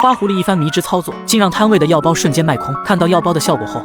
花狐狸一番迷之操作，竟让摊位的药包瞬间卖空。看到药包的效果后，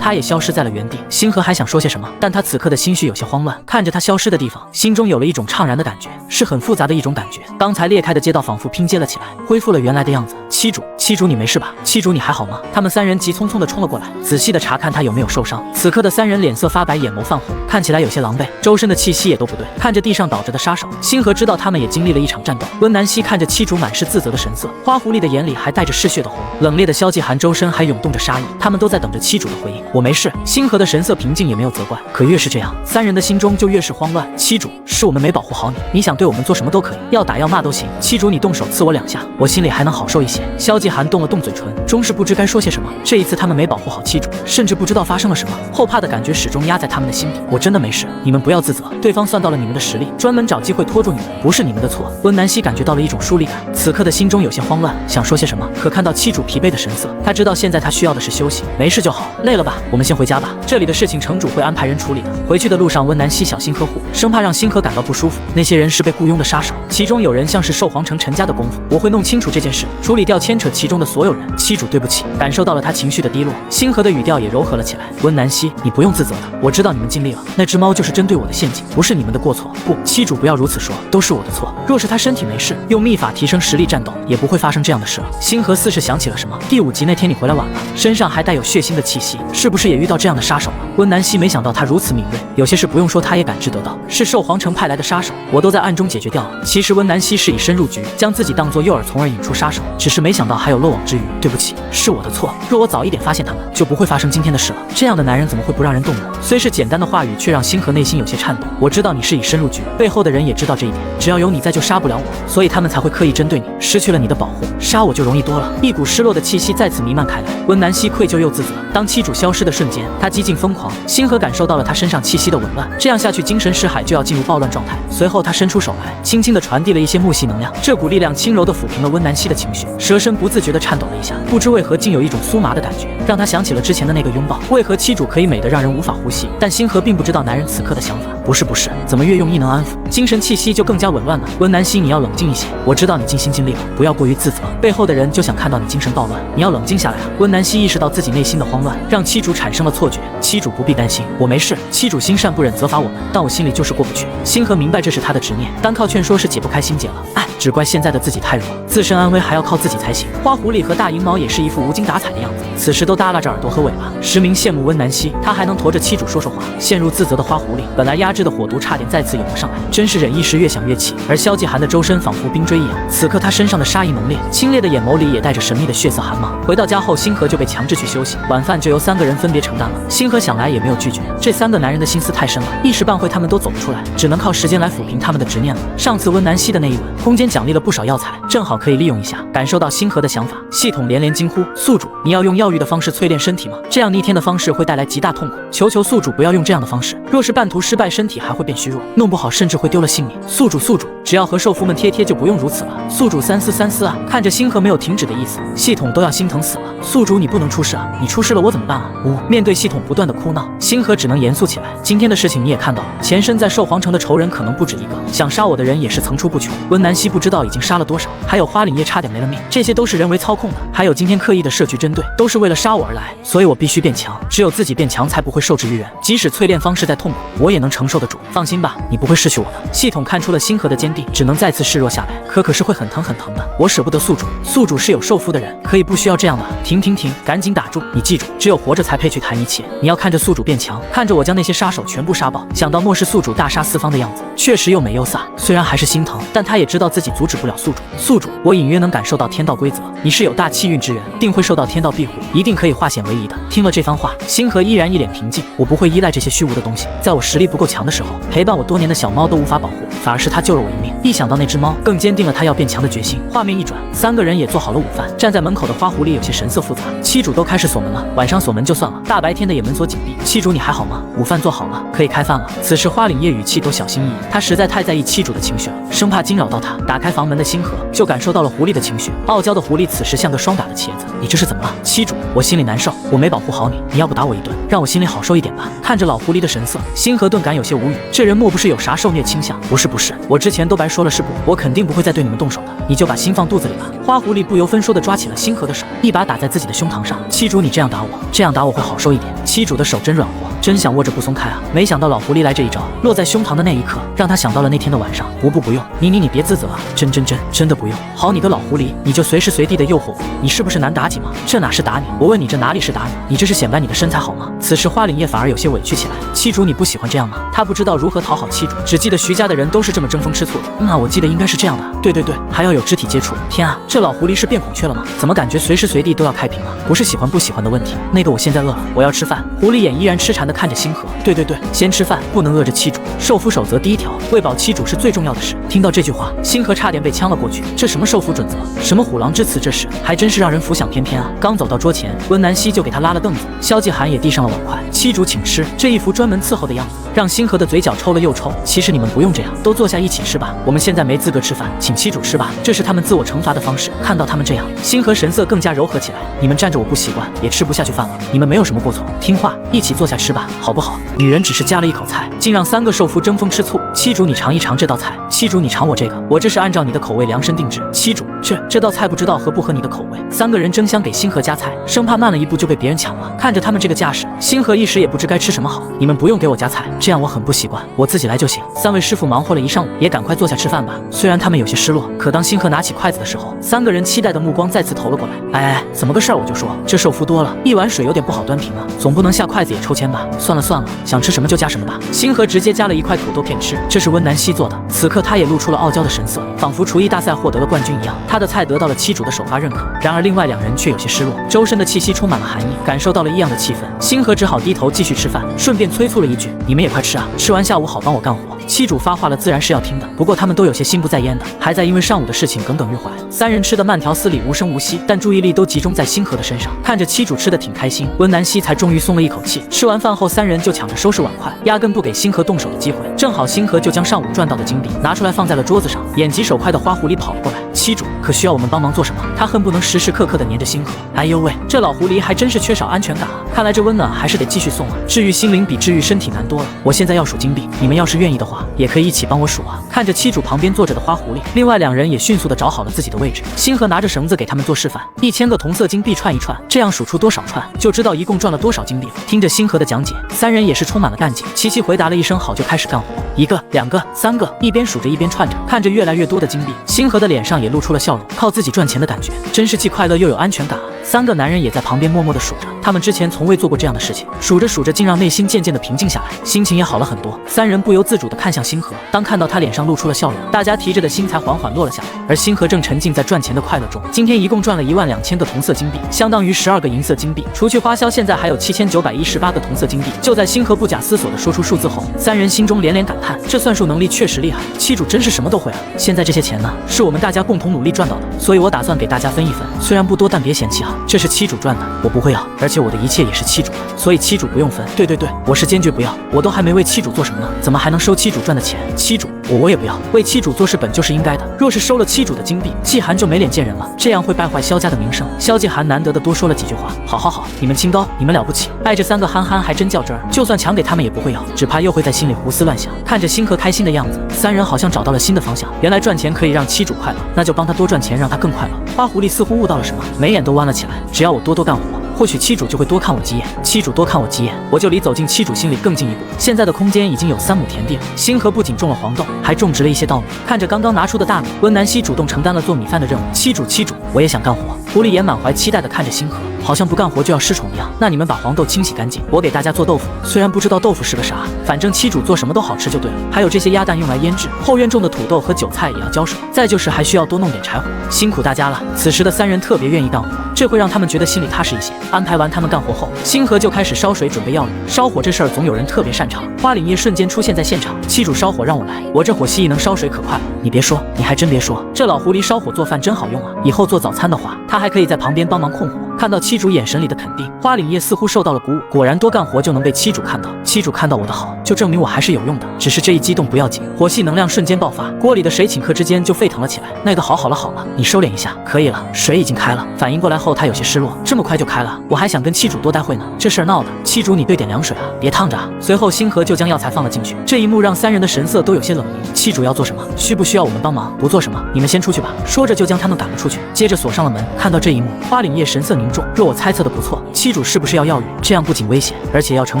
他也消失在了原地。星河还想说些什么，但他此刻的心绪有些慌乱，看着他消失的地方，心中有了一种怅然的感觉，是很复杂的一种感觉。刚才裂开的街道仿佛拼接了起来，恢复了原来的样子。七主你没事吧？七主你还好吗？他们三人急匆匆地冲了过来，仔细地查看他有没有受伤。此刻的三人脸色发白，眼眸泛红，看起来有些狼狈，周身的气息也都不对。看着地上倒着的杀手，星河知道他们也经历了一场战斗。温南希看着七主满是自责的神色，花狐狸的眼里还带着嗜血的红，冷冽的萧寂寒周身还涌动着杀意，他们都在等着七主的回应。我没事。星河的神色平静，也没有责怪。可越是这样，三人的心中就越是慌乱。七主，是我们没保护好你，你想对我们做什么都可以，要打要骂都行。七主，你动手刺我2下，我心里还能好受一些。萧寂寒动了动嘴唇，终是不知该说些什么。这一次他们没保护好七主，甚至不知道发生了什么，后怕的感觉始终压在他们的心底。我真的没事，你们不要自责，对方算到了你们的实力，专门找机会拖住你们，不是你们的错。温南希感觉到了一种疏离感，此刻的心中有些慌乱，想说些什么，可看到七主疲惫的神色，他知道现在他需要的是休息。没事就好，累了吧？我们先回家吧，这里的事情城主会安排人处理的。回去的路上，温南希小心呵护，生怕让星河感到不舒服。那些人是被雇佣的杀手，其中有人像是兽皇城陈家的功夫，我会弄清楚这件事，处理掉要牵扯其中的所有人。妻主，对不起。感受到了他情绪的低落，星河的语调也柔和了起来。温南希，你不用自责的，我知道你们尽力了，那只猫就是针对我的陷阱，不是你们的过错。不，妻主不要如此说，都是我的错。若是他身体没事，用秘法提升实力战斗，也不会发生这样的事了。星河似是想起了什么，第5集那天你回来晚了，身上还带有血腥的气息，是不是也遇到这样的杀手了？温南希没想到他如此敏锐，有些事不用说他也感知得到，是兽皇城派来的杀手，我都在暗中解决掉了。其实温南希是以身入局，将自己当作诱饵，从而引出杀手，只是没想到还有漏网之鱼。对不起，是我的错，若我早一点发现他们，就不会发生今天的事了。这样的男人怎么会不让人动容？虽是简单的话语，却让星河内心有些颤抖。我知道你是以身入局，背后的人也知道这一点，只要有你在就杀不了我，所以他们才会刻意针对你。失去了你的保护，杀我就容易多了。一股失落的气息再次弥漫开来，温南希愧疚又自责。当妻主消失的瞬间，他几近疯狂。星河感受到了他身上气息的紊乱，这样下去精神识海就要进入暴乱状态。随后他伸出手来，轻轻地传递了一些木系能量，这股力量轻柔地抚平了温南希的情绪，蛇身不自觉地颤抖了一下，不知为何竟有一种酥麻的感觉，让他想起了之前的那个拥抱。为何妻主可以美得让人无法呼吸？但星河并不知道男人此刻的想法。不是，怎么越用意能安抚，精神气息就更加紊乱了。温南希，你要冷静一些，我知道你尽心尽力了，不要过于自责，背后的人就想看到你精神暴乱，你要冷静下来啊。温南希意识到自己内心的慌乱，让妻主产生了错觉。妻主不必担心，我没事。妻主心善不忍责罚我们，但我心里就是过不去。星河明白这是他的执念，单靠劝说是解不开心结了。只怪现在的自己太弱，自身安危还要靠自己才行。花狐狸和大银毛也是一副无精打采的样子，此时都耷拉着耳朵和尾巴。实名羡慕温南希，他还能驮着妻主说话。陷入自责的花狐狸，本来压制的火毒差点再次涌了上来，真是忍一时越想越气。而萧寂寒的周身仿佛冰锥一样，此刻他身上的杀意浓烈，清冽的眼眸里也带着神秘的血色寒芒。回到家后，星河就被强制去休息，晚饭就由3个人分别承担了。星河想来也没有拒绝，这3个男人的心思太深了，一时半会他们都走不出来，只能靠时间来抚平他们的执念了。上次温南希的那一吻，空间奖励了不少药材，正好可以利用一下。感受到星河的想法，系统连连惊呼：宿主，你要用药浴的方式淬炼身体吗？这样逆天的方式会带来极大痛苦，求求宿主不要用这样的方式，若是半途失败，身体还会变虚弱，弄不好甚至会丢了性命。宿主，只要和兽夫们贴就不用如此了。宿主三思啊！看着星河没有停止的意思，系统都要心疼死了。宿主，你不能出事啊！你出事了我怎么办啊？面对系统不断的哭闹，星河只能严肃起来。今天的事情你也看到了，前身在兽皇城的仇人可能不止一个，想杀我的人也是层出不穷。温南希不知道已经杀了多少，还有花岭叶差点没了命，这些都是人为操控的。还有今天刻意的设局针对，都是为了杀我而来，所以我必须变强，只有自己变强才不会受制于人。即使淬炼方式再痛苦，我也能承受得住。放心吧，你不会失去我的。系统看出了星河的坚定，只能再次示弱下来。可是会很疼的，我舍不得宿主。宿主是有受夫的人，可以不需要这样的。停，赶紧打住！你记住，只有活着才配去谈一切。你要看着宿主变强，看着我将那些杀手全部杀爆。想到末世宿主大杀四方的样子，确实又美又飒。虽然还是心疼，但他也知道自己阻止不了宿主。宿主，我隐约能感受到天道规则，你是有大气运之人，定会受到天道庇护，一定可以化险为夷的。听了这番话，星河依然一脸平静。我不会依赖这些虚无的东西，在我实力不够强的时候，陪伴我多年的小猫都无法保护，反而是他救了我一命。一想到那只猫，更坚定了他要变强的决心。画面一转，3个人也做好了午饭。站在门口的花狐狸有些神色复杂。妻主都开始锁门了，晚上锁门就算了，大白天的也门锁紧闭。妻主你还好吗？午饭做好了，可以开饭了。此时花岭叶语气都小心翼翼，他实在太在意妻主的情绪了，生怕惊扰到他。打开房门的星河就感受到了狐狸的情绪，傲娇的狐狸此时像个双打的茄子。你这是怎么了？妻主，我心里难受，我没保护好你，你要不打我一顿，让我心里好受一点吧。看着老狐狸的神色，星河顿感有些无语，这人莫不是有啥受虐倾向？不是，我之前都白说了是不，我肯定不会再对你们动手的，你就把心放肚子里吧。花狐狸不由分说地抓起了星河的手，一把打在自己的胸膛上。妻主，你这样打我，这样打我会好受一点。妻主的手真软和，真想握着不松开啊！没想到老狐狸来这一招，落在胸膛的那一刻，让他想到了那天的晚上。不用，你别自责啊，真的不用。好你个老狐狸，你就随时随地的诱惑我，你是不是难打几吗？这哪是打你？我问你，这哪里是打你？你这是显摆你的身材好吗？此时花岭叶反而有些委屈起来。妻主，你不喜欢这样吗？他不知道如何讨好妻主，只记得徐家的人都是这么争风吃醋的。那我记得应该是这样的。对，还要有肢体接触。天啊，这老狐狸是变孔雀了吗？怎么感觉随时随地都要开屏了？不是喜欢不喜欢的问题。那个，我现在饿了，我要吃饭。狐狸眼依然痴缠地看着星河。对，先吃饭，不能饿着妻主。受夫守则第1条，喂饱妻主是最重要的事。听到这句话，星河差点被呛了过去。这什么受夫准则？什么虎狼之词？这是还真是让人浮想翩翩啊！刚走到桌前，温南希就给他拉了凳子，萧寂寒也递上了碗筷。妻主请吃。这一副专门伺候的样子，让星河的嘴角抽了又抽。其实你们不用这样，都坐下一起吃吧。我们现在没资格吃饭，请妻主吃吧。这是他们自我惩罚的方式。看到他们这样，星河神色更加柔和起来。你们站着我不习惯，也吃不下去饭了。你们没有什么过错，听话，一起坐下吃吧，好不好？女人只是夹了一口菜，竟让3个受夫争风吃醋。妻主，你尝一尝这道菜。妻主，你尝我这个，我这是按照你的口味量身定制。七主，这道菜不知道合不合你的口味。三个人争相给星河夹菜，生怕慢了一步就被别人抢了。看着他们这个架势，星河一时也不知该吃什么好。你们不用给我夹菜，这样我很不习惯，我自己来就行。三位师傅忙活了一上午，也赶快坐下吃饭吧。虽然他们有些失落，可当星河拿起筷子的时候，三个人期待的目光再次投了过来。哎，怎么个事儿？我就说这寿服多了，一碗水有点不好端平啊，总不能下筷子也抽签吧？算了，想吃什么就加什么吧。星河直接夹了一块土豆片吃，这是温南希做的。此刻他也露出了傲娇的神色，仿佛厨艺大赛获得了冠军一样。他的菜得到了七主的首发认可，然而另外两人却有些失落，周身的气息充满了寒意，感受到了异样的气氛。星河只好低头继续吃饭，顺便催促了一句：“你们也快吃啊，吃完下午好帮我干活。”七主发话了，自然是要听的，不过他们都有些心不在焉的，还在因为上午的事情耿耿于怀。三人吃的慢条斯理，无声无息，但注意力都集中在星河的身上。看着七主吃的挺开心，温南希才终于松了一口气。吃完饭后，三人就抢着收拾碗筷，压根不给星河动手的机会。正好星河就将上午赚到的金币拿出来放在了桌子上，眼疾手快的花狐狸跑了过来：“七主，可需要我们帮忙做什么？”他恨不能时时刻刻的黏着星河。哎呦喂，这老狐狸还真是缺少安全感啊！看来这温暖还是得继续送啊。治愈心灵比治愈身体难多了。我现在要数金币，你们要是愿意的话，也可以一起帮我数啊。看着七主旁边坐着的花狐狸，另外两人也迅速的找好了自己的位置。星河拿着绳子给他们做示范，1000个同色金币串一串，这样数出多少串，就知道一共赚了多少金币了。听着星河的讲解，三人也是充满了干劲，齐齐回答了一声好，就开始干活。1个、2个、3个，一边数着一边串着，看着越来越多的金币，星河的脸上也露出了笑容。靠自己赚钱的感觉，真是既快乐又有安全感啊！三个男人也在旁边默默的数着，他们之前从未做过这样的事情，数着数着，竟让内心渐渐的平静下来，心情也好了很多。三人不由自主的看向星河，当看到他脸上露出了笑容，大家提着的心才缓缓落了下来。而星河正沉浸在赚钱的快乐中，今天一共赚了12000个同色金币，相当于12个银色金币，除去花销，现在还有7918个同色金币。就在星河不假思索的说出数字后，三人心中连连感叹，这算术能力确实厉害，七主真是什么都会啊！现在这些钱呢，是我们大家共同努力赚到的，所以我打算给大家分一分，虽然不多，但别嫌弃啊，这是七主赚的，我不会要，而且我的一切也是七主的，所以七主不用分。对，我是坚决不要，我都还没为七主做什么呢，怎么还能收七主赚的钱？七主，我也不要，为七主做事本就是应该的，若是收了七主的金币，季寒就没脸见人了，这样会败坏萧家的名声。萧季寒难得的多说了几句话，好，你们清高，你们了不起，爱这三个憨憨还真较真儿，就算抢给他们也不会要，只怕又会在心里胡思乱想。看着星河开心的样子，三人好像找到了新的方向，原来赚钱可以让七主快乐，那就帮他多赚钱，让他更快乐。花狐狸似乎悟到了什么，眉眼都弯了起来，只要我多干活，或许七主就会多看我几眼，七主多看我几眼，我就离走进七主心里更进一步。现在的空间已经有3亩田地了，星河不仅种了黄豆，还种植了一些稻米。看着刚刚拿出的大米，温南希主动承担了做米饭的任务。七主，我也想干活。狐狸也满怀期待地看着星河，好像不干活就要失宠一样。那你们把黄豆清洗干净，我给大家做豆腐。虽然不知道豆腐是个啥，反正七主做什么都好吃就对了。还有这些鸭蛋用来腌制，后院种的土豆和韭菜也要浇水，再就是还需要多弄点柴火。辛苦大家了。此时的三人特别愿意干活，这会让他们觉得心里踏实一些。安排完他们干活后，星河就开始烧水准备药浴。烧火这事儿总有人特别擅长。花岭叶瞬间出现在现场，七主烧火让我来，我这火蜥蜴能烧水可快了。你别说，你还真别说，这老狐狸烧火做饭真好用啊！以后做早餐的话，他还可以在旁边帮忙控火。看到七主眼神里的肯定，花岭叶似乎受到了鼓舞，果然多干活就能被七主看到。七主看到我的好，就证明我还是有用的。只是这一激动不要紧，火系能量瞬间爆发，锅里的水顷刻之间就沸腾了起来。那个好了，你收敛一下，可以了，水已经开了。反应过来后，他有些失落，这么快就开了，我还想跟七主多待会呢。这事儿闹的，七主你兑点凉水啊，别烫着啊。随后星河就将药材放了进去，这一幕让三人的神色都有些冷凝。七主要做什么？需不需要我们帮忙？不做什么，你们先出去吧。说着就将他们赶了出去，接着锁上了门。看到这一幕，花岭叶神色凝重，若我猜测的不错，七主是不是要药浴？这样不仅危险，而且要承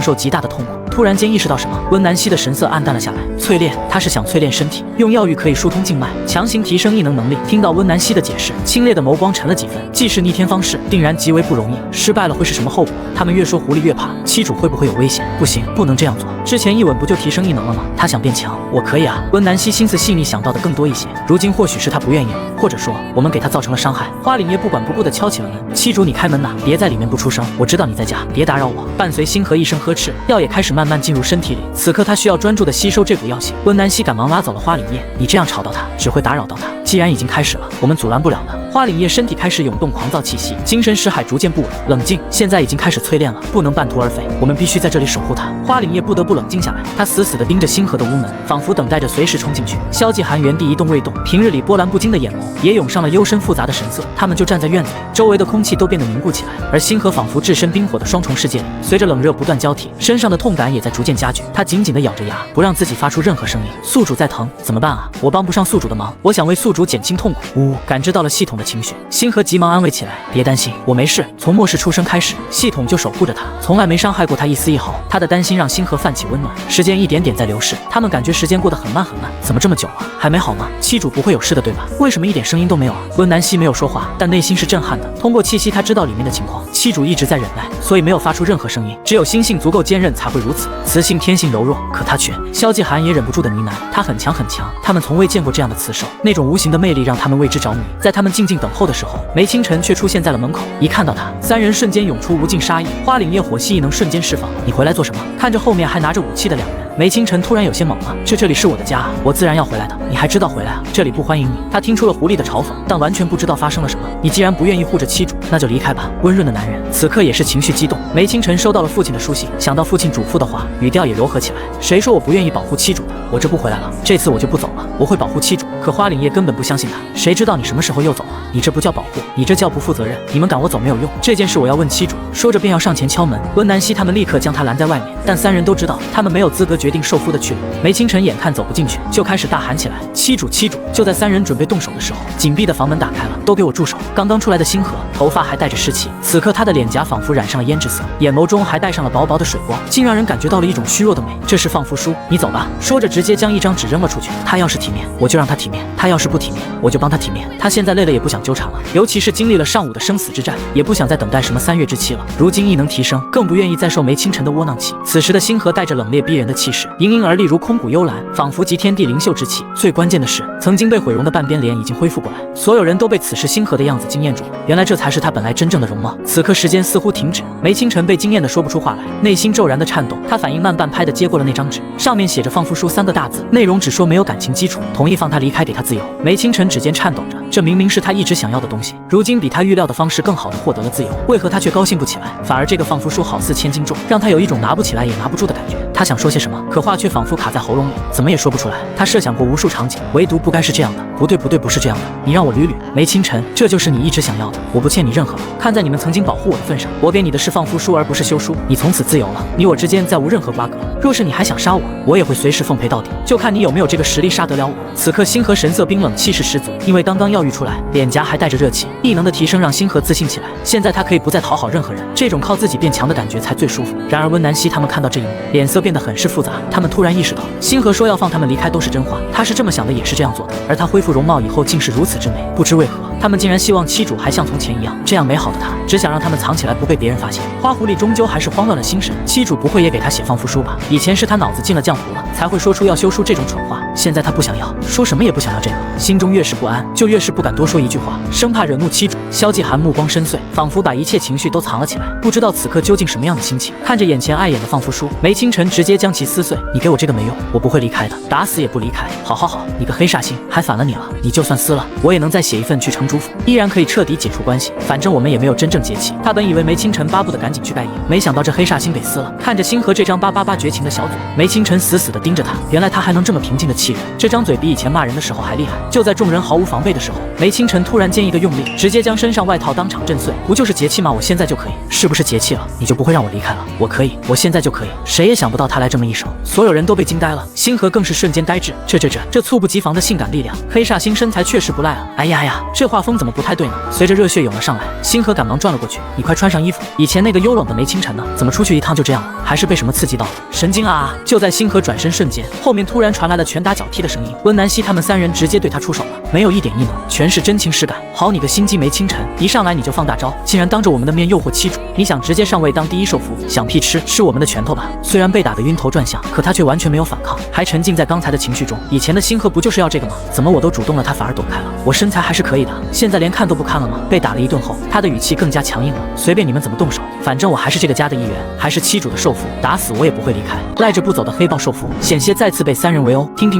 受极大的痛苦。突然间意识到什么，温南希的神色暗淡了下来。淬炼，他是想淬炼身体，用药浴可以疏通静脉，强行提升异能能力。听到温南希的解释，清冽的眸光沉了几分。既是逆天方式，定然极为不容易，失败了会是什么后果？他们越说狐狸越怕，七主会不会有危险？不行，不能这样做。之前一吻不就提升异能了吗？他想变强，我可以啊。温南希心思细腻，想到的更多一些。如今或许是他不愿意了，或者说我们给他造成了伤害。花岭叶不管不顾地敲起了门。七主，你开门呐，别在里面不出声，我知道你在家，别打扰我。伴随星河一声呵斥，药也开始慢慢进入身体里。此刻他需要专注地吸收这股药性。温南希赶忙拉走了花岭叶，你这样吵到他，只会打扰到他。既然已经开始了，我们阻拦不了了。花岭叶身体开始涌动狂躁气息，精神识海逐渐不稳。冷静，现在已经开始淬炼了，不能半途而废，我们必须在这里守护他。花岭叶不得不冷静下来，他死死地盯着星河的屋门，仿佛等待着随时冲进去。萧季寒原地一动未动，平日里波澜不惊的眼眸也涌上了幽深复杂的神色。他们就站在院子里，周围的空气都变得凝固起来，而星河仿佛置身冰火的双重世界里，随着冷热不断交替，身上的痛感也也在逐渐加剧，他紧紧地咬着牙，不让自己发出任何声音。宿主在疼，怎么办啊？我帮不上宿主的忙，我想为宿主减轻痛苦。呜，感知到了系统的情绪，星河急忙安慰起来，别担心，我没事。从末世出生开始，系统就守护着他，从来没伤害过他一丝一毫。他的担心让星河泛起温暖。时间一点点在流逝，他们感觉时间过得很慢很慢。怎么这么久了，还没好吗？妻主不会有事的对吧？为什么一点声音都没有啊？温南希没有说话，但内心是震撼的。通过气息，他知道里面的情况。妻主一直在忍耐，所以没有发出任何声音。只有心性足够坚韧才会如此。雌性天性柔弱，可他却……萧继寒也忍不住的呢喃，他很强很强，他们从未见过这样的雌兽，那种无形的魅力让他们为之着迷。在他们静静等候的时候，梅清晨却出现在了门口。一看到他，三人瞬间涌出无尽杀意，花岭夜火系异能瞬间释放。你回来做什么？看着后面还拿着武器的两人，梅清晨突然有些懵了。这里是我的家啊，我自然要回来的。你还知道回来啊？这里不欢迎你。他听出了狐狸的嘲讽，但完全不知道发生了什么。你既然不愿意护着妻主，那就离开吧。温润的男人此刻也是情绪激动。梅清晨收到了父亲的书信，想到父亲嘱咐的话，语调也柔和起来。谁说我不愿意保护妻主的？我这不回来了，这次我就不走了，我会保护妻主。可花岭夜根本不相信他，谁知道你什么时候又走了？你这不叫保护，你这叫不负责任。你们赶我走没有用，这件事我要问妻主。说着便要上前敲门，温南希他们立刻将他拦在外面，但三人都知道他们没有资格决定受夫的去留。梅清晨眼看走不进去，就开始大喊起来：妻主，妻主！就在三人准备动手的时候，紧闭的房门打开了，都给我住手！刚刚出来的星河，头发还带着湿气，此刻他的脸颊仿佛染上了胭脂色，眼眸中还带上了薄薄的水光，竟让人感觉到了一种虚弱的美。这是放夫书，你走吧。说着直接将一张纸扔了出去。他要是体面，我就让他体面；他要是不体面，我就帮他体面。他现在累了也不想纠缠了，尤其是经历了上午的生死之战，也不想再等待什么3月之期了。如今异能提升，更不愿意再受梅清晨的窝囊气。此时的星河带着冷冽逼人的气势，盈盈而立如空谷幽兰，仿佛集天地灵秀之气。最关键的是，曾经被毁容的半边脸已经恢复过来，所有人都被此时星河的样子惊艳住了。原来这才是他本来真正的容貌。此刻时间似乎停止，梅清晨被惊艳的说不出话来，内心骤然的颤动。他反应慢半拍的接过了那张纸，上面写着放夫书3个大字，内容只说没有感情基础，同意放他离开，给他自由。梅清晨指尖颤抖着，这明明是他一直想要的东西，如今比他预料的方式更好的获得了自由，为何他却高兴不起来？反而这个放夫书好似千斤重，让他有一种拿不起来也拿不住的感觉。他想说些什么，可话却仿佛卡在喉咙里，怎么也说不出来。他设想过无数场景，唯独不该是这样的。不对不对，不是这样的，你让我捋捋。梅清晨，这就是你一直想要的，我不欠你任何了。看在你们曾经保护我的份上，我给你的是放夫书而不是休书，你从此自由了，你我之间再无任何瓜葛。若是你还想杀我，我也会随时奉陪到底，就看你有没有这个实力杀得了我。此刻星河神色冰冷，气势十足，因为刚刚药浴出来，脸颊还带着热气，异能的提升让星河自信起来。现在他可以不再讨好任何人，这种靠自己变强的感觉才最舒服。然而温南希他们看到这一幕，脸色变得很是复杂。他们突然意识到，星河说要放他们离开都是真话，他是这么想的，也是这样做的。而他恢复容貌以后，竟是如此之美，不知为何，他们竟然希望妻主还像从前一样，这样美好的他，只想让他们藏起来，不被别人发现。花狐狸终究还是慌乱了心神，妻主不会也给他写放夫书吧？以前是他脑子进了浆糊了，才会说出要休书这种蠢话。现在他不想要，说什么也不想要这个，心中越是不安，就越是不敢多说一句话，生怕惹怒妻主。萧继寒目光深邃，仿佛把一切情绪都藏了起来，不知道此刻究竟什么样的心情。看着眼前碍眼的放夫书，梅清晨直接将其撕碎。你给我这个没用，我不会离开的，打死也不离开。好好好，你个黑煞星，还反了你了。你就算撕了，我也能再写一份去城主府，依然可以彻底解除关系。反正我们也没有真正结亲。他本以为梅清晨巴不得赶紧去盖印，没想到这黑煞星给撕了。看着星河这张888绝情的小嘴，梅清晨死死地盯着他。原来他还能这么平静地气人，这张嘴比以前骂人的时候还厉害。就在众人毫无防备的时候，梅清晨突然间一个用力，直接将身上外套当场震碎。不就是节气吗？我现在就可以，是不是节气了？你就不会让我离开了？我可以，我现在就可以。谁也想不到他来这么一手，所有人都被惊呆了，星河更是瞬间呆滞。这猝不及防的性感力量，黑煞星身材确实不赖啊！哎呀，这画风怎么不太对呢？随着热血涌了上来，星河赶忙转了过去，你快穿上衣服。以前那个幽冷的梅清晨呢？怎么出去一趟就这样了？还是被什么刺激到了？神经啊！就在星河转身瞬间，后面突然传来了拳打脚踢的声音，温南希他们三人直接对他出手了，没有一点异能，全是真情实感。好你个心机梅清晨，一上来你就放大招，竟然当着我们的面诱惑妻主，你想直接上位当第一受服？想屁吃我们的拳头吧！虽然被打得晕头转向，可他却完全没有反抗，还沉浸在刚才的情绪中。以前的星河不就是要这个吗？怎么我都主动了，他反而躲开了？我身材还是可以的，现在连看都不看了吗？被打了一顿后，他的语气更加强硬了，随便你们怎么动手，反正我还是这个家的一员，还是妻主的受服，打死我也不会离开。赖着不走的黑豹受服险些再次被三人围殴。听，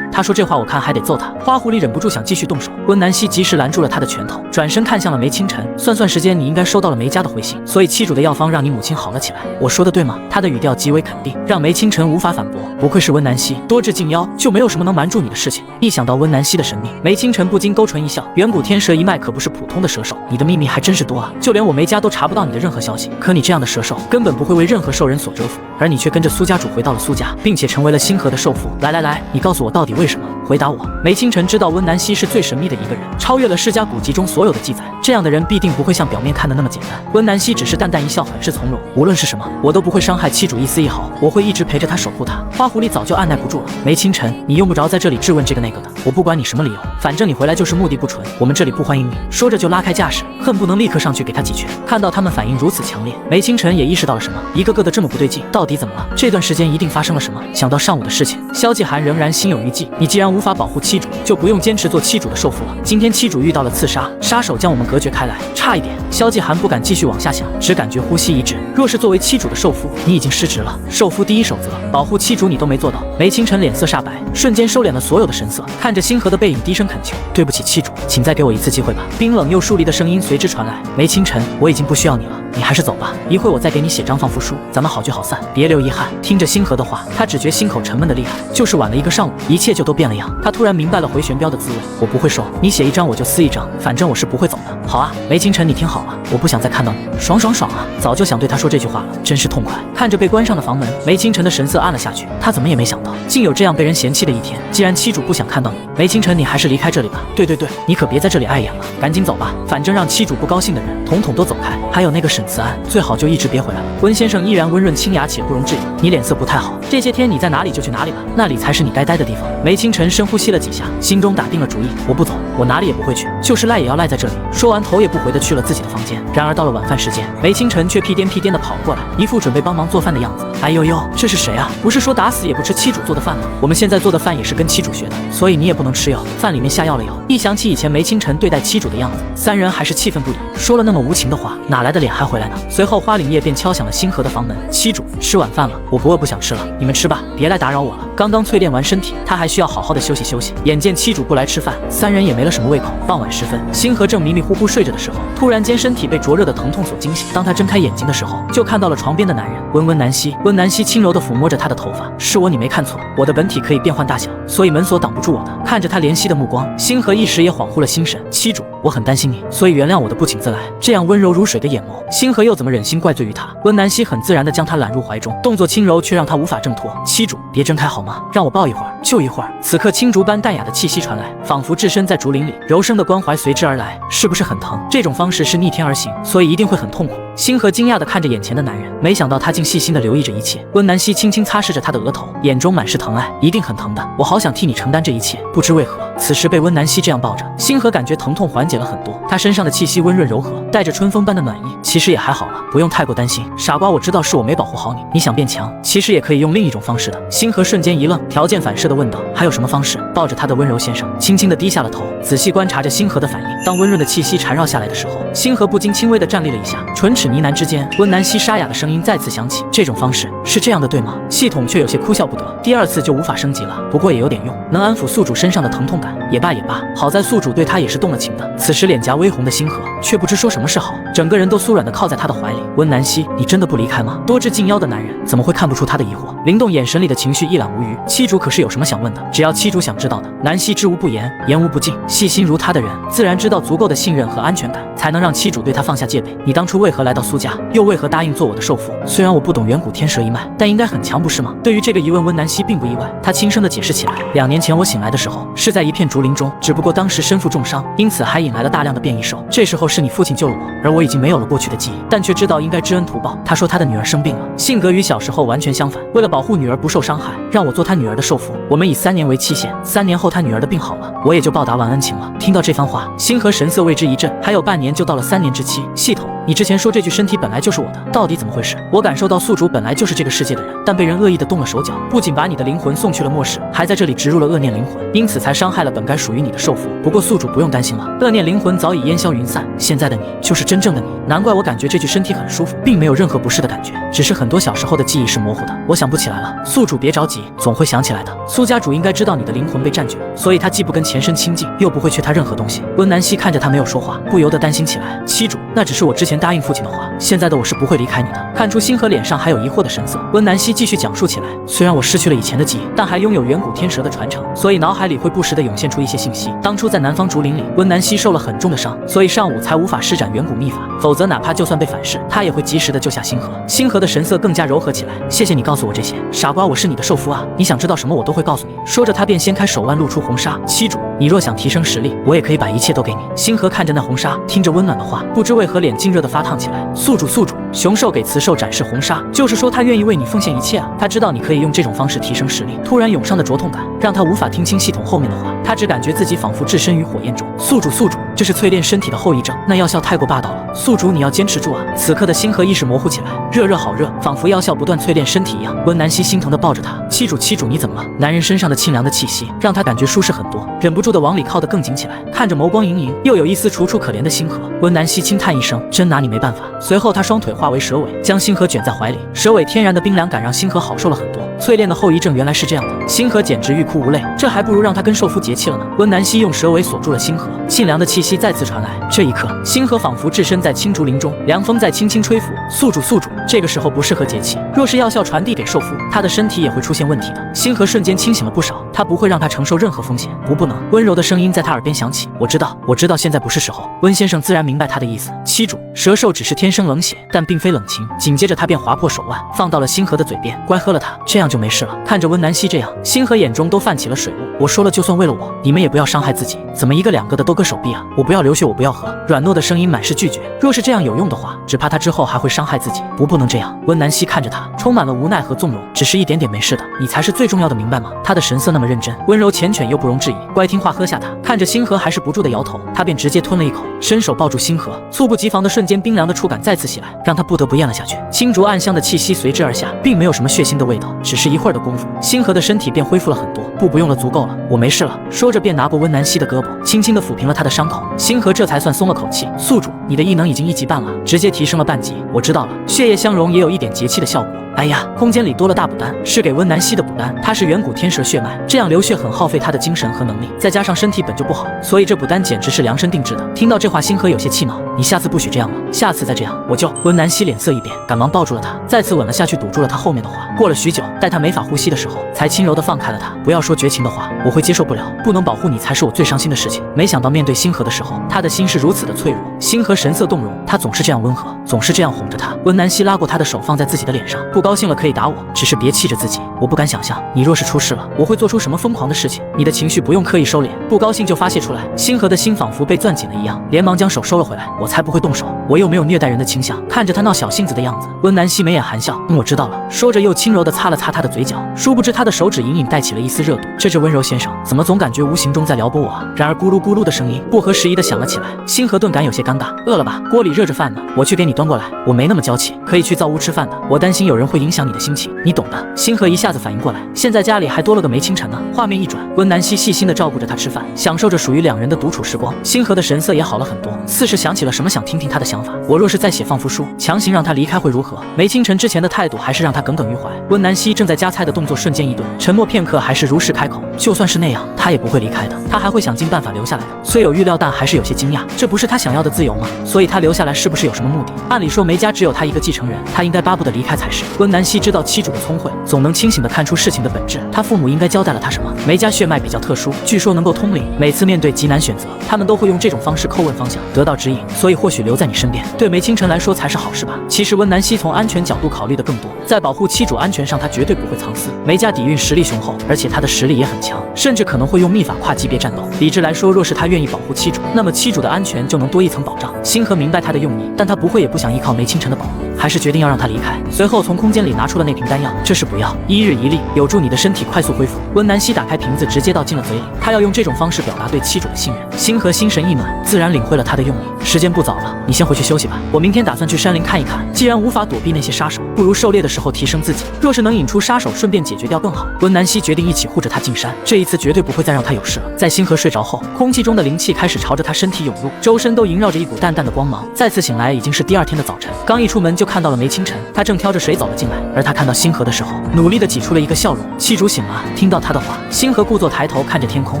他说这话我看还得揍他。花狐狸忍不住想继续动手，温南希及时拦住了他的拳头，转身看向了梅清晨，算时间，你应该收到了梅家的回信，所以妻主的药方让你母亲好了起来，我说的对吗？他的语调极为肯定，让梅清晨无法反驳。不愧是温南希，多智近妖，就没有什么能瞒住你的事情。一想到温南希的神秘，梅清晨不禁勾唇一笑。远古天蛇一脉可不是普通的蛇手，你的秘密还真是多啊！就连我梅家都查不到你的任何消息。可你这样的蛇手根本不会为任何兽人所折服，而你却跟着苏家主回到了苏家，并且成为了星河的受父。来，你告诉我到底为什么？回答我。梅清晨知道温南希是最神秘的一个人，超越了世家古籍中所有的记载。这样的人必定不会像表面看的那么简单。温南希只是淡淡一笑，很是从容。无论是什么，我都不会伤害妻主一丝一毫，我会一直陪着他，守护他。花狐狸早就按耐不住了。梅清晨，你用不着在这里质问这个那个的，我不管你什么理由，反正你回来就是目的不纯，我们这里不欢迎你。说着就拉开架势，恨不能立刻上去给他几拳。看到他们反应如此强烈，梅清晨也意识到了什么，一个个的这么不对劲，到底怎么了？这段时间一定发生了什么。想到上午的事情，萧继寒仍然心有余悸。你既然无法保护妻主，就不用坚持做妻主的受缚了。今天妻主遇到了刺杀，杀手将我们隔绝开来，差一点。萧继寒不敢继续往下想，只感觉呼吸一滞。若是作为妻主的受缚，你已经失职了。受缚第一守则，保护妻主你都没做到。梅清晨脸色煞白，瞬间收敛了所有的神色，看着星河的背影低声恳求：“对不起，妻主，请再给我一次机会吧。”冰冷又疏离的声音随之传来：“梅清晨，我已经不需要你了，你还是走吧。一会我再给你写张放负书，咱们好聚好散，别留遗憾。”听着星河的话，他只觉心口沉闷的厉害，就是晚了一个上午，一切就都变了样。他突然明白了回旋镖的滋味，我不会收，你写一张我就撕一张，反正我是不会走的。好啊，梅清晨，你听好了，我不想再看到你。爽啊！早就想对他说这句话了，真是痛快。看着被关上的房门，梅清晨的神色暗了下去。他怎么也没想到，竟有这样被人嫌弃的一天。既然妻主不想看到你，梅清晨，你还是离开这里吧。对，你可别在这里碍眼了，赶紧走吧。反正让妻主不高兴的人，统统都走开。还有那个沈慈安，最好就一直别回来了。温先生依然温润清雅且不容置疑。你脸色不太好，这些天你在哪里就去哪里吧，那里才是你该待的地方。梅清晨深呼吸了几下，心中打定了主意，我不走，我哪里也不会去，就是赖也要赖在这里。说完头也不回的去了自己的房间。然而到了晚饭时间，梅清晨却屁颠屁颠的跑过来，一副准备帮忙做饭的样子。哎呦呦，这是谁啊？不是说打死也不吃妻主做的饭吗？我们现在做的饭也是跟妻主学的，所以你也不能吃药，饭里面下药了哟。一想起以前梅清晨对待妻主的样子，三人还是气愤不已。说了那么无情的话，哪来的脸还回来呢？随后花凛叶便敲响了星河的房门。妻主，吃晚饭了，我不饿不想吃了，你们吃吧，别来打扰我了。刚刚淬炼完身体，他还需要好好的休息休息。眼见妻主不来吃饭，三人也没了什么胃口。傍晚时分，星河正迷迷糊糊睡着的时候，突然间身体被灼热的疼痛所惊醒。当他睁开眼睛的时候，就看到了床边的男人温南希。温南希轻柔地抚摸着他的头发，是我，你没看错，我的本体可以变换大小，所以门锁挡不住我的。看着他怜惜的目光，星河一时也恍惚了心神。妻主，我很担心你，所以原谅我的不请自来。这样温柔如水的眼眸，星河又怎么忍心怪罪于他？温南希很自然地将他揽入怀中，动作轻柔却让他无法挣脱。妻主，别睁开好吗？让我抱一会儿，就一会儿。此刻青竹般淡雅的气息传来，仿佛置身在竹林里，柔声的关怀随之而来。是不是很疼？这种方式是逆天而行，所以一定会很痛苦。星河惊讶地看着眼前的男人，没想到他竟细心地留意着一切。温南希轻轻擦拭着他的额头，眼中满是疼爱。一定很疼的，我好想替你承担这一切。不知为何，此时被温南希这样抱着，星河感觉疼痛缓解了很多。他身上的气息温润柔和，带着春风般的暖意。其实也还好了，不用太过担心。傻瓜，我知道是我没保护好你。你想变强，其实也可以用另一种方式的。星河瞬间一愣，条件反射地问道：还有什么方式？抱着他的温柔先生轻轻地低下了头，仔细观察着星河的反应。当温润的气息缠绕下来的时候，星河不禁轻微地站立了一下，唇齿呢喃之间，温南希沙哑的声音再次响起：这种方式是这样的对吗？系统却有些哭笑不得，第二次就无法升级了，不过也有点用，能安抚宿主身上的疼痛感。也罢，好在宿主对他也是动了情的。此时脸颊微红的星河却不知说什么是好，整个人都酥软地靠在他的怀里。温南希，你真的不离开吗？多至近妖的男人怎么会看不出他的疑惑？灵动眼神里的情绪一览无余。妻主可是有什么想问的？只要妻主想知道的，南希知无不言，言无不尽。细心如他的人，自然知道足够的信任和安全感，才能让妻主对他放下戒备。你当初为何来到苏家，又为何答应做我的受父？虽然我不懂远古天蛇一脉，但应该很强不是吗？对于这个疑问，温南希并不意外，他轻声地解释起来：2年前我醒来的时候，是在一片竹林中，只不过当时身负重伤，因此还引来了大量的变异兽。这时候是你父亲救了我，而我已经没有了过去的记忆，但却知道应该知恩图报。他说他的女儿生病了，性格与小时候完全相反，为了保护女儿不受伤害，让我做他女儿的受父。我们以3年为期限，3年后他女儿的病好了，我也就报答完恩情了。听到这番话，星河神色为之一震，还有半年就到了3年之期。系统，你之前说这具身体本来就是我的，到底怎么回事？我感受到宿主本来就是这个世界的人，但被人恶意的动了手脚，不仅把你的灵魂送去了末世，还在这里植入了恶念灵魂，因此才伤害了本该属于你的受父。不过宿主不用担心了，恶念灵魂早已烟消云散，现在的你就是真正的你。难怪我感觉这具身体很舒服，并没有任何不适的感觉，只是很多小时候的记忆是模糊的，我想不起来了。宿主别着急，总会想起来的。苏家主应该知道你的灵魂被占据了，所以他既不跟前身亲近，又不会缺他任何东西。温南希看着他没有说话，不由得担心起来。妻主，那只是我之前前答应父亲的话，现在的我是不会离开你的。看出星河脸上还有疑惑的神色，温南希继续讲述起来。虽然我失去了以前的记忆，但还拥有远古天蛇的传承，所以脑海里会不时的涌现出一些信息。当初在南方竹林里，温南希受了很重的伤，所以上午才无法施展远古秘法，否则哪怕就算被反噬，他也会及时的救下星河。星河的神色更加柔和起来。谢谢你告诉我这些，傻瓜，我是你的受夫啊，你想知道什么我都会告诉你。说着，他便掀开手腕，露出红纱。七主，你若想提升实力，我也可以把一切都给你。星河看着那红纱，听着温暖的话，不知为何脸竟热得发烫起来。宿主，雄兽给雌兽展示红纱，就是说他愿意为你奉献一切啊。他知道你可以用这种方式提升实力。突然涌上的灼痛感让他无法听清系统后面的话，他只感觉自己仿佛置身于火焰中。宿主，这是淬炼身体的后遗症，那药效太过霸道了。宿主，你要坚持住啊！此刻的星河意识模糊起来，热好热，仿佛药效不断淬炼身体一样。温南希心疼地抱着他。七主，你怎么了？男人身上的清凉的气息让他感觉舒适很多，忍不住的往里靠得更紧起来，看着眸光盈盈，又有一丝楚楚可怜的星河。温南希轻叹一声，真拿你没办法。随后他双腿化为蛇尾，将星河卷在怀里。蛇尾天然的冰凉感让星河好受了很多。淬炼的后遗症原来是这样的，星河简直欲哭无泪，这还不如让他跟受夫结气了呢。温南希用蛇尾锁住了星河，沁凉的气息再次传来。这一刻，星河仿佛置身在青竹林中，凉风在轻轻吹拂。宿主，这个时候不适合结气，若是药效传递给受夫，他的身体也会出现问题的。星河瞬间清醒了不少，他不会让他承受任何风险，不能。温柔的声音在他耳边响起，我知道现在不是时候。温先生自然明白他的意思。七主，蛇兽只是天生冷血，但并非冷情。紧接着他便划破手腕，放到了星河的嘴边，乖喝了它，这样就没事了。看着温南希这样，星河眼中都泛起了水雾。我说了，就算为了我，你们也不要伤害自己。怎么一个两个的都割手臂啊？我不要流血，我不要喝。软糯的声音满是拒绝。若是这样有用的话，只怕他之后还会伤害自己。不能这样。温南希看着他，充满了无奈和纵容。只是一点点没事的，你才是最重要的，明白吗？他的神色那么认真，温柔缱绻又不容置疑。乖听话喝下它。看着星河还是不住的摇头，他便直接吞了一口，伸手抱住星河。猝不及防的瞬间，冰凉的触感再次袭来，让他不得不咽了下去。清浊暗香的气息随之而下，并没有什么血腥的味道，只是一会儿的功夫，星河的身体便恢复了很多。不用了，足够了，我没事了。说着便拿过温南希的胳膊，轻轻地抚平了他的伤口。星河这才算松了口气。宿主，你的异能已经1级半了，直接提升了半级。我知道了，血液相融也有一点结气的效果。哎呀，空间里多了大补丹，是给温南希的补丹。她是远古天蛇血脉，这样流血很耗费她的精神和能力，再加上身体本就不好，所以这补丹简直是量身定制的。听到这话，星河有些气恼，你下次不许这样了，下次再这样我就……温南希脸色一变，赶忙抱住了他，再次吻了下去，堵住了他后面的话。过了许久，待他没法呼吸的时候，才轻柔地放开了他。不要说绝情的话，我会接受不了，不能保护你才是我最伤心的事情。没想到面对星河的时候，他的心是如此的脆弱。星河神色动容，他总是这样温和，总是这样哄着他。温南希拉过他的手，放在自己的脸上，不高兴了可以打我，只是别气着自己。我不敢想象，你若是出事了，我会做出什么疯狂的事情。你的情绪不用刻意收敛，不高兴就发泄出来。星河的心仿佛被攥紧了一样，连忙将手收了回来。我才不会动手，我又没有虐待人的倾向。看着他闹小性子的样子，温南希眉眼含笑，我知道了。说着又轻柔地擦了擦他的嘴角，殊不知他的手指隐隐带起了一丝热度。这温柔先生怎么总感觉无形中在撩拨我啊？然而咕噜咕噜的声音不合时宜地响了起来。星河顿感有些尴尬，饿了吧？锅里热着饭呢，我去给你端过来。我没那么娇气，可以去灶屋吃饭的，我担心有人会影响你的心情，你懂的。星河一下子反应过来，现在家里还多了个梅清晨呢。画面一转，温南希细心地照顾着他吃饭，享受着属于两人的独处时光。星河的神色也好了很多，似是想起了什么，想听听他的想法。我若是再写放负书，强行让他离开会如何？梅清晨之前的态度还是让他耿耿于怀。温南希正在夹菜的动作瞬间一顿，沉默片刻，还是如实开口，就算是那样，他也不会离开的，他还会想尽办法留下来的。虽有预料，但还是有些惊讶，这不是他想要的自由吗？所以他留下来是不是有什么目的？按理说梅家只有他一个继承人，他应该巴不得离开才是。温南希知道妻主的聪慧，总能清醒地看出事情的本质。他父母应该交代了他什么？梅家血脉比较特殊，据说能够通灵，每次面对极难选择，他们都会用这种方式叩问方向，得到指引。所以或许留在你身边，对梅清晨来说才是好事吧。其实温南希从安全角度考虑的更多，在保护妻主安全上，他绝对不会藏私。梅家底蕴实力雄厚，而且他的实力也很强，甚至可能会用秘法跨级别战斗。理智来说，若是他愿意保护妻主，那么妻主的安全就能多一层保障。星河明白他的用意，但他不会也不想依靠梅清晨的保护，还是决定要让他离开。随后从空间里拿出了那瓶丹药，这是补药，1日1粒，有助你的身体快速恢复。温南希打开瓶子，直接倒进了嘴里，他要用这种方式表达对妻主的信任。星河心神一暖，自然领会了他的用意。时间不早了，你先回去休息吧，我明天打算去山林看一看。既然无法躲避那些杀手，不如狩猎的时候提升自己。若是能引出杀手，顺便解决掉更好。温南希决定一起护着他进山，这一次绝对不会再让他有事了。在星河睡着后，空气中的灵气开始朝着他身体涌入，周身都萦绕着一股淡淡的光芒。再次醒来已经是第二天的早晨，刚一出门就看到了梅清晨，他正挑着水走了进来。而他看到星河的时候，努力的挤出了一个笑容。气主醒了。听到他的话，星河故作抬头看着天空，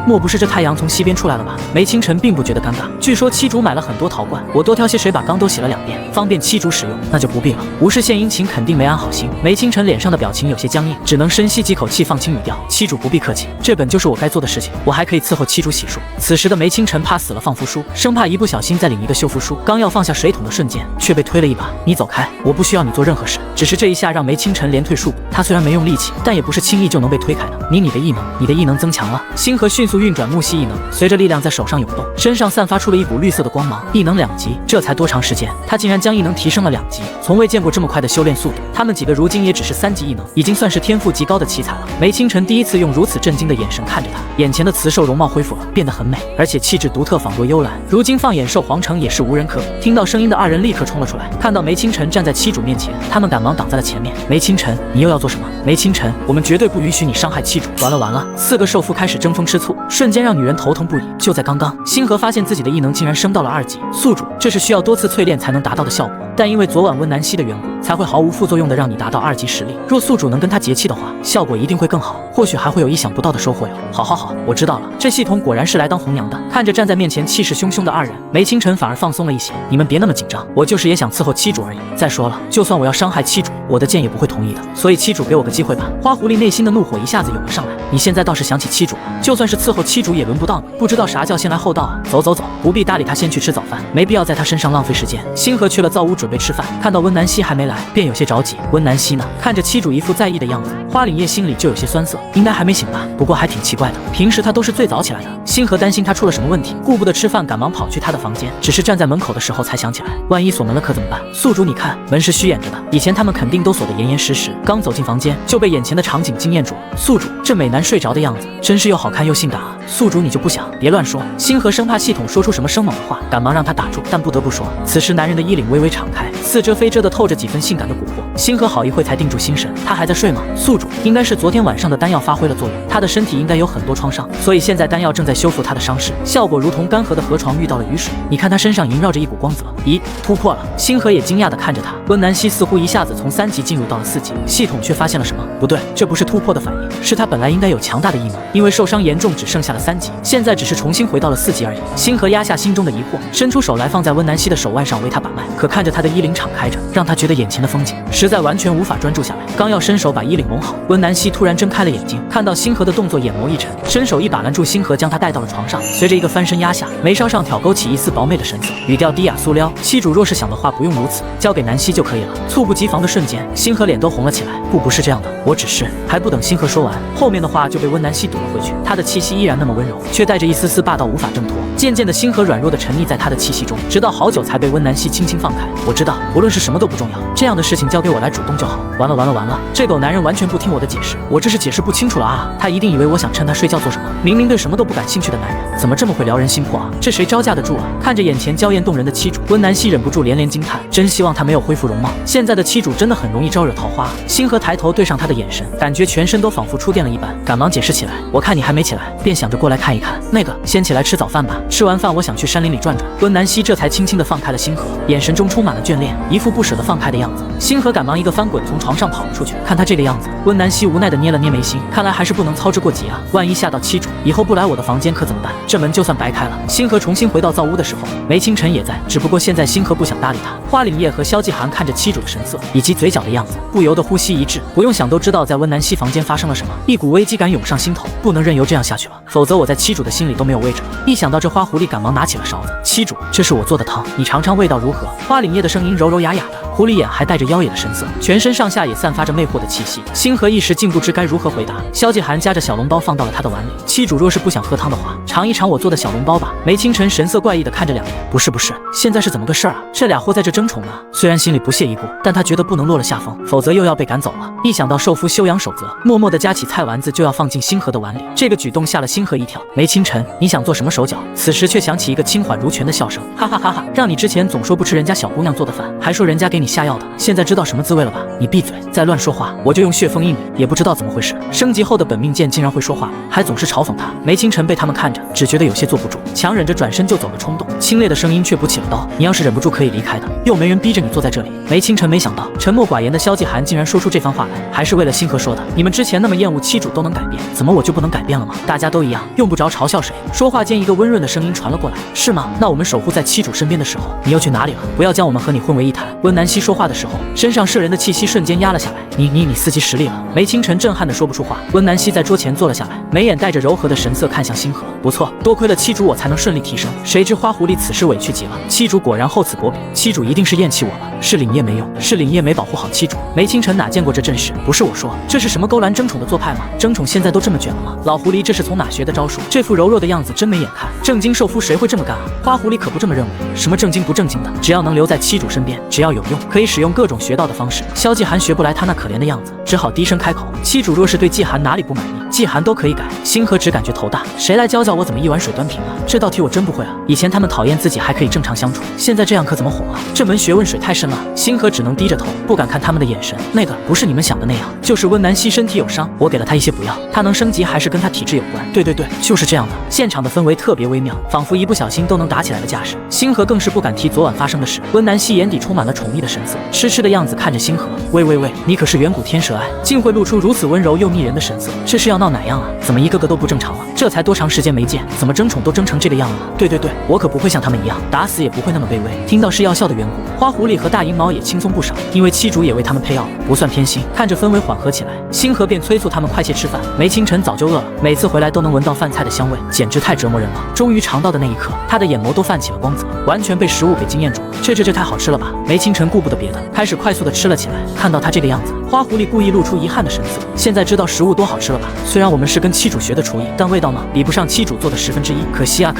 莫不是这太阳从西边出来了吧？梅清晨并不觉得尴尬，据说七主买了很多陶罐，我多挑些水把缸都洗了2遍，方便七主使用，那就不必了。无事献殷勤肯定没安好心。梅清晨脸上的表情有些僵硬，只能深吸几口气，放轻语调：七主不必客气，这本就是我该做的事情，我还可以伺候七主洗漱。此时的梅清晨怕死了放符书，生怕一不小心再领一个修符书，刚要放下水桶的瞬间，却被推了一把：你走开，我不需要你做任何事。只是这一下让梅清晨连退数步，他虽然没用力气，但也不是轻易就能被推开的。你的异能增强了。星河迅速运转木系异能，随着力量在手上涌动，身上散发出了一股绿色的光芒。异能2级，这才多长时间，他竟然将异能提升了2级，从未见过这么快的修炼速度。他们几个如今也只是3级异能，已经算是天赋极高的奇才了。梅清晨第一次用如此震惊的眼神看着他，眼前的雌兽容貌恢复了，变得很美，而且气质独特，仿若幽兰。如今放眼兽皇城也是无人可比。听到声音的2人立刻冲了出来，看到梅清晨站在七主面前，他们赶忙挡在了前面。梅清晨，你又要做什么？梅清晨，我们绝对不允许你伤害七主。完了，4个兽夫开始争风吃醋，瞬间让女人头疼不已。就在刚刚，星河发现自己的异能竟然升到了2级，宿主，这是需要多次淬炼才能达到的效果，但因为昨晚温南希的缘故，才会毫无副作用的让你达到2级实力。若宿主能跟他结契的话，效果一定会更好，或许还会有意想不到的收获哟。好，我知道了，这系统果然是来当红娘的。看着站在面前气势汹汹的2人，梅清晨反而放松了一些。你们别那么紧张，我就是也想伺候七主而已。再说了，就算我要伤害七主，我的剑也不会同意的。所以七主给我个机会吧。花狐狸内心的怒火一下子涌了上来。你现在倒是想起七主了，就算是伺候七主也轮不到你，不知道啥叫先来后到啊！走，不必搭理他，先去吃早饭，没必要在他身上浪费时间。星河去了灶屋准备吃饭，看到温南希还没来，便有些着急。温南希呢？看着七主一副在意的样子，花岭叶心里就有些酸涩，应该还没醒吧？不过还挺奇怪的，平时他都是最早起来的。星河担心他出了什么问题，顾不得吃饭，赶忙跑去他的房间。只是站在门口的时候才想起来，万一锁门了可怎么办？宿主，你看门是虚掩着的，以前他们肯定都锁得严严实实。刚走进房间就被眼前的场景惊艳住了。宿主，这美男睡着的样子，真是又好看又性感啊！宿主，你就不想？别乱说。星河生怕系统说出什么生猛的话，赶忙让他打住。但不得不说，此时男人的衣领微微敞开，似遮非遮的透着几分性感的蛊惑。星河好一会才定住心神，他还在睡吗？宿主，应该是昨天晚上的丹药发挥了作用，他的身体应该有很多创伤，所以现在丹药正在修复他的伤势，效果如同干涸的河床遇到了雨水。你看他身上萦绕着一股光泽，咦，突破了！星河也惊讶地看着他。温南希似乎一下子从3级进入到了4级，系统却发现了什么？不对，这不是突破的反应，是他本来应该有强大的异能，因为受伤严重只剩下了3级，现在只是重新回到了4级而已。星河压下心中的疑惑，伸出手来放在温南希的手腕上为他把脉，可看着他的衣领敞开着，让他觉得眼前的风景实在完全无法专注下来。刚要伸手把衣领拢好，温南希突然睁开了眼睛，看到星河的动作，眼眸一沉，伸手一把拦住星河，将他带到了床上，随着一个翻身压下，眉梢上挑勾起一丝饱美的神色，语调低雅酥撩：七主若是想的话，不用如此，交给南希就可以了。猝不及防的瞬间，星河脸都红了起来。不是这样的，我只是……还不等星河说完，后面的话就被温南希堵了回去。他的气息依然那么温柔，却带着一丝丝霸道，无法挣脱。渐渐的，星河软弱的沉溺在他的气息中，直到好久才被温南希轻轻放开。我知道，无论是什么都不重要，这样的事情交给我来主动就好。完了，这狗男人完全不听我的解释，我这是解释不清楚了啊！他一定以为我想趁他睡觉做什么，明明对什么都不感兴趣的男人，怎么这么会撩人心魄啊？这谁招架得住啊？看着眼前娇艳动人的妻主，温南希忍不住连连惊叹，真希望他没有恢复容貌，现在的妻主真的很容易招惹桃花。星河抬头对上他的眼神，感觉全身都仿佛触电了一般，赶忙解释起来：我看你还没起来，便想着过来看一看。那个，先起来吃早饭吧，吃完饭我想去山林里转转。温南希这才轻轻地放开了星河，眼神中充满了眷恋，一副不舍得放开的样子。星河赶忙一个翻滚从床上跑了出去，看他这个样子，温南希无奈地捏了捏眉心，看来还是不能操之过急啊，万一吓到妻主，以后不来我的房间可怎么办？这门就算白开了。星河重新回到灶屋的时候，梅清晨也在，只不过现在星河不想搭理他。花岭叶和萧继寒看着妻主的神色以及嘴角的样子，不由得呼吸一滞，不用想都知道在温南希房间发生了什么，一股危机感涌上心头，不能任由这样下去了，否则我在妻主的心里都没有位置。一想到这，花狐狸赶忙拿起了勺子，妻主，这是我做的汤，你尝尝味道如何？花岭叶的声音柔柔哑哑的，狐狸眼还带着妖冶的神色，全身上下也散发着魅惑的气息。星河一时竟不知该如何回答。萧继寒夹着小笼包放到了他的碗里，妻主若是不想喝汤的话，尝一尝我做的小笼包吧。梅清晨神色怪异的看着两人，不是，现在是怎么个事儿啊？这俩货在这争宠呢？虽然心里不屑一顾，但他觉得不能落了下风，否则又要被赶走了。一想到受夫休养守则，默默地夹起菜丸子就要放进星河的碗里，这个举动吓了星河一跳。梅清晨，你想做什么手脚？此此时却响起一个轻缓如泉的笑声，哈哈哈哈！让你之前总说不吃人家小姑娘做的饭，还说人家给你下药的，现在知道什么滋味了吧？你闭嘴，再乱说话，我就用血封印你！也不知道怎么回事，升级后的本命剑竟然会说话，还总是嘲讽他。梅清晨被他们看着，只觉得有些坐不住，强忍着转身就走的冲动，清冽的声音却补起了刀：“你要是忍不住可以离开的，又没人逼着你坐在这里。”梅清晨没想到，沉默寡言的萧继寒竟然说出这番话来，还是为了星河说的。你们之前那么厌恶妻主都能改变，怎么我就不能改变了吗？大家都一样，用不着嘲笑谁。说话间，一个温润的声音传了过来：“是吗？那我们守护在妻主身边的时候，你又去哪里了？不要将我们和你混为一谈。”温南希说话的时候，身上摄人的气息瞬间压了下来。你伺机实力了。梅清晨震撼地说不出话。温南希在桌前坐了下来，眉眼带着柔和的神色看向星河。不错，多亏了妻主我才能顺利提升。谁知花狐狸此时委屈极了，妻主果然厚此薄彼，妻主一定是厌弃我了，是凛夜没用，是凛夜没保护好妻主。梅清晨哪见过这阵势？不是我说，这是什么勾栏争宠的做派吗？争宠现在都这么卷了吗？老狐狸这是从哪学的招数？这副柔弱的样子真没眼看。正经受夫谁会这么干啊？花狐狸可不这么认为。什么正经不正经的，只要能留在妻主身边，只要有用，可以使用各种学到的方式。萧继寒学不来他那可怜的样子，只好低声开口：“妻主若是对季寒哪里不满意，季寒都可以改。”星河只感觉头大，谁来教我怎么一碗水端平啊？这道题我真不会啊！以前他们讨厌自己还可以正常相处，现在这样可怎么哄啊？这门学问水太深了。星河只能低着头，不敢看他们的眼神。那个不是你们想的那样，就是温南希身体有伤，我给了他一些补药，他能升级还是跟他体质有关。对，就是这样的。现场的氛围特别微妙，仿佛一不小心都能打起来的架势。星河更是不敢提昨晚发生的事。温南希眼底充满了宠溺的神色，痴痴的样子看着星河。喂，你可是远古天蛇爱，竟会露出如此温柔又迷人的神色，这是要闹哪样啊？怎么一个个都不正常了？这才多长时间没见，怎么争宠都争成这个样了呢？对，我可不会像他们一样，打死也不会那么卑微。听到是药效的缘故，花狐狸和大银毛也轻松不少，因为妻主也为他们配药了，不算偏心。看着氛围缓和起来，星河便催促他们快些吃饭。梅清晨早就饿了，每次回来都能闻到饭菜的香味，简直太折磨人了。终于尝到的那一刻，他的眼眸都泛起了光泽，完全被食物给惊艳住了。这太好吃了吧！梅清晨顾不得别的，开始快速的吃了起来。看到他这个样子，花狐狸故意露出遗憾的神色。现在知道食物多好吃了吧？虽然我们是跟妻主学的厨艺，但味道呢，比不上妻主做的1/10。可惜啊！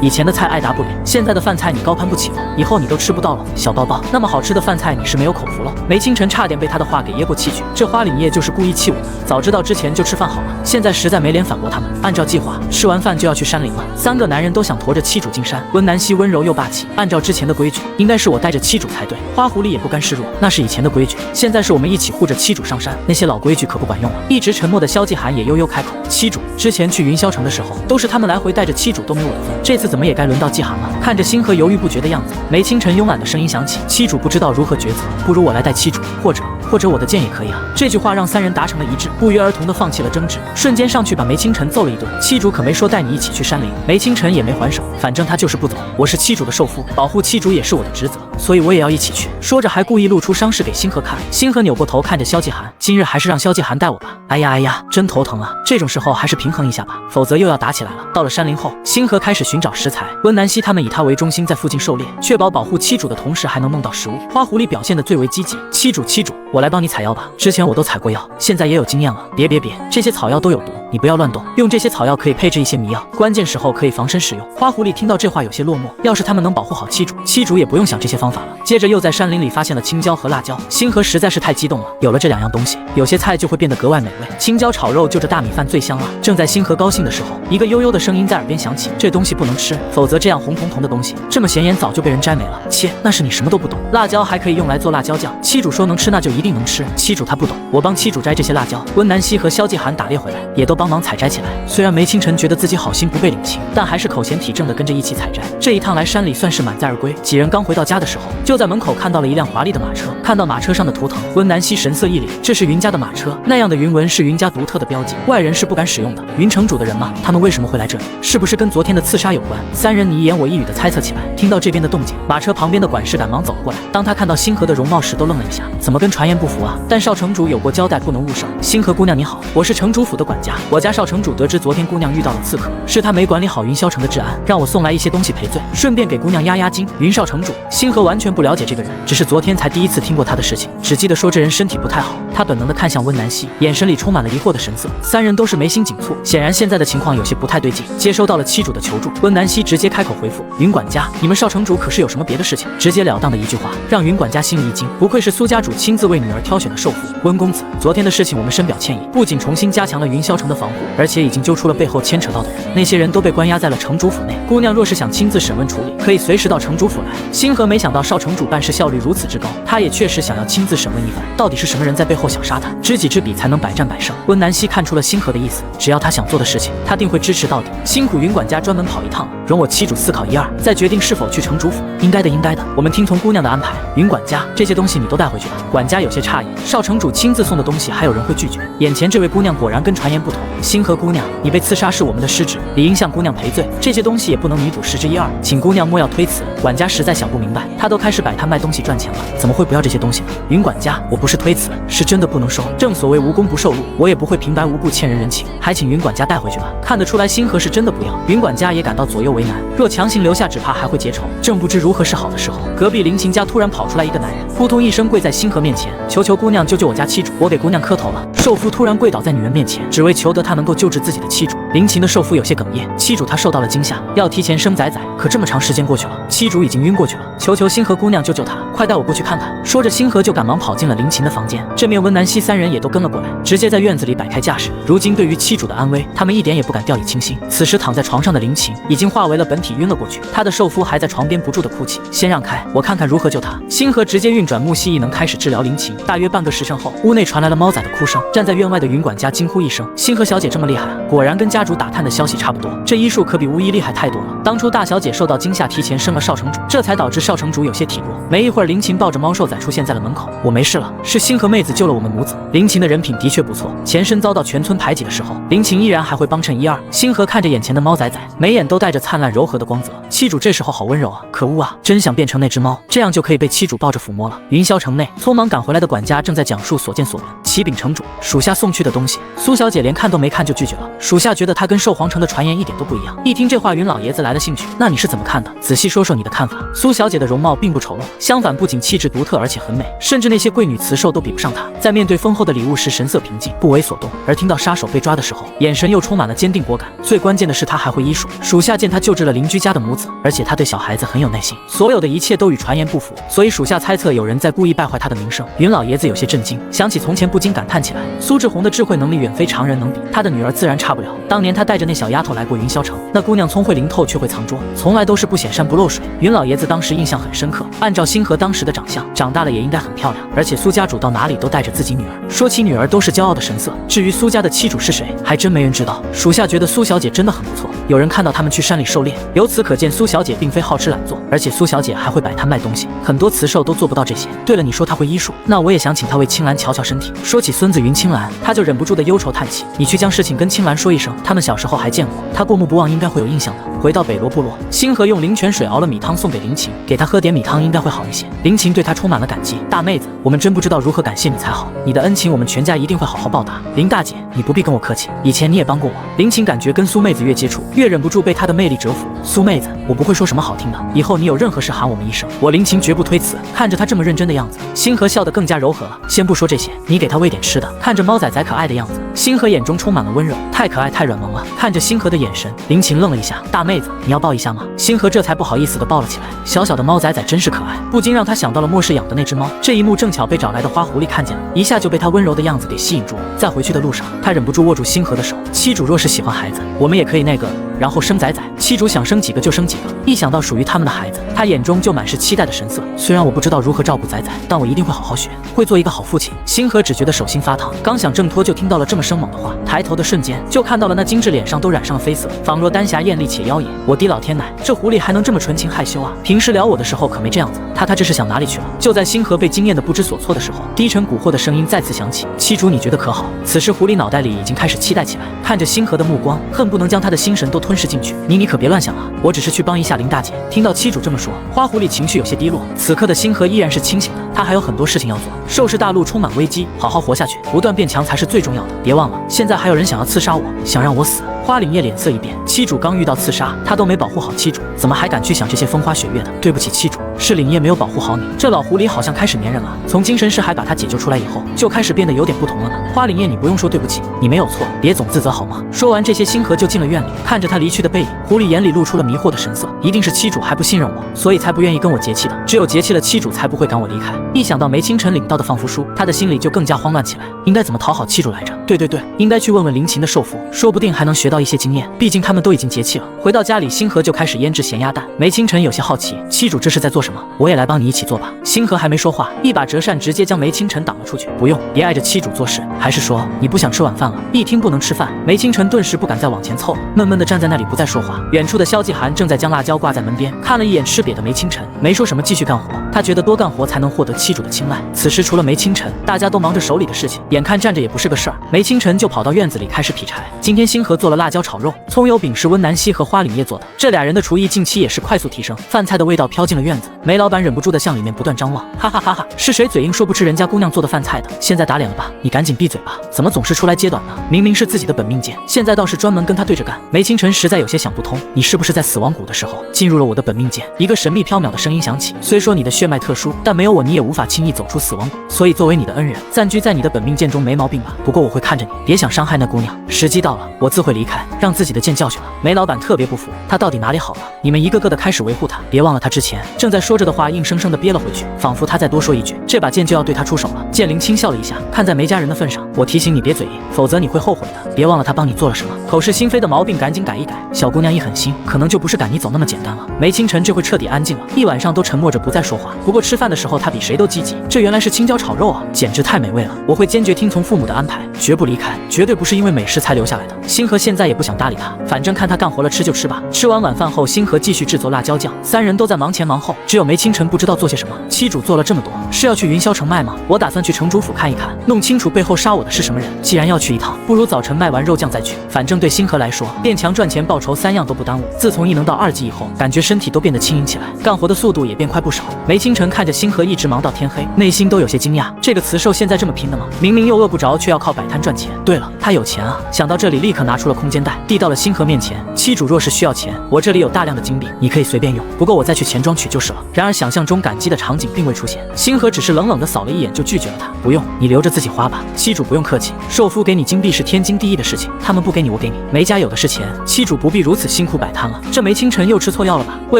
以前的菜爱答不理，现在的饭菜你高攀不起了，以后你都吃不到了。小抱抱，那么好吃的饭菜你是没有口福了。梅清晨差点被他的话给噎过气去，这花凛夜就是故意气我们，早知道之前就吃饭好了，现在实在没脸反驳他们。按照计划，吃完饭就要去山林了。3个男人都想驮着妻主进山。温南希温柔又霸气，按照之前的规矩，应该是我带着妻主才对。花狐狸也不甘示弱，那是以前的规矩，现在是我们一起护着妻主上山，那些老规矩可不管用了。一直沉默的萧继寒也悠悠开口：“妻主，之前去云霄城的时候，都是他们来回带着妻主，都没我的份，这次怎么也该轮到季寒了？”看着星河犹豫不决的样子，梅清晨慵懒的声音响起：“妻主不知道如何抉择，不如我来带妻主，或者我的剑也可以啊。”这句话让3人达成了一致，不约而同的放弃了争执，瞬间上去把梅清晨揍了一顿。妻主可没说带你一起去山林，梅清晨也没还手，反正他就是不走。我是妻主的受夫，保护妻主也是我的职责，所以我也要一起去。说着还故意露出伤势给星河看。星河扭过头看着萧继寒，今日还是让萧继寒带我吧。哎呀，真头疼啊！这种时候还是平衡一下吧，否则又要打起来了。到了山林后，星河开始寻找食材。温南希他们以他为中心在附近狩猎，确保保护妻主的同时还能弄到食物。花狐狸表现得最为积极。妻主，我来帮你采药吧。之前我都采过药，现在也有经验了。别，这些草药都有毒，你不要乱动。用这些草药可以配置一些迷药，关键时候可以防身使用。花狐狸听到这话有些落寞，要是他们能保护好妻主，妻主也不用想这些方法了。接着又在山林里发现了青椒和辣椒，星河实在是太激动了。有了这2样东西，有些菜就会变得格外美味。青椒炒肉就着大米饭最香了。正在星河高兴的时候，一个悠悠的声音在耳边响起：“这东西不能吃，否则这样红彤彤的东西，这么显眼早就被人摘没了。”切，那是你什么都不懂。辣椒还可以用来做辣椒酱，妻主说能吃那就一定能吃。妻主他不懂，我帮妻主摘这些辣椒。温南希和萧继寒打猎回来，也都帮忙采摘起来。虽然梅清晨觉得自己好心不被领情，但还是口嫌体正的跟着一起采摘。这一趟来山里算是满载而归。几人刚回到家的时候，就在门口看到了一辆华丽的马车。看到马车上的图腾，温南希神色一凛，这是云家的马车，那样的云纹是云家独特的标记，外人是不敢使用的。云城主的人吗？他们为什么会来这里？是不是跟昨天的刺杀有关？3人你一言我一语的猜测起来。听到这边的动静，马车旁边的管事赶忙走了过来。当他看到星河的容貌时，都愣了一下，怎么跟传言不符啊？但少城主有过交代，不能误伤。星河姑娘你好，我是城主府的管家，我家少城主得知昨天姑娘遇到了刺客，是他没管理好云霄城的治安，让我送来一些东西赔罪，顺便给姑娘压惊。云少城主，星河完全不了解这个人，只是昨天才第一次听过他的事情，只记得说这人身体不太好。他本能的看向温南希，眼神里充满了疑惑的神色。3人都是眉心紧蹙，显然现在的情况有些不太对劲。接收到了妻主的求助，温南希直接开口回复：“云管家，你们少城主可是有什么别的事情？”直截了当的一句话，让云管家心里一惊，不愧是苏家主亲自为女儿挑选的受妇。温公子，昨天的事情我们深表歉意，不仅重新加强了云霄城的防护，而且已经揪出了背后牵扯到的人，那些人都被关押在了城主府内。姑娘若是想亲自审问处理，可以随时到城主府来。星河没想到少城主办事效率如此之高，他也确实想要亲自审问一番，到底是什么人在背后想杀他？知己知彼才能百战百胜。温南希看出了星河的意思，只要他想做的事情，他定会支持到底。辛苦云管家专门跑一趟了，容我七主思考一二，再决定是否去城主府。应该的，应该的，我们听从姑娘的安排。云管家，这些东西你都带回去吧。管家有些诧异，少城主亲自送的东西还有人会拒绝？眼前这位姑娘果然跟传言不同。星河姑娘，你被刺杀是我们的失职，理应向姑娘赔罪，这些东西也不能弥补十之一二，请姑娘莫要推辞。管家实在想不明白，他都开始摆摊卖东西赚钱了，怎么会不要这些东西呢？云管家，我不是推辞，是真的不能收。正所谓无功不受禄，我也不会平白无故欠人人情，还请云管家带回去吧。看得出来星河是真的不要，云管家也感到左右为难，若强行留下，只怕还会结仇，正不知如何是好的时候，隔壁林琴家突然跑出来一个男人，扑通一声跪在星河面前，求求姑娘救救我家妻主，我给姑娘磕头了。受夫突然跪倒在女人面前，只为求得她能够救治自己的妻主。林琴的受夫有些哽咽，妻主她受到了惊吓，要提前生仔仔，可这么长时间过去了，妻主已经晕过去了，求求星河姑娘救救她，快带我过去看看。说着，星河就赶忙跑进了林琴的房间，这面温南希三人也都跟了过来，直接在院子里摆开架势。如今对于妻主的安危，他们一点也不敢掉以轻心。此时躺在床上的林琴已经化为了本体晕了过去，她的受夫还在床边不住的哭泣。先让开，我看看如何救她。星河直接运转木蜥异能开始治疗林琴。大约半个时辰后，屋内传来了猫仔的哭声。站在院外的云管家惊呼一声：星河小姐这么厉害，果然跟家主打探的消息差不多，这医术可比巫医厉害太多了。当初大小姐受到惊吓，提前生了少城主，这才导致少城主有些体弱。没一会儿，林琴抱着猫兽仔出现在了门口。我没事了，是星河妹子救了我们母子。林琴的人品的确不错，前身遭到全村排挤的时候，林琴依然还会帮衬一二。星河看着眼前的猫仔仔，眉眼都带着灿烂柔和的光泽。妻主这时候好温柔啊，可恶啊，真想变成那只猫，这样就可以被妻主抱着抚摸了。云霄城内，匆忙赶回来的管家正在讲述所见所闻。启禀城主，属下送去的东西，苏小姐连看都没看就拒绝了。属下觉得她跟寿皇城的传言一点都不一样。一听这话，云老爷子来了兴趣，那你是怎么看的？仔细说说你的看法。苏小姐的容貌并不丑陋，相反不仅气质独特，而且很美，甚至那些贵女雌兽都比不上她。在面对丰厚的礼物时，神色平静，不为所动；而听到杀手被抓的时候，眼神又充满了坚定果敢。最关键的是，她还会医术。属下见她救治了邻居家的母子，而且她对小孩子很有耐心。所有的一切都与传言不符，所以属下猜测有人在故意败坏她的名声。云老爷子有些震惊，想起从前不禁感叹起来。苏志红的智慧能力远非常人能比，他的女儿自然差不了。当年他带着那小丫头来过云霄城，那姑娘聪慧灵透，却会藏拙，从来都是不显山不漏水。云老爷子当时印象很深刻，按照星河当时的长相，长大了也应该很漂亮。而且苏家主到哪里都带着自己女儿，说起女儿都是骄傲的神色。至于苏家的妻主是谁，还真没人知道。属下觉得苏小姐真的很不错。有人看到他们去山里狩猎，由此可见苏小姐并非好吃懒做，而且苏小姐还会摆摊卖东西，很多雌兽都做不到这些。对了，你说她会医术，那我也想请她为青兰瞧瞧身体。说起孙子云青兰，他就忍不住的忧愁叹气。你去将事情跟青兰说一声，他们小时候还见过，他过目不忘，应该会有印象的。回到北罗部落，星河用灵泉水熬了米汤送给林琴，给她喝点米汤应该会好一些。林琴对她充满了感激，大妹子，我们真不知道如何感谢你才好，你的恩情我们全家一定会好好报答。林大姐，你不必跟我客气，以前你也帮过我。林琴感觉跟苏妹子越接触，越忍不住被她的魅力折服。苏妹子，我不会说什么好听的，以后你有任何事喊我们一声，我林琴绝不推辞。看着她这么认真的样子，星河笑得更加柔和了。先不说这些，你给她喂点吃的。看着猫仔仔可爱的样子，星河眼中充满了温柔，太可爱太软萌了。看着星河的眼神，林琴愣了一下，大妹子，你要抱一下吗？星河这才不好意思地抱了起来。小小的猫仔仔真是可爱，不禁让他想到了末世养的那只猫。这一幕正巧被找来的花狐狸看见了，一下就被他温柔的样子给吸引住了。在回去的路上，他忍不住握住星河的手，妻主若是喜欢孩子，我们也可以那个，然后生仔仔。妻主想生几个就生几个，一想到属于他们的孩子，他眼中就满是期待的神色。虽然我不知道如何照顾仔仔，但我一定会好好学，会做一个好父亲。星河只觉得手心发烫，刚想挣脱，就听到了这么生猛的话。抬头的瞬间，就看到了那精致脸上都染上了绯色，仿若丹霞艳丽且妖冶。我的老天奶，这狐狸还能这么纯情害羞啊！平时撩我的时候可没这样子。他这是想哪里去了？就在星河被惊艳的不知所措的时候，低沉蛊惑的声音再次响起：妻主，你觉得可好？此时狐狸脑袋里已经开始期待起来，看着星河的目光，恨不能将他的心神都吞噬进去。你可别乱想啊！我只是去帮一下林大姐。听到妻主这么说，花狐狸情绪有些低落。此刻的星河依然是清醒的，他还有很多事情要做。兽氏大陆充满危机，好好活下去，不断变强才是最重要的。别忘了，现在还有人想要刺杀我，想让我死。花凛夜脸色一变，妻主刚遇到刺杀，他都没保护好妻主，怎么还敢去想这些风花雪月的？对不起妻主。是凛夜没有保护好你。这老狐狸好像开始粘人了。从精神尸海把他解救出来以后，就开始变得有点不同了呢。花凛夜，你不用说对不起，你没有错，别总自责好吗？说完这些，星河就进了院里，看着他离去的背影，狐狸眼里露出了迷惑的神色。一定是妻主还不信任我，所以才不愿意跟我结契的。只有结契了，妻主才不会赶我离开。一想到梅清晨领到的放符书，他的心里就更加慌乱起来。应该怎么讨好妻主来着？对，应该去问问林琴的寿服，说不定还能学到一些经验。毕竟他们都已经结契了。回到家里，星河就开始腌制咸鸭蛋。梅清晨有些好奇，妻主这是在做什么？我也来帮你一起做吧。星河还没说话，一把折扇直接将梅清晨挡了出去。不用，别碍着妻主做事。还是说你不想吃晚饭了？一听不能吃饭，梅清晨顿时不敢再往前凑了，闷闷地站在那里不再说话。远处的萧继寒正在将辣椒挂在门边，看了一眼吃瘪的梅清晨，没说什么，继续干活。他觉得多干活才能获得妻主的青睐。此时除了梅清晨，大家都忙着手里的事情，眼看站着也不是个事儿。梅清晨就跑到院子里开始劈柴。今天星河做了辣椒炒肉，葱油饼是温南希和花凛夜做的，这俩人的厨艺近期也是快速提升，饭菜的味道飘进了院子。梅老板忍不住的向里面不断张望，哈哈哈哈，是谁嘴硬说不吃人家姑娘做的饭菜的？现在打脸了吧？你赶紧闭嘴吧！怎么总是出来揭短呢？明明是自己的本命剑，现在倒是专门跟他对着干。梅清晨实在有些想不通，你是不是在死亡谷的时候进入了我的本命剑？一个神秘缥缈的声音响起，虽说你的血脉特殊，但没有我你也无法轻易走出死亡谷，所以作为你的恩人，暂居在你的本命剑中没毛病吧？不过我会看着你，别想伤害那姑娘。时机到了，我自会离开，让自己的剑教训了。梅老板特别不服，他到底哪里好了？你们一个个的开始维护他，别忘了他之前正在说着的话硬生生的憋了回去，仿佛他再多说一句，这把剑就要对他出手了。剑灵轻笑了一下，看在梅家人的份上，我提醒你别嘴硬，否则你会后悔的。别忘了他帮你做了什么，口是心非的毛病赶紧改一改。小姑娘一狠心，可能就不是赶你走那么简单了。梅清晨这会彻底安静了，一晚上都沉默着不再说话。不过吃饭的时候他比谁都积极，这原来是青椒炒肉啊，简直太美味了。我会坚决听从父母的安排，绝不离开，绝对不是因为美食才留下来的。星河现在也不想搭理他，反正看他干活了吃就吃吧。吃完晚饭后，星河继续制作辣椒酱，三人都在忙前忙后，只有梅清晨不知道做些什么。妻主做了这么多，是要去云霄城卖吗？我打算去城主府看一看，弄清楚背后杀我的是什么人。既然要去一趟，不如早晨卖完肉酱再去，反正对星河来说，变强赚钱报仇三样都不耽误。自从异能到2级以后，感觉身体都变得轻盈起来，干活的速度也变快不少。梅清晨看着星河一直忙到天黑，内心都有些惊讶，这个雌兽现在这么拼的吗？明明又饿不着，却要靠摆摊赚钱。对了，他有钱啊！想到这里，立刻拿出了空间袋，递到了星河面前。妻主若是需要钱，我这里有大量的金币，你可以随便用，不过我再去钱庄取就是了。然而想象中感激的场景并未出现，星河只是冷冷的扫了一眼就拒绝了他。不用，你留着自己花吧。妻主不用客气，寿夫给你金币是天经地义的事情，他们不给你我给你。梅家有的是钱，妻主不必如此辛苦摆摊了。这梅清晨又吃错药了吧？为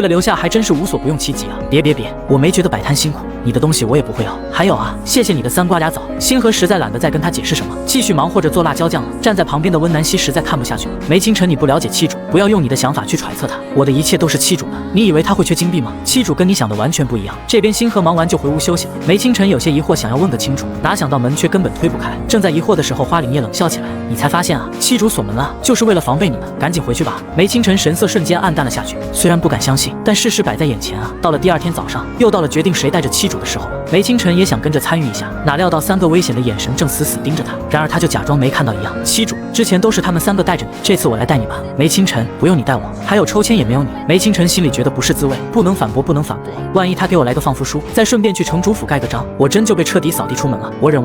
了留下还真是无所不用其极啊！别，我没觉得摆摊辛苦，你的东西我也不会要。还有啊，谢谢你的3瓜俩枣。星河实在懒得再跟他解释什么，继续忙活着做辣椒酱了。站在旁边的温南希实在看不下去了。梅清晨，你不了解妻主，不要用你的想法去揣测他。我的一切都是妻主的，你以为他会缺金币吗？妻主跟你想的完全不一样。这边星河忙完就回屋休息了。梅清晨有些疑惑，想要问个清楚，哪想到门却根本推不开。正在疑惑的时候，花凛夜冷笑起来，你才发现啊，妻主锁门了，就是为了防备你们，赶紧回去吧。梅清晨神色瞬间暗淡了下去，虽然不敢相信，但事实摆在眼前啊。到了第2天早上，又到了决定谁带着妻主的时候了。梅清晨也想跟着参与一下，哪料到3个危险的眼神正死死盯着他，然而他就假装没看到一样。妻主，之前都是他们3个带着你，这次我来带你吧。梅清晨，不用你带我，还有抽签也没有你。梅清晨心里觉得不是滋味，不能反驳，万一他给我来个放符书，再顺便去城主府盖个章，我真就被彻底扫地出门了。我忍。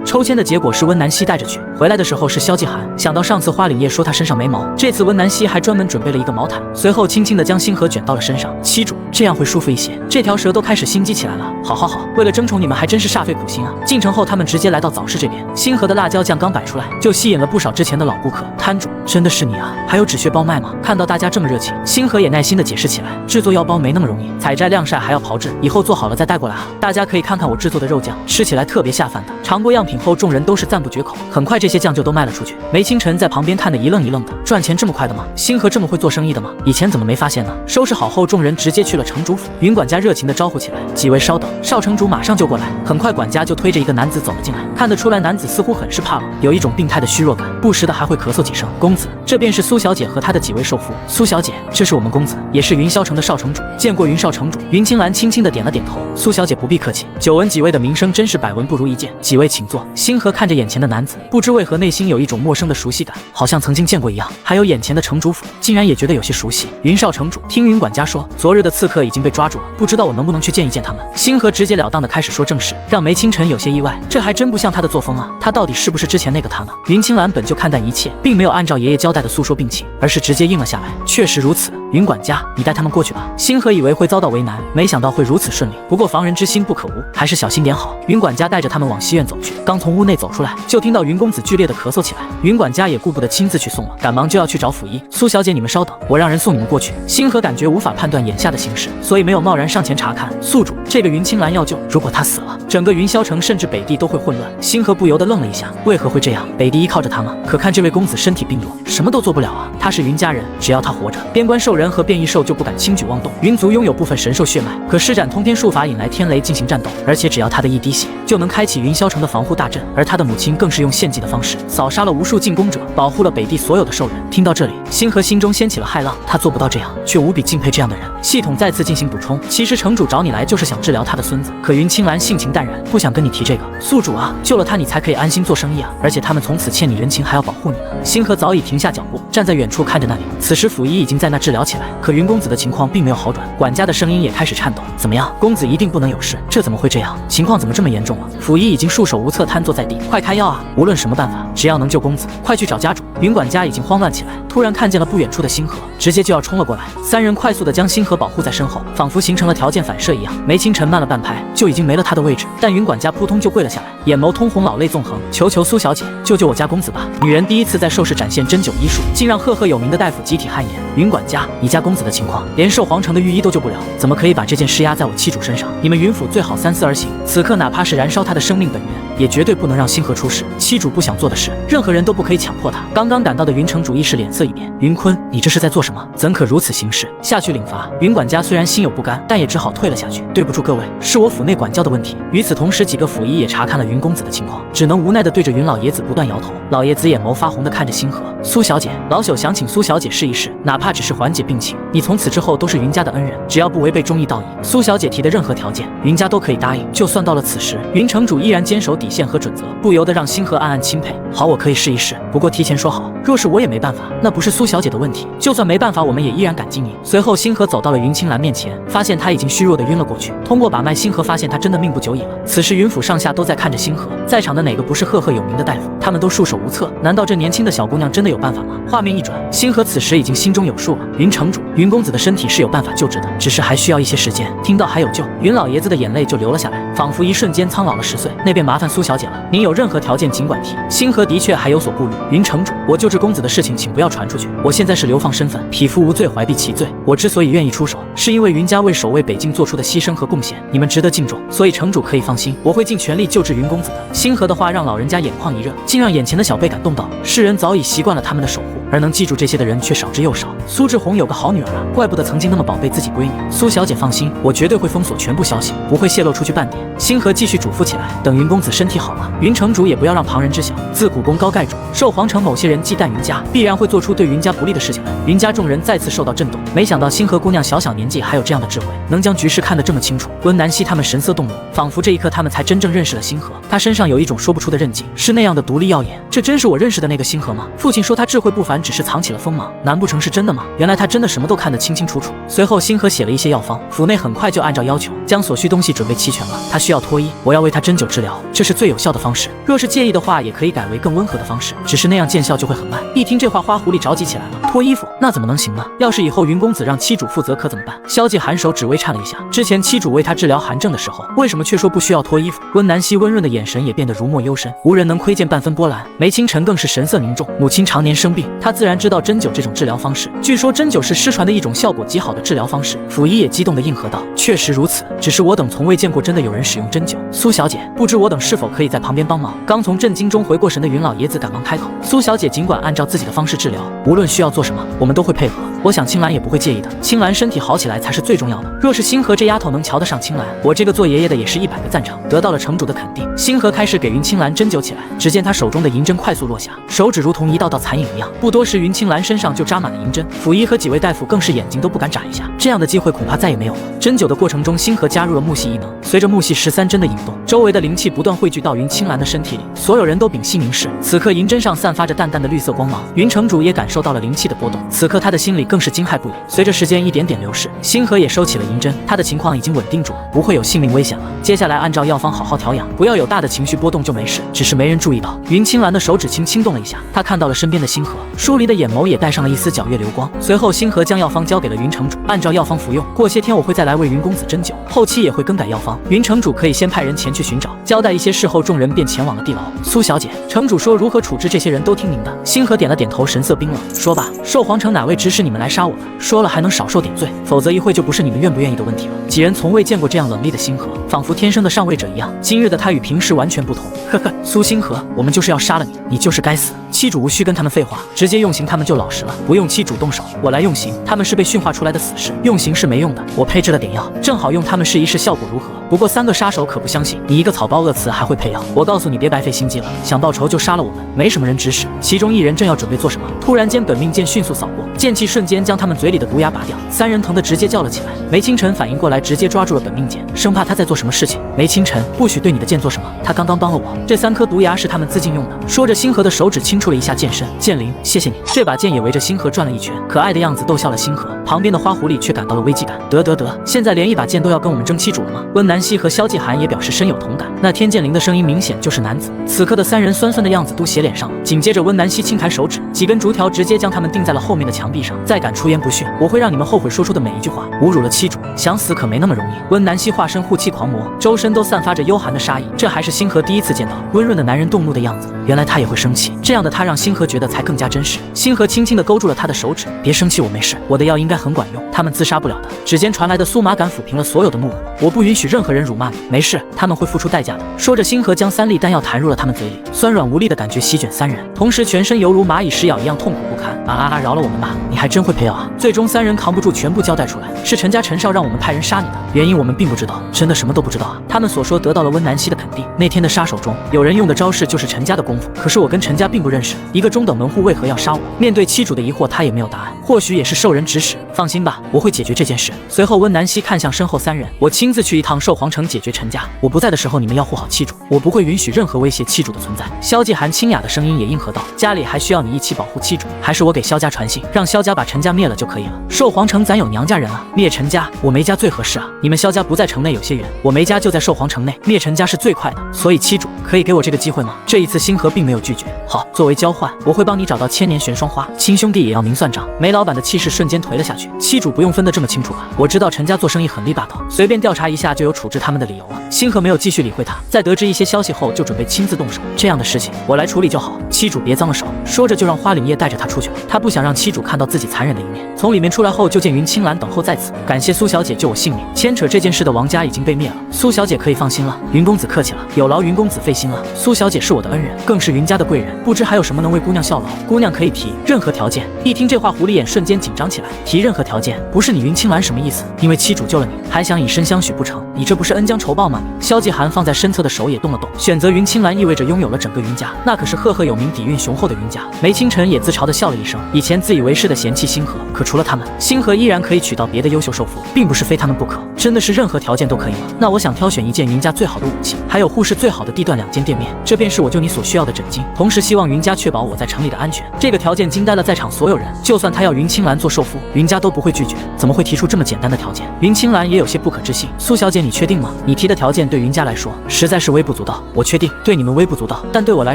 抽签的结果是温南希带着去，回来的时候是萧继寒。想到上次花凛夜说他身上没毛，这次温南希还专门准备了一个毛毯，随后轻轻地将星河卷到了身上。妻主，这样会舒服一些。这条蛇都开始心机起来了。好，为了争宠你们还真是煞费苦心啊。进城后他们直接来到早市这边，星河的辣椒酱刚摆出来，就吸引了不少之前的老顾客。摊主，真的是你啊？还有止血包卖吗？看到大家这么热情，星河也耐心地解释起来，制作药包没那么容易，采摘晾晒还要炮制，以后做好了再带过来啊。大家可以看看我制作的肉酱，吃起来特别下饭的。尝过样品后，众人都是赞不绝口。很快这些酱就都卖了出去。梅清晨在旁边看得一愣的，赚钱这么快的吗？星河这么会做生意的吗？以前怎么没发现呢？收拾好后，众人直接去了城主府。云管家热情地招呼起来，几位稍等，少城主马上就过来。很快管家就推着一个男子走了进来，看得出来男子似乎很是怕冷，有一种病态的虚弱感，不时的还会咳嗽几声。公子，这便是苏小姐和她的几位寿夫。苏小姐，这是我们公子，也是云霄城的少城主。见过云少城主。云青兰轻轻地点了点头。苏小姐不必客气，久闻几位的名声真是百闻不如一见，几位请坐。星河看着眼前的男子，不知为何内心有一种陌生的熟悉感，好像曾经见过一样。还有眼前的城主府，竟然也觉得有些熟悉。云少城主，听云管家说，昨日的刺客已经被抓住了，不知道我能不能去见一见他们。星河直截了当的开始说正事，让梅清晨有些意外，这还真不像他的作风啊，他到底是不是之前那个他呢？云青兰本就看淡一切，并没有按照爷爷交代的诉说病情，而是直接应了下来。确实如此。云管家，你带他们过去吧。星河以为会遭到为难，没想到会如此顺利。不过防人之心不可无，还是小心点好。云管家带着他们往西院走去，刚从屋内走出来，就听到云公子剧烈的咳嗽起来。云管家也顾不得亲自去送了，赶忙就要去找府医。苏小姐，你们稍等，我让人送你们过去。星河感觉无法判断眼下的形势，所以没有贸然上前查看。宿主，这个云青兰要救，如果她死了，整个云霄城甚至北地都会混乱。星河不由得愣了一下，为何会这样？北地依靠着他吗？可看这位公子身体病弱，什么都做不了啊。他是云家人，只要他活着，边关兽人和变异兽就不敢轻举妄动。云族拥有部分神兽血脉，可施展通天术法引来天雷进行战斗，而且只要他的一滴血，就能开启云霄城的防护大阵。而他的母亲更是用献祭的方式扫杀了无数进攻者，保护了北地所有的兽人。听到这里，星河心中掀起了骇浪，他做不到这样，却无比敬佩这样的人。系统再次进行补充，其实城主找你来就是想治疗他的孙子，可云青兰性情淡然，不想跟你提这个。宿主啊，救了他你才可以安心做生意啊，而且他们从此欠你人情，还要保护你呢。星河早已停下脚步，站在远处看着那里。此时府医已经在那治疗起来，可云公子的情况并没有好转，管家的声音也开始颤抖。怎么样，公子一定不能有事，这怎么会这样？情况怎么这么严重啊？府医已经束手无策，瘫坐在地，快开药啊！无论什么办法，只要能救公子，快去找家主。云管家已经慌乱起来，突然看见了不远处的星河，直接就要冲了过来。三人快速的将星河保护在身后，仿佛形成了条件反射一样。梅清晨慢了半拍，就已经没了他的位置，但云管家扑通就跪了下来，眼眸通红，老泪纵横，求求苏小姐，救救我家公子吧！女人第一次在兽市展现针灸医术，竟让赫赫有名的大夫集体汗颜。云管家，你家公子的情况，连兽皇城的御医都救不了，怎么可以把这件施压在我妻主身上？你们云府最好三思而行，此刻哪怕是燃烧他的生命本源，也绝对不能让星河出事。妻主不想做的事，任何人都不可以强迫他。刚刚赶到的云城主一时脸色一变，云坤，你这是在做什么？怎可如此行事？下去领罚！云管家虽然心有不甘，但也只好退了下去。对不住各位，是我府内管教的问题。与此同时，几个府医也查看了云公子的情况，只能无奈地对着云老爷子不断摇头。老爷子眼眸发红地看着星河，苏小姐，老朽想请苏小姐试一试，哪怕只是缓解病情，你从此之后都是云家的恩人，只要不违背忠义道义，苏小姐提的任何条件，云家都可以答应。就算到了此时，云城主依然坚守底线和准则，不由得让星河暗暗钦佩。好，我可以试一试，不过提前说好，若是我也没办法，那不是苏小姐的问题，就算没办法，我们也依然敢经营。随后，星河走到了云青兰面前，发现她已经虚弱的晕了过去。通过把脉，星河发现她真的命不久矣了。此时，云府上下都在看着星河，在场的哪个不是赫赫有名的大夫？他们都束手无策。难道这年轻的小姑娘真的有办法吗？画面一转，星河此时已经心中有数了。云城主，云公子的身体是有办法救治的，只是还需要一些时间。听到还有救，云老爷子的眼泪就流了下来，仿佛一瞬间苍老了10岁。那便麻烦苏小姐了，您有任何条件尽管提。星河的确还有所顾虑。云城主，我救治公子的事情，请不要传出去。我现在是流放身份，匹夫无罪，怀璧其罪。我之所以愿意出手，是因为云家为守卫北境做出的牺牲和贡献，你们值得敬重。所以城主可以放心，我会尽全力救治云公子的。星河的话让老人家眼眶一热，竟让眼前的小辈感动到。世人早已习惯了他们的守护，而能记住这些的人却少之又少。苏志红有个好女儿啊，怪不得曾经那么宝贝自己闺女。苏小姐放心，我绝对会封锁全部消息，不会泄露出去半点。星河继续嘱咐起来，等云公子身体好了，云城主也不要让旁人知晓。自古功高盖主，兽皇城某些人忌惮云家，必然会做出对云家不利的事情来。云家众人再次受到震动，没想到星河姑娘小年纪还有这样的智慧，能将局势看得这么清楚。温南希他们神色动容，仿佛这一刻他们才真正认识了星河。他身上有一种说不出的韧劲，是那样的独立耀眼。这真是我认识的那个星河吗？父亲说他智慧不凡，只是藏起了锋芒，难不成是真的吗？原来他真的什么都看得清清楚楚。随后星河写了一些药方，府内很快就按照要求将所需东西准备齐全了。他需要脱衣，我要为他针灸治疗，这是最有效的方式。若是介意的话，也可以改为更温和的方式，只是那样见效就会很慢。一听这话，花狐狸着急起来了。脱衣服那怎么能行呢？要是以后云公子让妻主负责可怎么办？萧寂寒手只微颤了一下，之前妻主为他治疗寒症的时候，为什么却说不需要脱衣服？温南希温润的眼神也变得如墨幽深，无人能窥见半分波澜。梅清晨更是神色凝重，母亲常年生病，他自然知道针灸这种治疗方式。据说针灸是失传的一种效果极好的治疗方式。府医也激动地应和道：确实如此，只是我等从未见过真的有人使用针灸。苏小姐，不知我等是否可以在旁边帮忙？刚从震惊中回过神的云老爷子赶忙开口：苏小姐尽管按照自己的方式治疗，无论需要做什么，我们都会配合。我想青兰也不会介意的，青兰身体好起来才是最重要的。若是星河这丫头能瞧得上青兰，我这个做爷爷的也是100个赞成。得到了城主的肯定，星河开始给云青兰针灸起来。只见他手中的银针快速落下，手指如同一道道残影一样，不多时云青兰身上就扎满了银针。府医和几位大夫更是眼睛都不敢眨一下，这样的机会恐怕再也没有了。针灸的过程中，星河加入了木系异能，随着木系13针的引动，周围的灵气不断汇聚到云青兰的身体里，所有人都屏息凝视。此刻银针上散发着淡淡的绿色光芒，云城主也感受到了灵气的波动，此刻他的心里更更是惊骇不已。随着时间一点点流逝，星河也收起了银针，他的情况已经稳定住了，不会有性命危险了。接下来按照药方好好调养，不要有大的情绪波动就没事。只是没人注意到，云青兰的手指轻动了一下，他看到了身边的星河，疏离的眼眸也带上了一丝皎月流光。随后星河将药方交给了云城主，按照药方服用，过些天我会再来为云公子针灸，后期也会更改药方。云城主可以先派人前去寻找，交代一些事后，众人便前往了地牢。苏小姐，城主说如何处置这些人都听您的。星河点了点头，神色冰冷。说吧，兽皇城哪位指使你们来杀我的？说了还能少受点罪，否则一会就不是你们愿不愿意的问题了。几人从未见过这样冷厉的星河，仿佛天生的上位者一样。今日的他与平时完全不同。呵呵，苏星河，我们就是要杀了你，你就是该死。七主无需跟他们废话，直接用刑他们就老实了，不用七主动手，我来用刑。他们是被驯化出来的死士，用刑是没用的。我配置了点药，正好用他们试一试效果如何。不过3个杀手可不相信你一个草包恶词还会配药，我告诉你别白费心机了，想报仇就杀了我们，没什么人指使。其中一人正要准备做什么，突然间本命剑迅速扫过，剑气瞬间将他们嘴里的毒牙拔掉，3人疼得直接叫了起来。梅清晨反应过来，直接抓住了本命剑，生怕他在做什么事情。梅清晨，不许对你的剑做什么，他刚刚帮了我，这3颗毒牙是他们自尽用的。说着，星河的手指轻触了一下剑身，剑灵，谢谢你。这把剑也围着星河转了一圈，可爱的样子逗笑了星河。旁边的花狐狸却感到了危机感，得，现在连一把剑都要跟我们争七主了吗？温南希和萧继寒也表示深有同感。那天剑灵的声音明显就是男子，此刻的3人酸酸的样子都写脸上了。紧接着温南希轻抬手指，几根竹条直接将他们钉在了后面的墙壁上。再敢出言不逊，我会让你们后悔说出的每一句话。侮辱了七主，想死可没那么容易。温南希化身护气狂魔，周身都散发着幽寒的杀意，这还是星河第一次见到温润的男人动怒的样子。原来他也会生气，这样的他让星河觉得才更加真实。星河轻轻地勾住了他的手指，别生气，我没事，我的药应该很管用，他们自杀不了的。指尖传来的酥麻感抚平了所有的怒火，我不允许任何人辱骂你，没事，他们会付出代价的。说着，星河将3粒丹药弹入了他们嘴里，酸软无力的感觉席卷3人，同时全身犹如蚂蚁食咬一样痛苦不堪。饶了我们吧，你还真会配药啊！最终3人扛不住，全部交代出来，是陈家陈少让我们派人杀你的，原因我们并不知道，真的什么都不知道啊。他们所说得到了温南希的肯定，那天的杀手中有人用的招式就是陈家的功夫，可是我跟陈家并不认识，一个中等门户为何要杀我？面对七主的疑惑，他也没有答案，或许也是受人指使。放心吧，我会解决这件事。随后温南希看向身后3人，我亲自去一趟兽皇城解决陈家，我不在的时候你们要护好七主，我不会允许任何威胁七主的存在。萧继寒清雅的声音也应和道，家里还需要你一起保护七主，还是我给萧家传信，让萧家把陈家灭了就可以了。兽皇城咱有娘家人啊，灭陈家我梅家最合适啊。你们萧家不在城内有些远，我梅家就在兽皇城内，灭陈家是最快的，所以七主可以给我这个机会吗？这一次星河并没有拒绝。好，作为交换，我会帮你找到千年玄霜花。亲兄弟也要明算账。梅老板的气势瞬间颓了下去，七主不用分得这么清楚吧？我知道陈家做生意狠厉霸道，随便调查一下就有处置他们的理由了。星河没有继续理会他，在得知一些消息后就准备亲自动手，这样的事情我来处理就好，七主别脏了手。说着就让花岭叶带着他出去了，他不想让七主看到自己残忍的一面。从里面出来后就见云青兰等候在此，感谢苏小姐救我性命。牵扯这件事的王家已经被灭了，苏小姐可以放心了。云公子客气了，有劳云公子费心了。苏小姐是我的恩人，更是云家的贵人，不知还有什么能为姑娘效劳？姑娘可以提任何条件。一听这话，狐狸眼瞬间紧张起来，提任何条件？不是你云青兰什么意思？因为七主救了你，还想以身相许不成？你这不是恩将仇报吗？萧继寒放在身侧的手也动了动，选择云青兰意味着拥有了整个云家，那可是赫赫有名、底蕴雄厚的云家。梅清晨也自嘲地笑了一声，以前自以为是的嫌弃星河，可除了他们，星河依然可以娶到别的优秀兽妇，并不是非他们不可。真的是任何条件都可以吗？那我想挑选一件云家最好的武器，还有护士最好的地段2间店面，这便是我救你所需要的诊金。同时希望云家确保我在城里的安全。这个条件惊呆了在场所有人，就算他要云青兰做兽夫，云家都不会拒绝。怎么会提出这么简单的条件？云青兰也有些不可置信。苏小姐，你确定吗？你提的条件对云家来说实在是微不足道。我确定，对你们微不足道，但对我来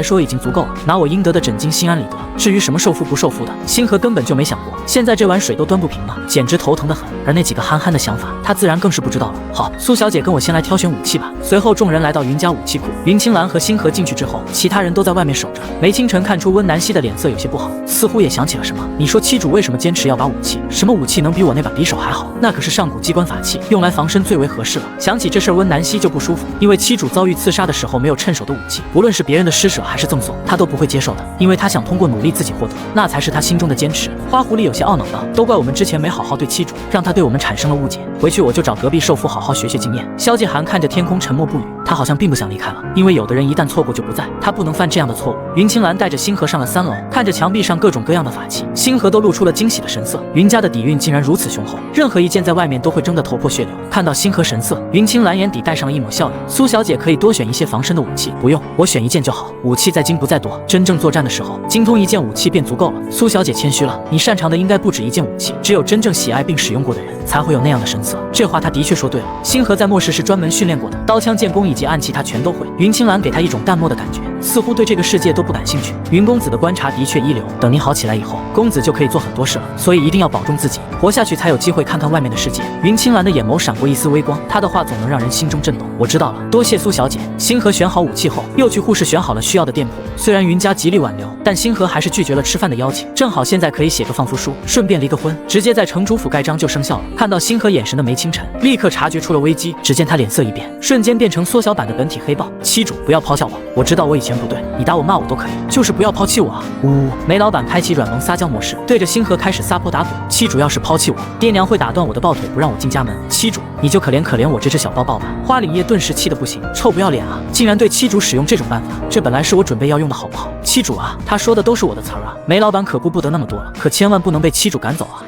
说已经足够了。拿我应得的诊金，心安理得。至于什么受缚不受缚的，星河根本就没想过。现在这碗水都端不平了，简直头疼得很。而那几个憨憨的想法，他自然更是不知道了。好，苏小姐跟我先来挑选武器吧。随后众人来到云家武器库，云青兰和星河进去之后，其他人都在外面守着。梅清晨看出温南希的脸色有些不好，似乎也想起了什么。你说七主为什么坚持要把武器？什么武器能比我那把匕首还好？那可是上古机关法器，用来防身最为合适了。想起这事儿，温南希就不舒服，因为七主遭遇刺杀的时候没有趁手的武器，无论是别人的施舍还是赠送，他都不会接受的，因为他想通过努力自己获得，那才是他心中的坚持。花狐狸有些懊恼道：“都怪我们之前没好好对七主，让他对我们产生了误解。回去我就找隔壁兽夫好好学学经验。”萧继寒看着天空沉默不语。他好像并不想离开了，因为有的人一旦错过就不在，他不能犯这样的错误。云青兰带着星河上了3楼，看着墙壁上各种各样的法器，星河都露出了惊喜的神色。云家的底蕴竟然如此雄厚，任何一件在外面都会争得头破血流。看到星河神色，云青兰眼底带上了一抹笑意。苏小姐可以多选一些防身的武器，不用，我选1件就好。武器在精不在多，真正作战的时候，精通1件武器便足够了。苏小姐谦虚了，你擅长的应该不止1件武器，只有真正喜爱并使用过的人才会有那样的神色。这话她的确说对了。星河在末世是专门训练过的，刀枪剑弓以及暗器他全都会。云青兰给他一种淡漠的感觉，似乎对这个世界都不感兴趣。云公子的观察的确一流，等你好起来以后，公子就可以做很多事了，所以一定要保重自己，活下去才有机会看看外面的世界。云青兰的眼眸闪过一丝微光，她的话总能让人心中震动。我知道了，多谢苏小姐。星河选好武器后，又去护士选好了需要的店铺。虽然云家极力挽留，但星河还是拒绝了吃饭的邀请。正好现在可以写个放夫书，顺便离个婚，直接在城主府盖章就生效了。看到星河眼神的梅清晨立刻察觉出了危机，只见他脸色一变，瞬间变成缩小版的本体黑豹。七主，不要抛下我，我知道我以前不对，你打我骂我都可以，就是不要抛弃我啊！呜！梅老板开启软萌撒娇模式，对着星河开始撒泼打滚。七主要是抛弃我，爹娘会打断我的抱腿，不让我进家门。七主，你就可怜可怜我这只小抱抱吧。花岭叶顿时气得不行，臭不要脸啊！竟然对七主使用这种办法，这本来是我准备要用的好不好？七主啊，他说的都是我的词儿啊！梅老板可顾不得那么多了，可千万不能被七主赶走啊！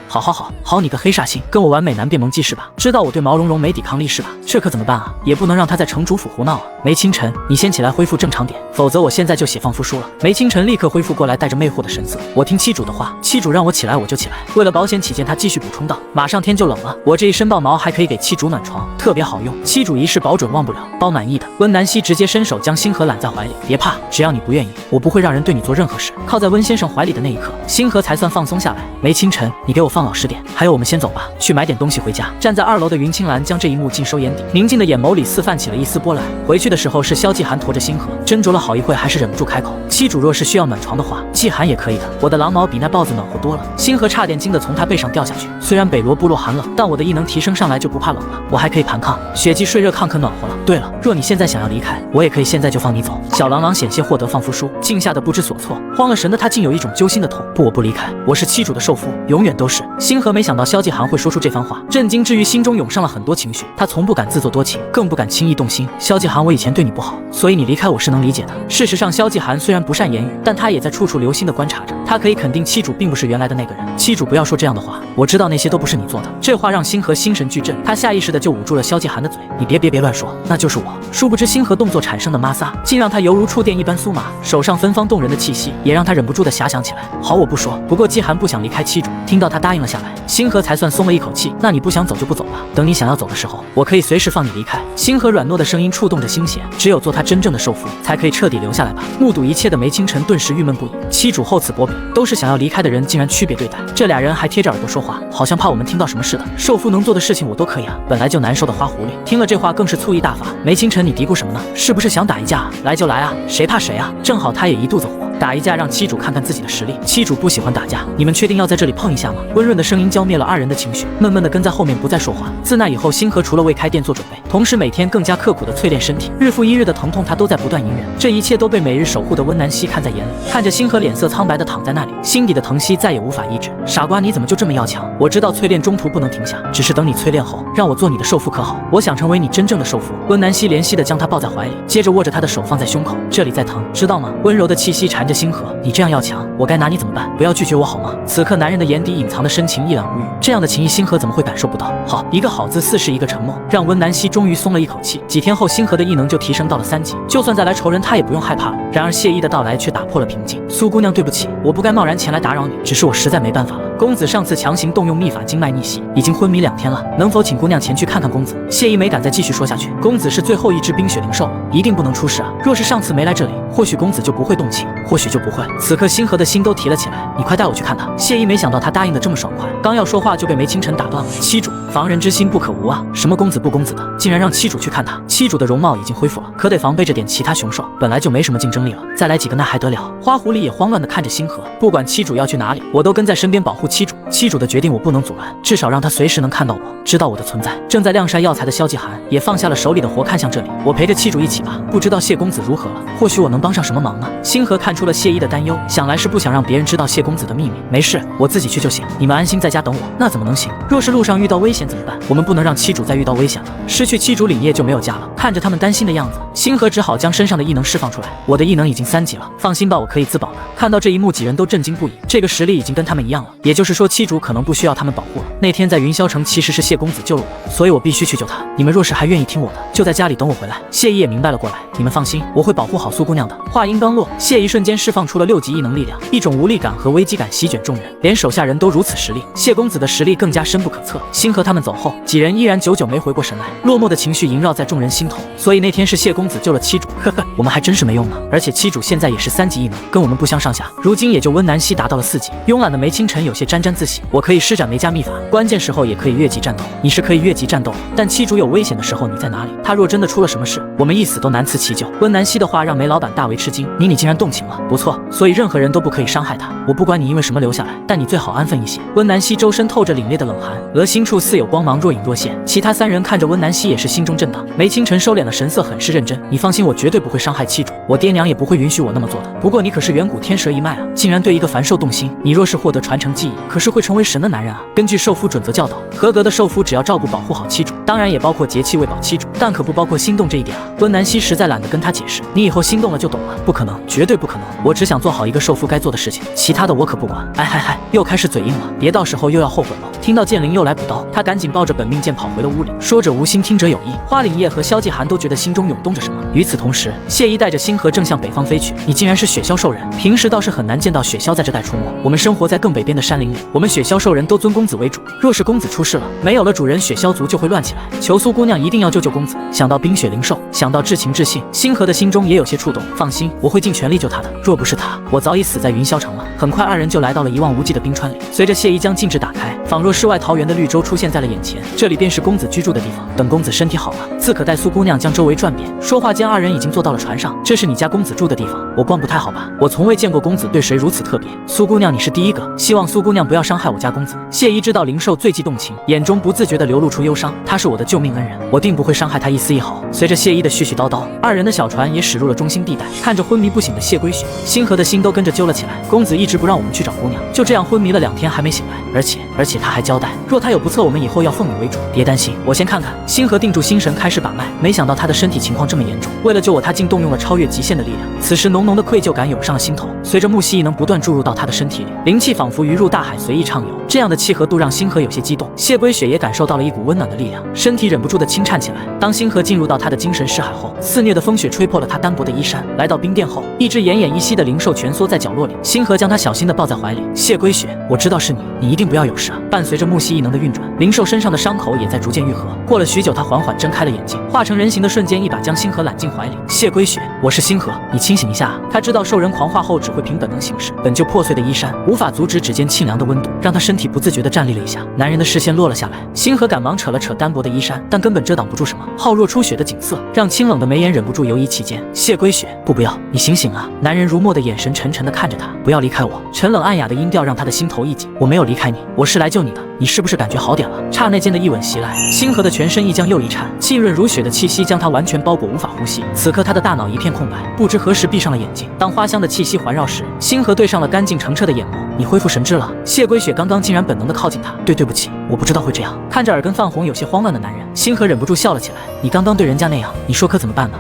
好你个黑煞星，跟我玩美男变萌技是吧？知道我对毛茸茸没抵抗力是吧？这可怎么办啊？也不能让他在城主府胡闹啊！梅清晨，你先起来恢复正常点，否则我现在就写放夫书了。梅清晨立刻恢复过来，带着魅惑的神色。我听七主的话，七主让我起来我就起来。为了保险起见，他继续补充道：马上天就冷了，我这一身豹毛还可以给七主暖床，特别好用。七主一试保准忘不了，包满意的。温南希直接伸手将星河揽在怀里，别怕，只要你不愿意，我不会让人对你做任何事。靠在温先生怀里的那一刻，星河才算放松下来。梅清晨，你给我放老实点，还有我们先走吧，去买点东西回家。站在2楼的云青兰将这一幕尽收眼底，宁静的眼眸里似泛起了一丝波澜。回去的时候是萧季寒驮着星河，斟酌了好一会，还是忍不住开口：七主若是需要暖床的话，季寒也可以的，我的狼毛比那豹子暖和多了。星河差点惊得从他背上掉下去。虽然北罗部落寒冷，但我的异能提升上来就不怕冷了，我还可以盘抗血迹，睡热抗可暖和了。对了，若你现在想要离开，我也可以现在就放你走。小郎朗险些获得放夫书，惊吓得不知所措，慌了神的他竟有一种揪心的痛。不，我不离开，我是七主的受夫，永远都是。星河没想到萧季寒会说出这番话，震惊之余心中涌上了很多情绪。他从不敢自作多情，更不敢轻易动心。萧季寒，我以前对你不好，所以你离开我是能理解的。事实上，萧季寒虽然不善言语，但他也在处处留心地观察着。他可以肯定七主并不是原来的那个人。七主不要说这样的话，我知道那些都不是你做的。这话让星河心神俱震，他下意识的就捂住了萧季寒的嘴。你别乱说，那就是我。殊不知星河动作产生的摩擦，竟让他犹如触电一般酥麻，手上芬芳动人的气息也让他忍不住的遐想起来。好，我不说。不过季寒不想离开七主，听到他答应了下来，星河才算松了一口气。那你不想走就不走吧，等你想要走的时候，我可以随时放你离开。星河软糯的声音触动着心弦，只有做他真正的受夫，才可以彻底留下来吧。目睹一切的梅清晨顿时郁闷不已。七主厚此薄彼，都是想要离开的人，竟然区别对待。这俩人还贴着耳朵说话，好像怕我们听到什么似的。受夫能做的事情我都可以啊，本来就难受的花狐狸听了这话更是醋意大发。梅清晨，你嘀咕什么呢？是不是想打一架啊？来就来啊，谁怕谁啊？正好他也一肚子火，打一架让七主看看自己的实力。七主不喜欢打架，你们确定要在这里碰一下吗？温润的声音浇灭了2人的情绪，闷闷的跟在后面不再说话。自那以后，星河除了为开店做准备，同时每天更加刻苦的淬炼身体，日复一日的疼痛他都在不断隐忍。这一切都被每日守护的温南希看在眼里，看着星河脸色苍白的躺在那里，心底的疼惜再也无法抑制。傻瓜，你怎么就这么要强？我知道淬炼中途不能停下，只是等你淬炼后，让我做你的受夫可好？我想成为你真正的受夫。温南希怜惜的将他抱在怀里，接着握着他的手放在胸口，这里在疼，知道吗？温柔的气息缠着星河，你这样要强，我该拿你怎么办？不要拒绝我好吗？此刻男人的眼底隐藏的深情一览无余，这样的情谊星河怎么会感受不到？好，一个好字似是一个沉默，让温南希终于松了一口气。几天后，星河的异能就提升到了3级，就算再来仇人，他也不用害怕了。然而谢意的到来却打破了平静。苏姑娘，对不起，我不该贸然前来打扰你，只是我实在没办法了。公子上次强行动用秘法经脉逆袭，已经昏迷2天了，能否请姑娘前去看看公子？谢意没敢再继续说下去。公子是最后一只冰雪灵兽了，一定不能出事啊！若是上次没来这里，或许公子就不会动情，或许就不会。此刻星河的心都提了起来，你快带我去看他。谢意没想到他答应的这么爽快，刚要说话就被梅清晨打断了。七主，防人之心不可无啊！什么公子不公子的，竟然让七主去看他。七主的容貌已经恢复了，可得防备着点其他雄兽，本来就没什么竞争力了，再来几个那还得了？花狐狸也慌乱的看着星河，不管七主要去哪里，我都跟在身边保护七主。七主的决定我不能阻拦，至少让他随时能看到我，知道我的存在。正在晾晒药材的萧季寒也放下了手里的活，看向这里，我陪着七主一起吧。不知道谢公子如何了，或许我能帮上什么忙呢？星河看出了谢意的担忧，想来是不想让别人知道谢公子的秘密。没事，我自己去就行，你们安心在家等我。那怎么能行？若是路上遇到危险现怎么办？我们不能让妻主再遇到危险了，失去妻主领业就没有家了。看着他们担心的样子，星河只好将身上的异能释放出来。我的异能已经3级了，放心吧，我可以自保的。看到这一幕，几人都震惊不已，这个实力已经跟他们一样了，也就是说妻主可能不需要他们保护了。那天在云霄城其实是谢公子救了我，所以我必须去救他。你们若是还愿意听我的，就在家里等我回来。谢姨也明白了过来，你们放心，我会保护好苏姑娘的。话音刚落，谢姨瞬间释放出了6级异能力量，一种无力感和危机感席卷众人，连手下人都如此实力，谢公子的实力更加深不可测。星河他们走后，几人依然久久没回过神来，落寞的情绪萦绕在众人心头。所以那天是谢公子救了妻主，呵呵，我们还真是没用呢。而且妻主现在也是3级异能，跟我们不相上下。如今也就温南希达到了4级，慵懒的梅清晨有些沾沾自喜，我可以施展梅家秘法，关键时候也可以越级战斗。你是可以越级战斗，但妻主有危险的时候你在哪里？他若真的出了什么事，我们一死都难辞其咎。温南希的话让梅老板大为吃惊，你竟然动情了？不错，所以任何人都不可以伤害他。我不管你因为什么留下来，但你最好安分一些。温南希周身透着凛冽的冷寒，额心处似有光芒若隐若现。其他3人看着温南希也是心中震荡。梅清晨收敛了神色，很是认真。你放心，我绝对不会伤害妻主，我爹娘也不会允许我那么做的。不过你可是远古天蛇一脉啊，竟然对一个凡兽动心。你若是获得传承记忆，可是会成为神的男人啊。根据兽夫准则教导，合格的兽夫只要照顾保护好妻主，当然也包括节气喂饱妻主，但可不包括心动这一点啊。温南希实在懒得跟他解释，你以后心动了就懂了。不可能，绝对不可能，我只想做好一个兽夫该做的事情，其他的我可不管。哎嗨嗨，又开始嘴硬了，别到时候又要后悔了。听到剑灵又来补刀，他赶紧抱着本命剑跑回了屋里。说者无心，听者有意，花凛夜和萧继寒都觉得心中涌动着什么。与此同时，谢姨带着星河正向北方飞去。你竟然是雪鸮兽人，平时倒是很难见到雪鸮在这带出没。我们生活在更北边的山林里，我们雪鸮兽人都尊公子为主，若是公子出事了，没有了主人，雪鸮族就会乱起来。求苏姑娘一定要救救公子。想到冰雪灵兽，想到至情至性，星河的心中也有些触动。放心，我会尽全力救他的。若不是他，我早已死在云霄城了。很快，2人就来到了一望无际的冰川里。随着谢姨将禁制打开，仿若世外桃源的绿洲出现在了眼前。这里便是公子居住的地方。等公子身体好了，自可带苏姑娘将周围转遍。说话间，2人已经坐到了船上。这是你家公子住的地方，我光不太好吧？我从未见过公子对谁如此特别。苏姑娘，你是第一个，希望苏姑娘不要伤害我家公子。谢姨知道灵兽最忌动情，眼中不自觉地流露出忧伤。他是我的救命恩人，我定不会伤害他一丝一毫。随着谢姨的絮絮叨叨，2人的小船也驶入了中心地带。看着昏迷不醒的谢归雪，星河的心都跟着揪了起来。公子一直不让我们去找姑娘，就这样昏迷了2天还没醒来，而且他还交代，若他有不测，我们以后要奉你为主。别担心，我先看看。星河定住心神，开始把脉，没想到他的身体情况这么严重。为了救我，他竟动用了超越极限的力量。此时浓浓的愧疚感涌上了心头。随着木犀异能不断注入到他的身体里，灵气仿佛鱼入大海，随意畅游。这样的契合度让星河有些激动。谢归雪也感受到了一股温暖的力量，身体忍不住的轻颤起来。当星河进入到他的精神视海后，肆虐的风雪吹破了他单薄的衣衫。来到冰殿后，一只奄奄一息的灵兽蜷缩在角落里。星河将他小心地抱在怀里。谢归雪，我知道是你，你一定不要有事啊。伴随着木犀异能的运转，灵兽身上的伤口也在逐渐愈合。过了许久，他缓缓睁开了眼睛，化成人形的瞬间，一把将星河揽进怀里。谢归雪，我是星河，你清醒一下啊。他知道兽人狂化后只会凭本能行事，本就破碎的衣衫无法阻止指尖沁凉的温度，让他身体不自觉地站立了一下。男人的视线落了下来，星河赶忙扯了扯单薄的衣衫，但根本遮挡不住什么。浩若初雪的景色让清冷的眉眼忍不住游移其间。谢归雪，不要，你醒醒啊！男人如墨的眼神沉沉地看着他，不要离开我。沉冷暗哑的音调让他的心头一紧。我没有离开你，我是来救你的，你是不是感觉好点了？刹那间的一吻袭来，星河的全身一僵又一颤，浸润如雪的气息将他完全包裹，无法呼吸。此刻他的大脑一片空白，不知何时闭上了眼睛。当花香的气息环绕时，星河对上了干净澄澈的眼眸。你恢复神智了？谢归雪刚刚竟然本能地靠近他。对不起，我不知道会这样。看着耳根泛红有些慌乱的男人，星河忍不住笑了起来。你刚刚对人家那样，你说可怎么办呢？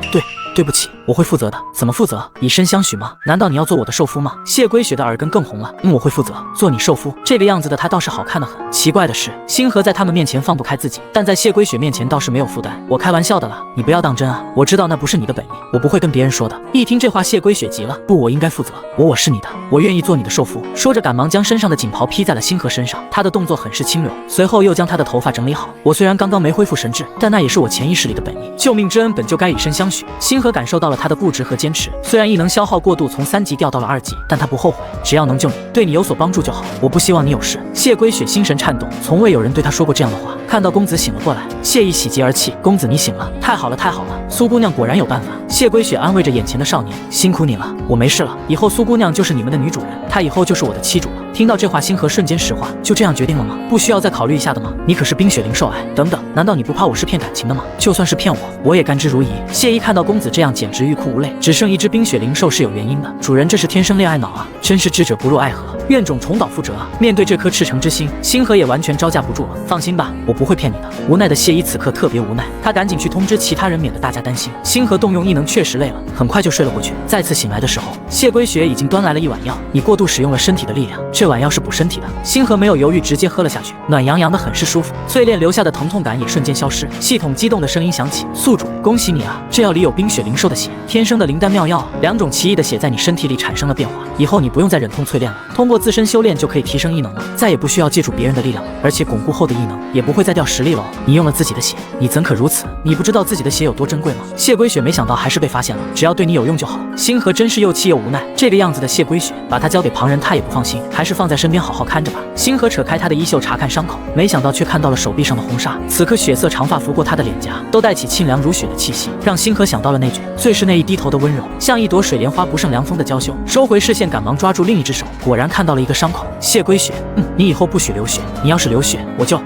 对不起，我会负责的。怎么负责？以身相许吗？难道你要做我的兽夫吗？谢归雪的耳根更红了。我会负责，做你兽夫。这个样子的他倒是好看得很。奇怪的是，星河在他们面前放不开自己，但在谢归雪面前倒是没有负担。我开玩笑的啦，你不要当真啊。我知道那不是你的本意，我不会跟别人说的。一听这话，谢归雪急了。不，我应该负责。我是你的，我愿意做你的兽夫。说着，赶忙将身上的锦袍披在了星河身上。他的动作很是轻柔，随后又将他的头发整理好。我虽然刚刚没恢复神智，但那也是我潜意识里的本意。救命之恩本就该以身相许。星河感受到了他的固执和坚持，虽然异能消耗过度，从3级掉到了2级，但他不后悔。只要能救你，对你有所帮助就好。我不希望你有事。谢归雪心神颤动，从未有人对他说过这样的话。看到公子醒了过来，谢意喜极而泣。公子你醒了，太好了太好了，苏姑娘果然有办法。谢归雪安慰着眼前的少年，辛苦你了，我没事了，以后苏姑娘就是你们的女主人，她以后就是我的妻主了。听到这话，星河瞬间石化，就这样决定了吗？不需要再考虑一下的吗？你可是冰雪灵兽哎！等等，难道你不怕我是骗感情的吗？就算是骗我也甘之如饴。谢意看到公子这样，简直欲哭无泪。只剩一只冰雪灵兽是有原因的，主人这是天生恋爱脑啊，真是智者不入爱河。怨种重蹈覆辙啊！面对这颗赤诚之心，星河也完全招架不住了。放心吧，我不会骗你的。无奈的谢依此刻特别无奈，他赶紧去通知其他人，免得大家担心。星河动用异能确实累了，很快就睡了过去。再次醒来的时候，谢归雪已经端来了一碗药。你过度使用了身体的力量，这碗药是补身体的。星河没有犹豫，直接喝了下去，暖洋洋的，很是舒服。淬炼留下的疼痛感也瞬间消失。系统激动的声音响起：宿主，恭喜你啊！这药里有冰雪灵兽的血，天生的灵丹妙药啊！2种奇异的血在你身体里产生了变化，以后你不用再忍痛淬炼了，通过自身修炼就可以提升异能了，再也不需要借助别人的力量了，而且巩固后的异能也不会再掉实力了哦。你用了自己的血，你怎可如此？你不知道自己的血有多珍贵吗？谢归雪没想到还是被发现了，只要对你有用就好。星河真是又气又无奈，这个样子的谢归雪，把他交给旁人他也不放心，还是放在身边好好看着吧。星河扯开他的衣袖查看伤口，没想到却看到了手臂上的红纱。此刻血色长发拂过他的脸颊，都带起沁凉如雪的气息，让星河想到了那句最是那一低头的温柔，像一朵水莲花不胜凉风的娇羞。收回视线，赶忙抓住另一只手，果然看到了一个伤口。谢归雪，你以后不许流血，你要是流血，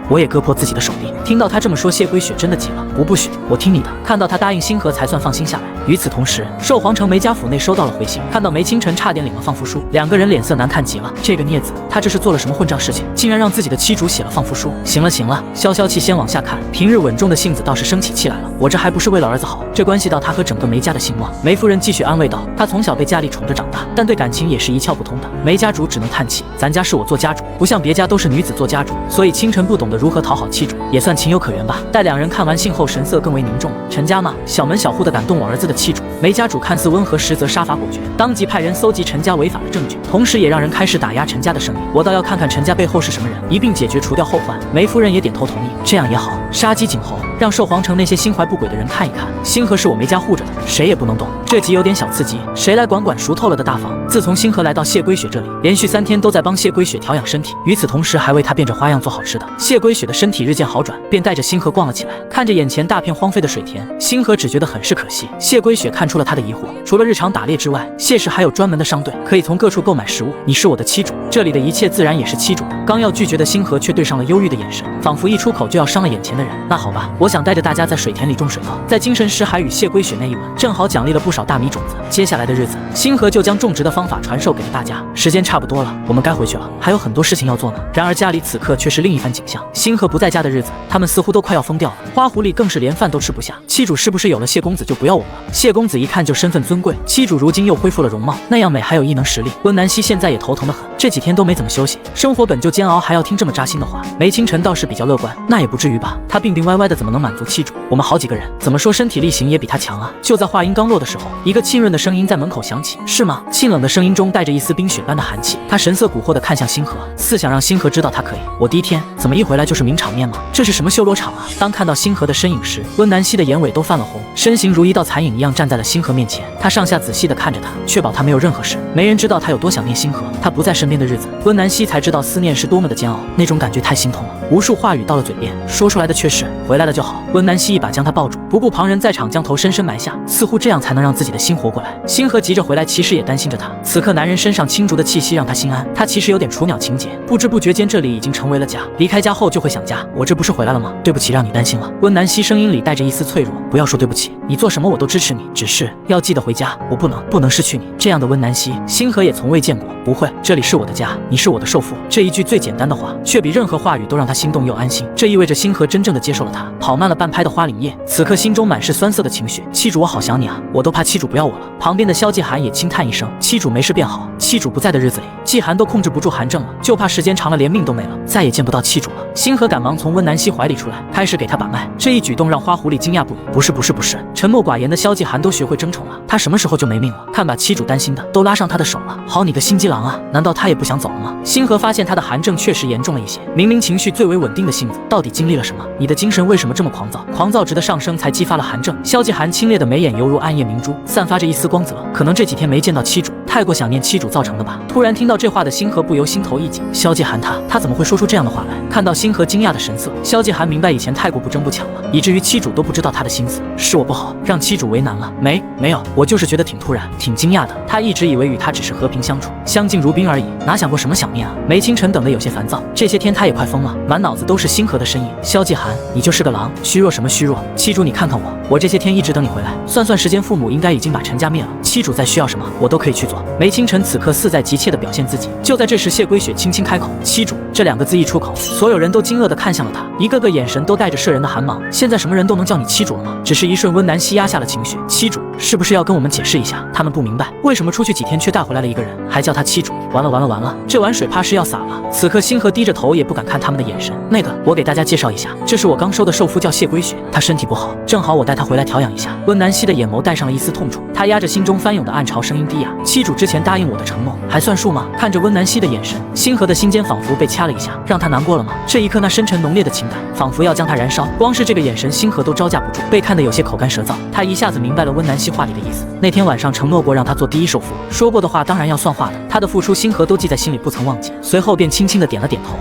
我也割破自己的手臂。听到他这么说，谢归雪真的急了，不许，我听你的。看到他答应，星河才算放心下来。与此同时，寿皇城梅家府内收到了回信，看到梅清晨差点领了放付书，两个人脸色难看极了。这个孽子，他这是做了什么混账事情，竟然让自己的妻主写了放付书？行了，消消气，先往下看。平日稳重的性子倒是生起气来了，我这还不是为了儿子好，这关系到他和整个梅家的兴旺。梅夫人继续安慰道，他从小被家里宠着长大，但对感情也是一窍不通的。梅家主只能叹气，咱家是我做家主，不像别家都是女子做家主，所以清晨不懂得如何讨好妻主，也算情有可原吧。待两人看完信后，神色更为凝重了。陈家嘛，小门小户的敢动我儿子的妻主。梅家主看似温和，实则杀伐果决，当即派人搜集陈家违法的证据，同时也让人开始打压陈家的声音。我倒要看看陈家背后是什么人，一并解决，除掉后患。梅夫人也点头同意，这样也好，杀鸡儆猴，让寿皇城那些心怀不轨的人看一看，星河是我梅家护着的，谁也不能动。这集有点小刺激，谁来管熟透了的大房。自从星河来到谢归雪这里，连续3天都在帮谢归雪调养身体，与此同时还为她变着花样做好吃的。谢归雪的身体日渐好转，便带着星河逛了起来。看着眼前大片荒废的水田，星河只觉得很是可惜。谢归雪看出了他的疑惑，除了日常打猎之外，谢氏还有专门的商队，可以从各处购买食物。你是我的妻主，这里的一切自然也是妻主的。刚要拒绝的星河却对上了忧郁的眼神，仿佛一出口就要伤了眼前的人。那好吧，我想带着大家在水田里种水稻。在精神师还与谢归雪那一吻，正好奖励了不少大米种子。接下来的日子，星河就将种植的方法传授给了大家。时间差不多了，我们该回去了，还有很多事情要做呢。然而家里此刻却是另一番景象。星河不在家的日子，他们似乎都快要疯掉了。花狐狸更是连饭都吃不下。妻主是不是有了谢公子就不要我们了？谢公子一看就身份尊贵，妻主如今又恢复了容貌，那样美，还有异能实力。温南希现在也头疼得很，这几天都没怎么休息，生活本就煎熬，还要听这么扎心的话。梅清晨倒是比较乐观，那也不至于吧，他病病歪歪的，怎么能满足妻主？我们好几个人，怎么说身体力行也比他强啊。就在话音刚落的时候，一个浸润的声音在门口响起。是吗？沁冷的声音中带着一丝冰雪般的寒气。他神色蛊惑地看向星河，似想让星河知道他可以。我第一天怎么一回来就是名场面吗？这是什么修罗场啊？当看到星河的身影时，温南希的眼尾都泛了红，身形如一道残影一样站在了星河面前。他上下仔细地看着他，确保他没有任何事。没人知道他有多想念星河，他不在身边的日子，温南希才知道思念是多么的煎熬，那种感觉太心痛了。无数话语到了嘴边，说出来的却是回来了就好。温南希一把将他抱住，不顾旁人在场，将头深深埋下，似乎这样才能让自己的心活过来。星河急着回来，其实也担心着他。此刻男人身上青竹的气息让他心安，他其实有点雏鸟情节，不知不觉间这里已经成为了家。离开家后就会想家，我这不是回来了吗？对不起，让你担心了。温南希声音里带着一丝脆弱，不要说对不起，你做什么我都支持你，只是要记得回家，我不能失去你。这样的温南希，星河也从未见过。不会，这里是我的家，你是我的受父。这一句最简单的话，却比任何话语都让他心动又安心。这意味着星河真正的接受了他。跑慢了半拍的花凛叶，此刻心中满是酸涩的情绪。妻主，我好想你啊，我都怕妻主不要我了。旁边的萧季寒也轻叹一声，妻主没事便好。妻主不在的日子里，季寒都控制不住寒症了，就怕时间长了连命都没了，再也见不到妻主了。星河赶忙从温南希怀里出来，开始给他把脉。这一举动让花狐狸惊讶不已。不是，沉默寡言的萧季寒都学会争宠了，他什么时候就没命了？看把妻主担心的，都拉上他的手了。好你个心机郎啊，难道他也不想走了吗？星河发现他的寒症确实严重了一些，明明情绪最为稳定的性子，到底经历了什么？你的精神为什么这么狂躁？狂躁值的上升才激发了寒症。萧季寒清冽的眉眼犹如暗夜明珠，散发着一丝光泽。可能这几天没见到妻主，太过想念妻主造成的吧。突然听到这话的星河不由心头一紧，萧季寒他怎么会说出这样的话来？看到星河惊讶的神色，萧季寒明白以前太过不争不抢了，以至于妻主都不知道他的心思。是我不好，让妻主为难了。没有，我就是觉得挺突然，挺惊讶的。他一直以为与他只是和平相处，相敬如宾而已，哪想过什么想念啊。梅清晨等得有些烦躁，这些天他也快疯了，满脑子都是星河的身影。萧季寒，你就是个狼，虚弱什么虚弱？妻主你看看我这些天一直等你回来，算时间父母应该已经把陈家灭了，妻主再需要什么我都可以去做。作。梅清晨此刻似在急切地表现自己。就在这时，谢归雪轻轻开口：“妻主。”这两个字一出口，所有人都惊愕地看向了他，一个个眼神都带着摄人的寒芒。现在什么人都能叫你妻主了吗？只是一瞬，温南希压下了情绪。妻主是不是要跟我们解释一下？他们不明白为什么出去几天却带回来了一个人，还叫他妻主。完了，这碗水怕是要洒了。此刻星河低着头，也不敢看他们的眼神。那个，我给大家介绍一下，这是我刚收的寿夫，叫谢归雪，她身体不好，正好我带她回来调养一下。温南希的眼眸带上了一丝痛楚，她压着心中翻涌的暗潮，声音低哑：“妻主之前答应我的承诺还算数吗？”看着温南希的眼神，星河的心间仿佛被掐了一下，让他难过了吗？这一刻，那深沉浓烈的情感仿佛要将他燃烧。光是这个眼神，星河都招架不住，被看得有些口干舌燥。他一下子明白了温南希话里的意思。那天晚上承诺过让他做第一寿夫，说过的话当然要算话的。他的付出，星河都记在心里，不曾忘记。随后便轻轻的点了点头，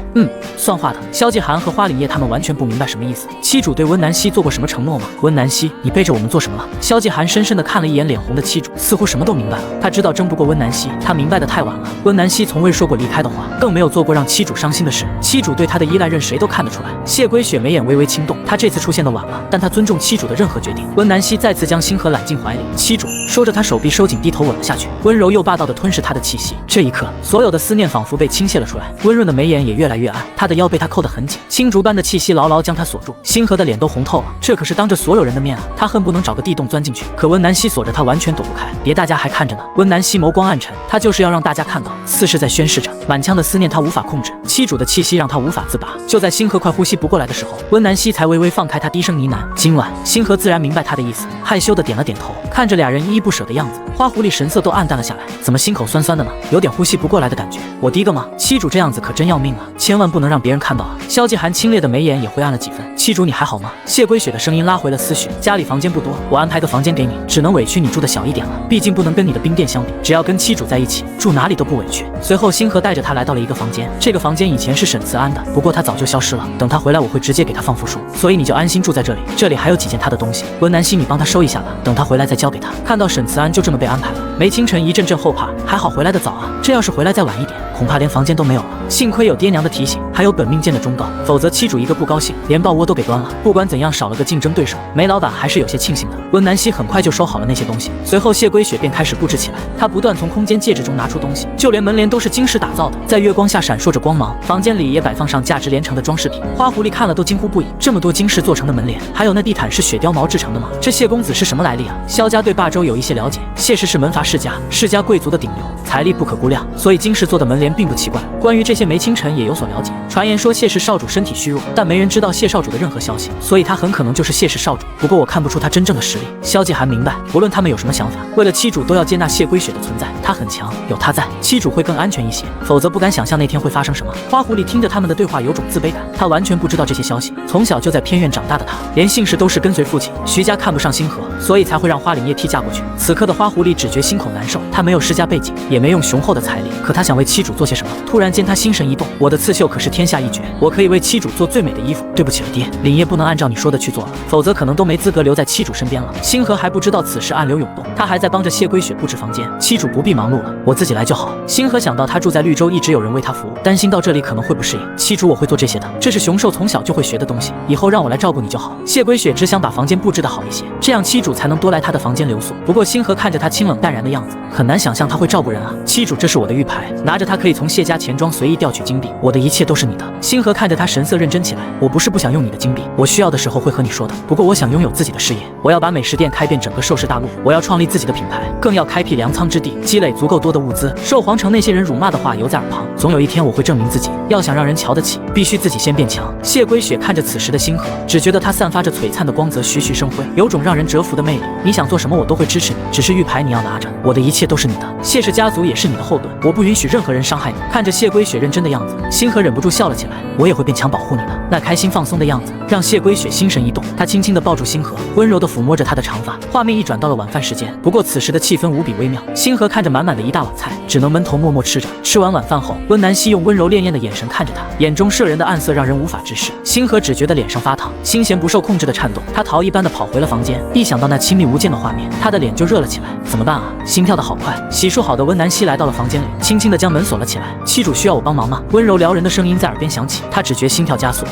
算话的。萧继寒和花凛夜他们完全不明白什么意思。妻主对温南希做过什么承诺吗？温南希，你背着我们做什么了？萧继寒深深的看了一眼脸红的妻主，似乎什么都明白了。他知道争不过温南希，他明白的太晚了。温南希从未说过离开的话，更没有做过让妻主伤心的事。妻主对他的依赖，任谁都看得出来。谢归雪眉眼微微轻动，他这次出现的晚了，但他尊重妻主的任何决定。温南希再次将星河揽进怀里，妻主说着，他手臂收紧，低头吻了下去，温柔又霸道的吞噬他的气息。这一刻，所有的思念仿佛被倾泻了出来，温润的眉眼也越来越暗，他的腰被他扣得很紧，青竹般的气息牢牢将他锁住。星河的脸都红透了，这可是当着所有人的面啊！他恨不能找个地洞钻进去，可温南希锁着他，完全躲不开。别大家还看着呢。温南希眸光暗沉，他就是要让大家看到，似是在宣示着满腔的思念，他无法控制。妻主的气息让他无法自拔。就在星河快呼吸不过来的时候，温南希才微微放开他，低声呢喃：“今晚。”星河自然明白他的意思，害羞的点了点头。看着俩人依依不舍的样子，花狐狸神色都暗淡了下来。怎么心口酸酸的呢？有点呼吸不过来的感觉。我第一个吗？妻主这样子可真要命啊，千万不能让别人看到啊！萧继寒清冽的眉眼也灰暗了几分。妻主你还好吗？谢归雪的声音拉回了思绪。家里房间不多，我安排个房间给你，只能委屈你住的小一点了，毕竟不能跟你的冰殿相比。只要跟妻主在一起，住哪里都不委屈。随后星河带着他来到了一个房间，这个房间以前是沈慈安的，不过他早就消失了。等他回来，我会直接给他放副书，所以你就安心住在这里。这里还有几件他的东西，温南希你帮他收一下吧，等他回来再交给他。看到沈慈安就这么被安排了，梅清晨一阵阵后怕，还好回来的早啊，这要是回来再晚一点，恐怕连房间都没有了。幸亏有爹娘的提醒，还有本命剑的忠告，否则妻主一个不高兴，连抱窝都给端了。不管怎样，少了个竞争对手，梅老板还是有些庆幸的。温南希很快就收好了那些东西，随后谢归雪便开始布置起来。她不断从空间戒指中拿出东西，就连门帘都是晶石打造的，在月光下闪烁着光芒。房间里也摆放上价值连城的装饰品，花狐狸看了都惊呼不已。这么多晶石做成的门帘，还有那地毯是雪貂毛制成的吗？这谢公子是什么来历啊？萧家对霸州有一些了解，谢氏是门阀世家，世家贵族的顶流，财力不可估量，所以晶石做的门帘并不奇怪。关于这些，梅清晨也有所了解。传言说谢氏少主身体虚弱，但没人知道谢少主的任何消息，所以他很可能就是谢氏少主。不过我看不出他真正的实力。萧继寒明白，无论他们有什么想法，为了妻主都要接纳谢归雪的存在。他很强，有他在，妻主会更安全一些，否则不敢想象那天会发生什么。花狐狸听着他们的对话，有种自卑感。他完全不知道这些消息，从小就在偏院长大的他，连姓氏都是跟随父亲。徐家看不上星河，所以才会让花凛夜替嫁过去。此刻的花狐狸只觉心口难受，他没有世家背景，也没用雄厚的财力，可他想为妻主做些什么。突然间他心神一动，我的刺绣可是天下一绝，我可以为妻主做最美的衣服。对不起了爹，凛夜不能按照你说的去做了，否则可能都没资格留在妻主身边了。星河还不知道此时暗流涌动，他还在帮着谢归雪布置房间。妻主不必忙碌了，我自己来就好。星河想到他住在绿洲，一直有人为他服务，担心到这里可能会不适应。妻主我会做这些的，这是雄兽从小就会学的东西，以后让我来照顾你就好。谢归雪只想把房间布置得好一些，这样妻主才能多来他的房间留宿。不过星河看着他清冷淡然的样子，很难想象他会照顾人啊。妻主，这是我的玉牌，拿着它可以从谢家钱庄随意调取金币，我的一切都是你的。星河看着他神色认真起来，我不是不想用你的金币，我需要的时候会和你说的，不过我想拥有自己的事业，我要把美食店开遍整个寿氏大陆，我要创立自己的品牌，更要开辟粮仓之地，积累足够多的物资。寿皇城那些人辱骂的话犹在耳旁，总有一天我会证明自己，要想让人瞧得起，必须自己先变强。谢归雪看着此时的星河，只觉得他散发着璀璨的光泽，徐徐生辉，有种让人折服的魅力。你想做什么我都会支持你，只是玉牌你要拿着，我的一切都是你的，谢氏家族也是你的后盾，我不允许任何人伤害你。看着谢归雪认真的样子，星河忍不住笑了起来，我也会变强保护你的。那开心放松的样子让谢归雪心神一动，她轻轻地抱住星河，温柔地抚摸着他的长发。画面一转到了晚饭时间，不过此时的气氛无比微妙。星河看着满满的一大碗菜，只能闷头默默吃着。吃完晚饭后，温南希用温柔潋滟的眼神看着他，眼中摄人的暗色让人无法直视。星河只觉得脸上发烫，心弦不受控制的颤动，他逃一般的跑回了房间。一想到那亲密无间的画面，他的脸就热了起来。怎么办啊？心跳的好快。洗漱好的温南希来到了房间里，轻轻地将门锁了起来。妻主需要我帮忙吗？温柔撩人的声音在耳边响起，他只觉心跳加速。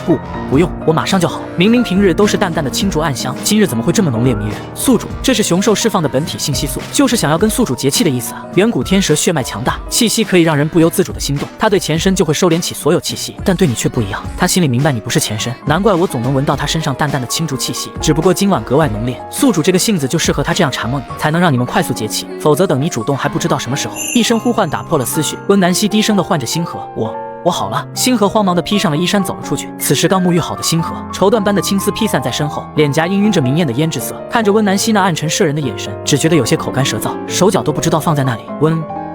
不用，我马上就好。明明平日都是淡淡的清浊暗香，今日怎么会这么浓烈迷人？宿主，这是雄兽释放的本体性激素，就是想要跟宿主结气的意思啊。远古天蛇血脉强大，气息可以让人不由自主的心动，他对前身就会收敛起所有气息，但对你却不一样。他心里明白你不是前身，难怪我总能闻到他身上淡淡的清浊气息。只不过今晚格外浓烈，宿主这个性子就适合他这样缠磨你，才能让你们快速结气，否则等你主动还不知道什么时候。一声呼唤打破了思绪，温南希低声的唤着星河，我好了。星河慌忙地披上了衣衫走了出去。此时刚沐浴好的星河，绸缎般的青丝披散在身后，脸颊氤氲着明艳的胭脂色，看着温南希那暗沉摄人的眼神，只觉得有些口干舌燥，手脚都不知道放在那里。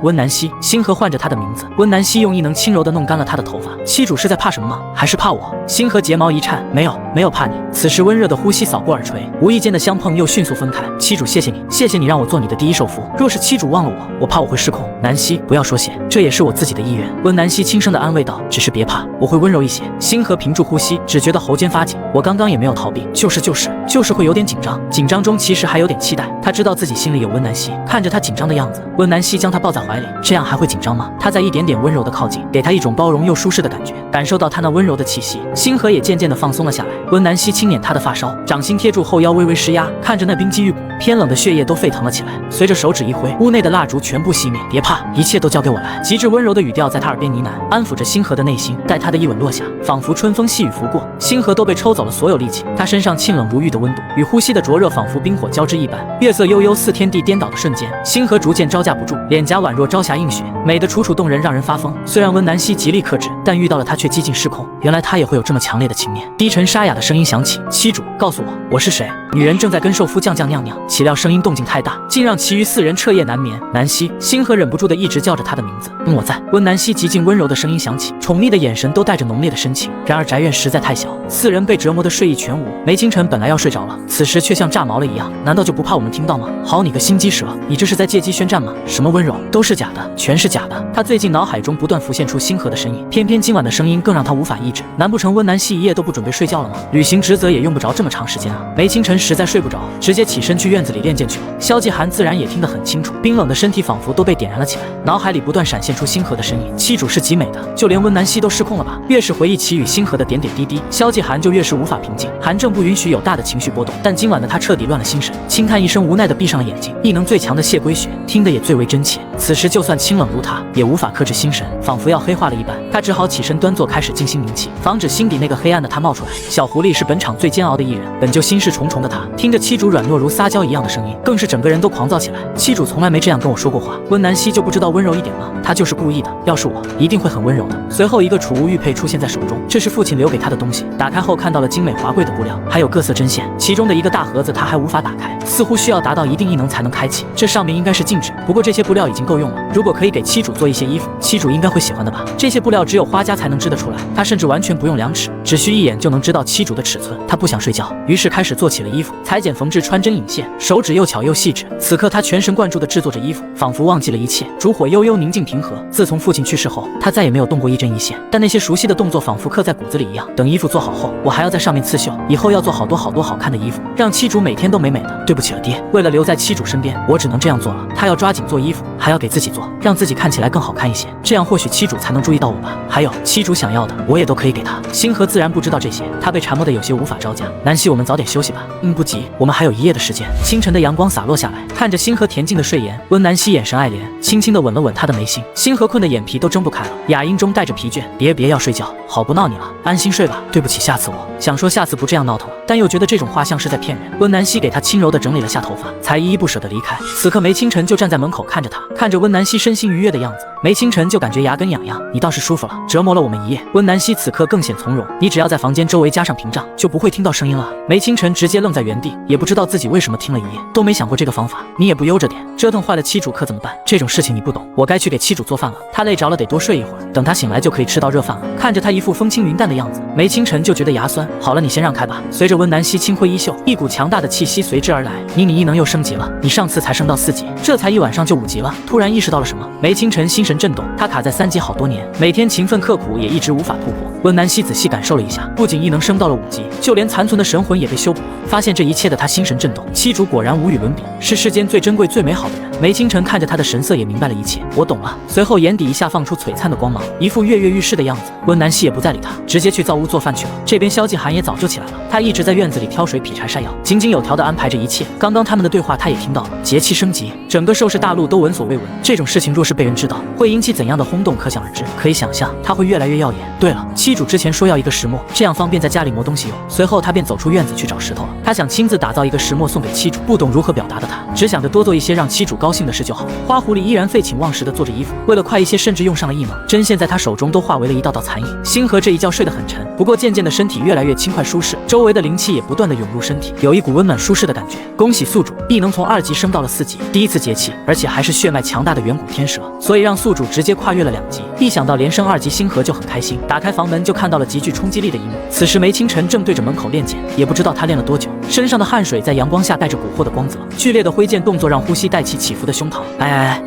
温南希，星河唤着他的名字。温南希用异能轻柔地弄干了他的头发。妻主是在怕什么吗？还是怕我？星河睫毛一颤，没有怕你。此时温热的呼吸扫过耳垂，无意间的相碰又迅速分开。妻主，谢谢你让我做你的第一受夫。若是妻主忘了我怕我会失控。南希，不要说谢，这也是我自己的意愿。温南希轻声地安慰道，只是别怕，我会温柔一些。星河屏住呼吸，只觉得喉间发紧。我刚刚也没有逃避，就是会有点紧张，紧张中其实还有点期待。他知道自己心里有温南希，看着他紧张的样子，温南希将他抱在怀里，这样还会紧张吗？他在一点点温柔的靠近，给他一种包容又舒适的感觉。感受到他那温柔的气息，星河也渐渐的放松了下来。温南希轻捻他的发梢，掌心贴住后腰微微施压，看着那冰肌玉骨，偏冷的血液都沸腾了起来。随着手指一挥，屋内的蜡烛全部熄灭。别怕，一切都交给我来。极致温柔的语调在他耳边呢喃，安抚着星河的内心。待他的一吻落下，仿佛春风细雨拂过，星河都被抽走了所有力气。他身上沁冷如玉的温度与呼吸的灼热，仿佛冰火交织一般。月色悠悠，似天地颠倒的瞬间，星河逐渐招架不住，脸颊宛若朝霞映雪，美得楚楚动人，让人发疯。虽然温南希极力克制，但遇到了他却几近失控。原来他也会有这么强烈的情念。低沉沙哑的声音响起，妻主，告诉我是谁？女人正在跟受夫酱酿酿，岂料声音动静太大，竟让其余四人彻夜难眠。南希，星河忍不住的一直叫着他的名字。我在。温南希极尽温柔的声音响起，宠溺的眼神都带着浓烈的深情。然而宅院实在太小，四人被折磨得睡意全无。梅清晨本来要睡着了，此时却像炸毛了一样。难道就不怕我们听到吗？好你个心机蛇，你这是在借机宣战吗？什么温柔，都是假的，全是假的。他最近脑海中不断浮现出星河的身影，偏偏今晚的声音更让他无法抑制。难不成温南希一夜都不准备睡觉了吗？履行职责也用不着这么长时间啊。梅清晨实在睡不着，直接起身去院子里练剑去了。萧继寒自然也听得很清楚，冰冷的身体仿佛都被点燃了起来，脑海里不断闪现出星河的身影。妻主是极美的，就连温南希都失控了吧？越是回忆起与星河的点点滴滴，萧继寒就越是无法平静。寒正不允许有大的情绪波动，但今晚的他彻底乱了心神，轻叹一声，无奈地闭上了眼睛。异能最强的谢归雪听得也最为真切，此时就算清冷如他，也无法克制心神，仿佛要黑化了一般。他只好起身端坐，开始静心冥气，防止心底那个黑暗的他冒出来。小狐狸是本场最煎熬的一人，本就心事重重的他，听着妻主软糯如撒娇一样的声音，更是整个人都狂躁起来。妻主从来没这样跟我说过话，温南希就不知道温柔一点吗？他就是故意的，要是我，一定会很温柔的。随后一个储物玉佩出现在手中，这是父亲留给他的东西。打开后看到了精美华贵的布料，还有各色针线，其中的一个大盒子他还无法打开，似乎需要达到一定异能才能开启。这上面应该是禁止，不过这些布料已经够用了。如果可以给妻主做一些衣服，妻主应该会喜欢的吧？这些布料只有花家才能织得出来，他甚至完全不用量尺，只需一眼就能知道妻主的尺寸。他不想睡觉，于是开始做起了衣服，裁剪缝制，穿针引线，手指又巧又细致。此刻他全神贯注地制作着衣服，仿佛忘记了一切，烛火悠悠，宁静平和。自从父亲去世后，他再也没有动过一针一线，但那些熟悉的动作仿佛刻在骨子里一样。等衣服做好后，我还要在上面刺绣，以后要做好多好看的衣服，让妻主每天都美美的。对不起了爹，为了留在妻主身边，我只能这样做了。他要抓紧做衣服，还要给自己做，让自己看起来更好看一些，这样或许妻主才能注意到我吧。还有妻主想要的，我也都可以给他。星河自然不知道这些，他被缠磨得有些无法招架。南希，我们早点休息吧。不急，我们还有一夜的时间。清晨的阳光洒落下来，看着星河恬静的睡颜，温南希眼神爱怜，轻轻地吻了吻他的眉心。星河困得眼皮都睁不开了，哑音中带着疲倦，别要睡觉，好不闹你了，安心睡吧。对不起，下次我想说下次不这样闹腾了，但又觉得这种话像是在骗人。温南希给他轻柔地整理了下头发，才依依不舍地离开。此刻梅清晨就站在门口看着他，看着温南希身心愉悦的样子，梅清晨就感觉牙根痒痒。你倒是舒服了，折磨了我们一夜。温南希此刻更显从容，你只要在房间周围加上屏障，就不会听到声音了。梅清晨直接愣在原地，也不知道自己为什么听了一夜都没想过这个方法。你也不悠着点，折腾坏了妻主可怎么办？这种事情你不懂，我该去给妻主做饭了。他累着了得多睡一会儿，等他醒来就可以吃到热饭了。看着他一副风轻云淡的样子，梅清晨就觉得牙酸。好了，你先让开吧。随着温南希轻辉衣袖，一股强大的气息随之而来。你异能又升级了，你上次才升到4级，这才一晚上就5级了。突然意识到了什么，梅清晨心神震动，他卡在3级好多年，每天勤奋刻苦也一直无法突破。温南希仔细感受了一下，不仅异能升到了5级，就连残存的神魂也被修补了。发现这一切的他心神震动，七主果然无与伦比，是世间最珍贵最美好的人。梅清晨看着他的神色也明白了一切，我懂了。随后眼底一下放出璀璨的光芒，一副跃跃欲试的样子。温南希也不再理他，直接去灶屋做饭去了。这边萧继寒也早就起来了，他一直在院子里挑水劈柴晒药，井井有条地安排着一切。刚刚他们的对话他也听到了，节气升级，整个寿氏大陆都闻所未闻。这种事情若是被人知道，会引起怎样的轰动可想而知。可以想象他会越来越耀眼。对了，七主之前说要一个石磨，这样方便在家里磨东西用。随后他便走出院子去找石头了。他想亲自打造一个石磨送给七主，不懂如何表达的他，只想着多做一些让七主高兴的事就好。花狐狸依然废寝忘食地做着衣服，为了快一些，甚至用上了异能，针线在他手中都化为了一道道残影。星河这一觉睡得很沉，不过渐渐的身体越来越轻快舒适，周围的灵气也不断地涌入身体，有一股温暖舒适的感觉。恭喜宿主，异能从2级升到了4级，第1次节气，而且还是血脉强大的远古天蛇，所以让宿主直接跨越了2级。一想到连升2级，星河就很开心。打开房门就看到了极具冲击力的一幕。此时梅清晨正对着门口练剑，也不知道他练了多久，身上的汗水在阳光下带着蛊惑的光泽，剧烈的挥剑动作让呼吸带起起伏的胸膛。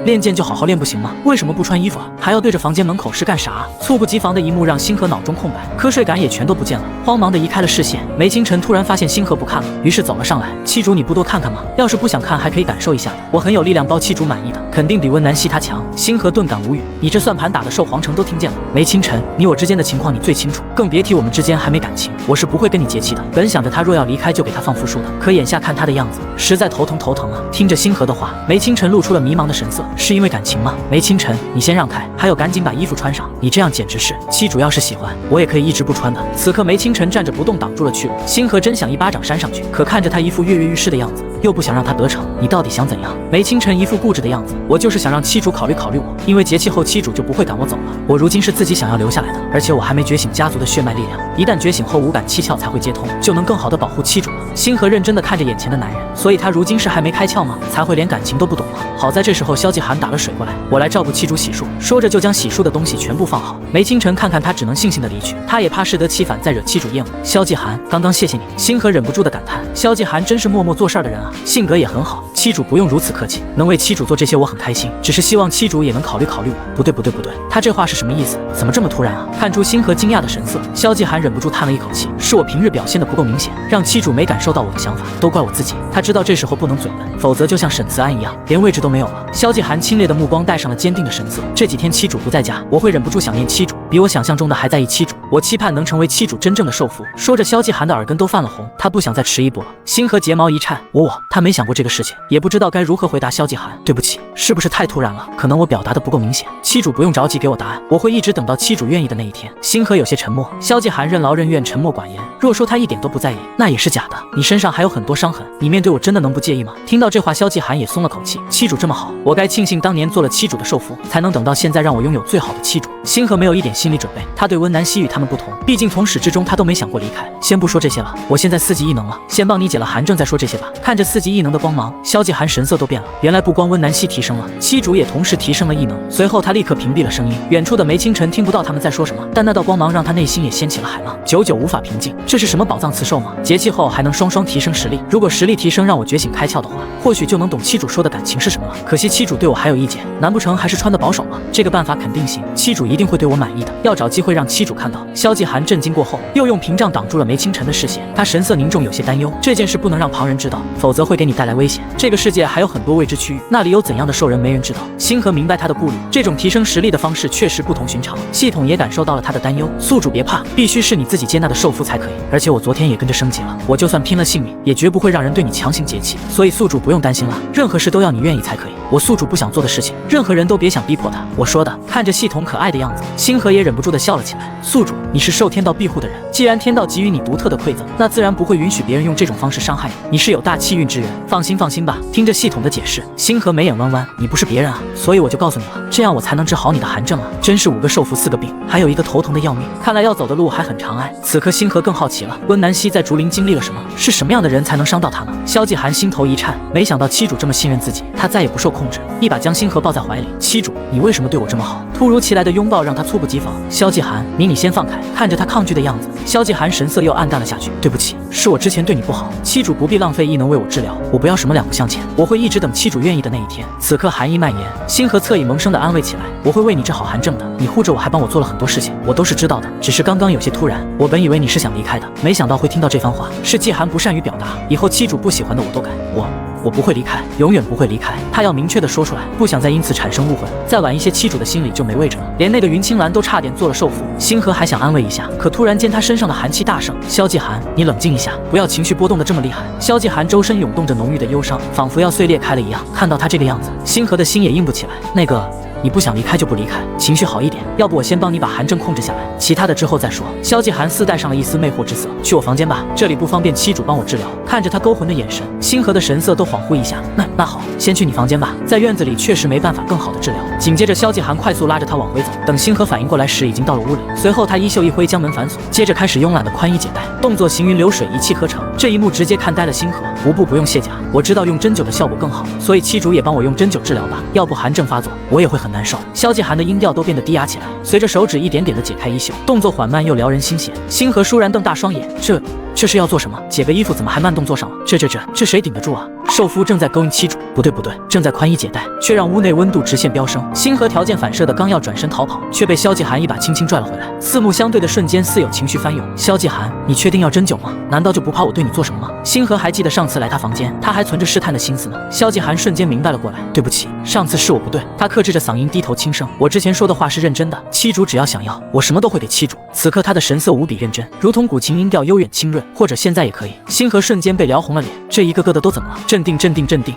练剑就好好练不行吗？为什么不穿衣服啊？还要对着房间门口是干啥啊？猝不及防的一幕让星河脑中空白，瞌睡感也全都不见了，慌忙的移开了视线。梅清晨突然发现星河不看了，于是走了上来。七主，你不多看看吗？要是不想看，还可以感受一下的，我很有力量，包七主满意的，肯定比温南希他强。星河顿感无语，你这算盘打的寿皇城都听见了。梅清晨，你我之间的情况你最清楚，更别提我们之间还没感情，我是不会跟你结气的。本想着他若要离开就给他放符术的，可眼下看他的样子，实在头疼啊。听着星河的话，梅清晨露出了迷茫的神色，是因为感情吗？梅清晨，你先让开，还有赶紧把衣服穿上，你这样简直是，七主要是喜欢，我也可以一直不穿的。此刻梅清晨站着不动，挡住了去路。星河真想一巴掌扇上去，可看着他一副跃跃欲试的样子，又不想让他得逞，你到底想怎样？梅清晨一副固执的样子，我就是想让七主考虑我，因为节气后七主就不会赶我走了。我如今是自己想要留下来的，而且我还没觉醒家族的血脉力量，一旦觉醒后五感七窍才会接通，就能更好的保护七主了。星河认真的看着眼前的男人，所以他如今是还没开窍吗？才会连感情都不懂吗？好在这时候萧继寒打了水过来，我来照顾七主洗漱。说着就将洗漱的东西全部放好。梅清晨看看他，只能悻悻的离去，他也怕适得其反再惹七主厌恶。萧继寒，刚刚谢谢你。星河忍不住的感叹，萧继寒真是默默做事的人啊，性格也很好。七主不用如此客气，能为七主做这些我很开心，只是希望七主也能考虑我。不对，他这话是什么意思？怎么这么突然啊？看出星河惊讶的神色，萧继寒忍不住叹了一口气，是我平日表现的不够明显，让七主没感受到我的想法，都怪我自己。他知道这时候不能嘴笨，否则就像沈慈安一样，连位置都没有了。萧继寒清冽的目光带上了坚定的神色，这几天七主不在家，我会忍不住想念七主，比我想象中的还在意七主，我期盼能成为七主真正的受福。说着萧继寒的耳根都泛了红，他不想再迟一步了。星河睫毛一颤，他没想过这个事情，也不知道该如何回答萧继寒。对不起，是不是太突然了？可能我表达的不够明显。七主不用着急给我答案，我会一直等到七主愿意的那一天。星河有些沉默，萧继寒任劳任怨，沉默寡言。若说他一点都不在意，那也是假的。你身上还有很多伤痕，你面对我真的能不介意吗？听到这话，萧继寒也松了口气。七主这么好，我该庆幸当年做了七主的受福，才能等到现在让我拥有最好的七主。星河没有一点心理准备，他对温南希与他们不同，毕竟从始至终他都没想过离开。先不说这些了，我现在4级异能了，先帮你解了寒症再说这些吧。看着4级异能的光芒，萧继寒神色都变了。原来不光温南希提升了，七主也同时提升了异能。随后他立刻屏蔽了声音，远处的梅清晨听不到他们在说什么，但那道光芒让他内心也掀起了海浪，久久无法平静。这是什么宝藏刺兽吗？节气后还能双双提升实力，如果实力提升让我觉醒开窍的话，或许就能懂七主说的感情是什么了。可惜七主对我还有意见，难不成还是穿的保守吗？这个办法肯定行，七主一定会对我满意的，要找机会让七主看到。萧继寒震惊过后，又用屏障挡住了梅清晨的视线，他神色凝重，有些担忧。这件事不能让旁人知道，否则会给你带来危险。这个世界还有很多未知区域，那里有怎样的兽人没人知道。星河明白他的顾虑，这种提升实力的方式确实不同寻常，系统也感受到了他的担忧。宿主别怕，必须是你自己接纳的受福才可以，而且我昨天也跟着升级了，我就算拼了性命也绝不会让人对你强行节气，所以宿主不用担心了，任何事都要你愿意才可以。我宿主不想做的事情，任何人都别想逼迫他。我说的。看着系统可爱的样子，星河也忍不住的笑了起来。宿主，你是受天道庇护的人，既然天道给予你独特的馈赠，那自然不会允许别人用这种方式伤害你。你是有大气运之人。放心吧。听着系统的解释，星河眉眼弯弯，你不是别人啊，所以我就告诉你了，这样我才能治好你的寒症啊。真是5个受服4个病，还有一个头疼的要命，看来要走的路还很长哎。此刻星河更好奇了，温南希在竹林经历了什么？是什么样的人才能伤到他呢？萧继寒心头一颤，没想到妻主这么信任自己，他再也不受控制，一把将星河抱在怀里。妻主，你为什么对我这么好？突如其来的拥抱让他猝不及防。萧继寒，你先放开。看着他抗拒的样子，萧继寒神色又暗淡了下去。对不起，是我之前对你不好，妻主不必浪费异能为我治疗，我不要什么两不相欠，我会一直等妻主愿意的那一天。此刻寒意蔓延，星河侧以萌生的安慰起来，我会为你治好寒症的，你护着我还帮我做了很多事情，我都是知道的，只是刚刚有些突然，我本以为你是想离开的，没想到会听到这番话，是继寒不善于表达，以后妻主不喜欢的我都改，我不会离开，永远不会离开。他要明确的说出来，不想再因此产生误会，再晚一些妻主的心里就没位置了。连那个云青兰都差点做了受缚，星河还想安慰一下，可突然间他身上的寒气大盛。萧继寒，你冷静一下，不要情绪波动的这么厉害。萧继寒周身涌动着浓郁的忧伤，仿佛要碎裂开了一样。看到他这个样子，星河的心也硬不起来。那个，你不想离开就不离开，情绪好一点，要不我先帮你把寒症控制下来，其他的之后再说。萧继寒似带上了一丝魅惑之色，去我房间吧，这里不方便妻主帮我治疗。看着他勾魂的眼神，星河的神色都恍惚一下。那好，先去你房间吧，在院子里确实没办法更好的治疗。紧接着萧继寒快速拉着他往回走，等星河反应过来时已经到了屋里，随后他衣袖一挥将门反锁，接着开始慵懒的宽衣解带，动作行云流水，一气呵成。这一幕直接看呆了星河，不用卸甲，我知道用针灸的效果更好，所以妻主也帮我用针灸治疗吧，要不寒症发作我也会很难受。萧继寒的音调都变得低哑起来，随着手指一点点的解开衣袖，动作缓慢又撩人心弦。星河倏然瞪大双眼，这是要做什么？解个衣服怎么还慢动作上了？这谁顶得住啊？受夫正在勾引妻主，不对，正在宽衣解带，却让屋内温度直线飙升。星河条件反射的刚要转身逃跑，却被萧继寒一把轻轻拽了回来。四目相对的瞬间，似有情绪翻涌。萧继寒，你确定要针灸吗？难道就不怕我对你做什么吗？星河还记得上次来他房间，他还存着试探的心思呢。萧继寒瞬间明白了过来，对不起，上次是我不对。他克制着嗓音低头轻声，我之前说的话是认真的，妻主只要想要，我什么都会给妻主。此刻他的神色无比认真，如同古琴音调悠远清润，或者现在也可以。星河瞬间被撩红了脸，这一个个的都怎么了？镇定，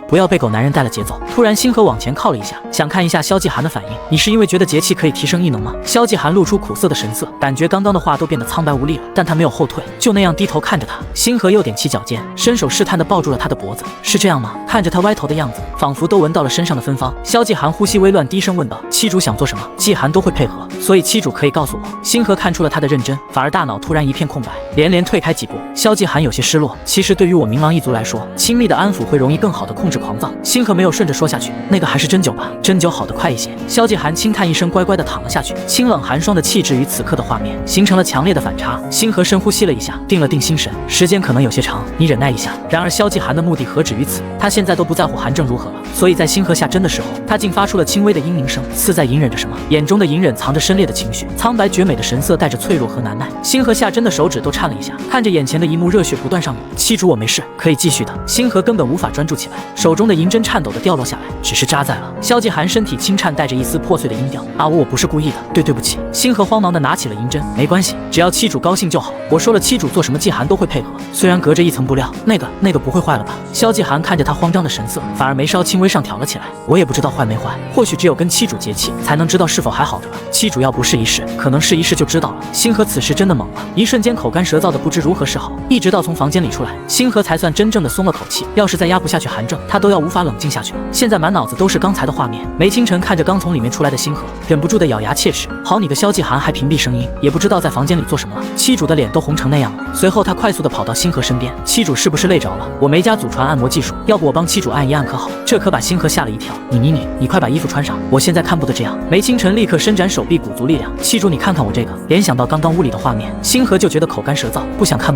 不要被狗男人带了节奏。突然星河往前靠了一下，想看一下萧继寒的反应。你是因为觉得节气可以提升异能吗？萧继寒露出苦涩的神色，感觉刚刚的话都变得苍白无力了，但他没有后退，就那样低头看着他。星河又踮起脚尖，伸手试探地抱住了他的脖子，是这样吗？看着他歪头的样子，仿佛都闻到了身上的芬芳。萧继寒呼吸微乱，低声问道：妻主想做什么？继寒都会配合，所以妻主可以告诉我。星河看出了他的认真，反而大脑突然一片空白，连退开几步。萧继寒有些失落，其实对于我冥王一族来说，亲密的安抚会容易更好的控制狂躁。星河没有顺着说下去，那个还是针灸吧，针灸好得快一些。萧继寒轻叹一声，乖乖地躺了下去。清冷寒霜的气质与此刻的画面形成了强烈的反差。星河深呼吸了一下，定了定心神，时间可能有些长，你忍耐一下。然而萧继寒的目的何止于此，他现在都不在乎寒症如何了，所以在星河下针的时候，他竟发出了轻微的嘤咛声，似在隐忍着什么，眼中的隐忍藏着深烈的情绪，苍白绝美的神色带着脆弱和难耐。星河下针的手指都颤了一下，看着眼前的一幕，热血不断上涌。妻主，我没事，可以继续的。星河根本无法专注起来，手中的银针颤抖地掉落下来，只是扎在了。萧继寒身体轻颤，带着一丝破碎的音调，阿我不是故意的，对不起。星河慌忙地拿起了银针，没关系，只要妻主高兴就好。我说了，妻主做什么继寒都会配合，虽然隔着一层布料，那个不会坏了吧？萧继寒看着他慌张的神色，反而眉梢轻微上挑了起来。我也不知道坏没坏，或许只有跟妻主节气，才能知道是否还好着吧。妻主要不试一试，可能试一试就知道了。星河此时真的懵了，一瞬间口干舌燥的不知如何是好，一直到从房间里出来，星河才算真正的松了口气。要是再压不下去寒症，他都要无法冷静下去了。现在满脑子都是刚才的画面。梅清晨看着刚从里面出来的星河，忍不住的咬牙切齿。好你个萧继寒，还屏蔽声音，也不知道在房间里做什么了。妻主的脸都红成那样了。随后他快速的跑到星河身边，妻主是不是累着了？我没家祖传按摩技术，要不我帮妻主按一按可好？这可把星河吓了一跳。你快把衣服穿上，我现在看不得这样。梅清晨立刻伸展手臂鼓足力量，妻主你看看我这个。联想到刚刚屋里的画面，星河就觉得口干舌燥，不想看。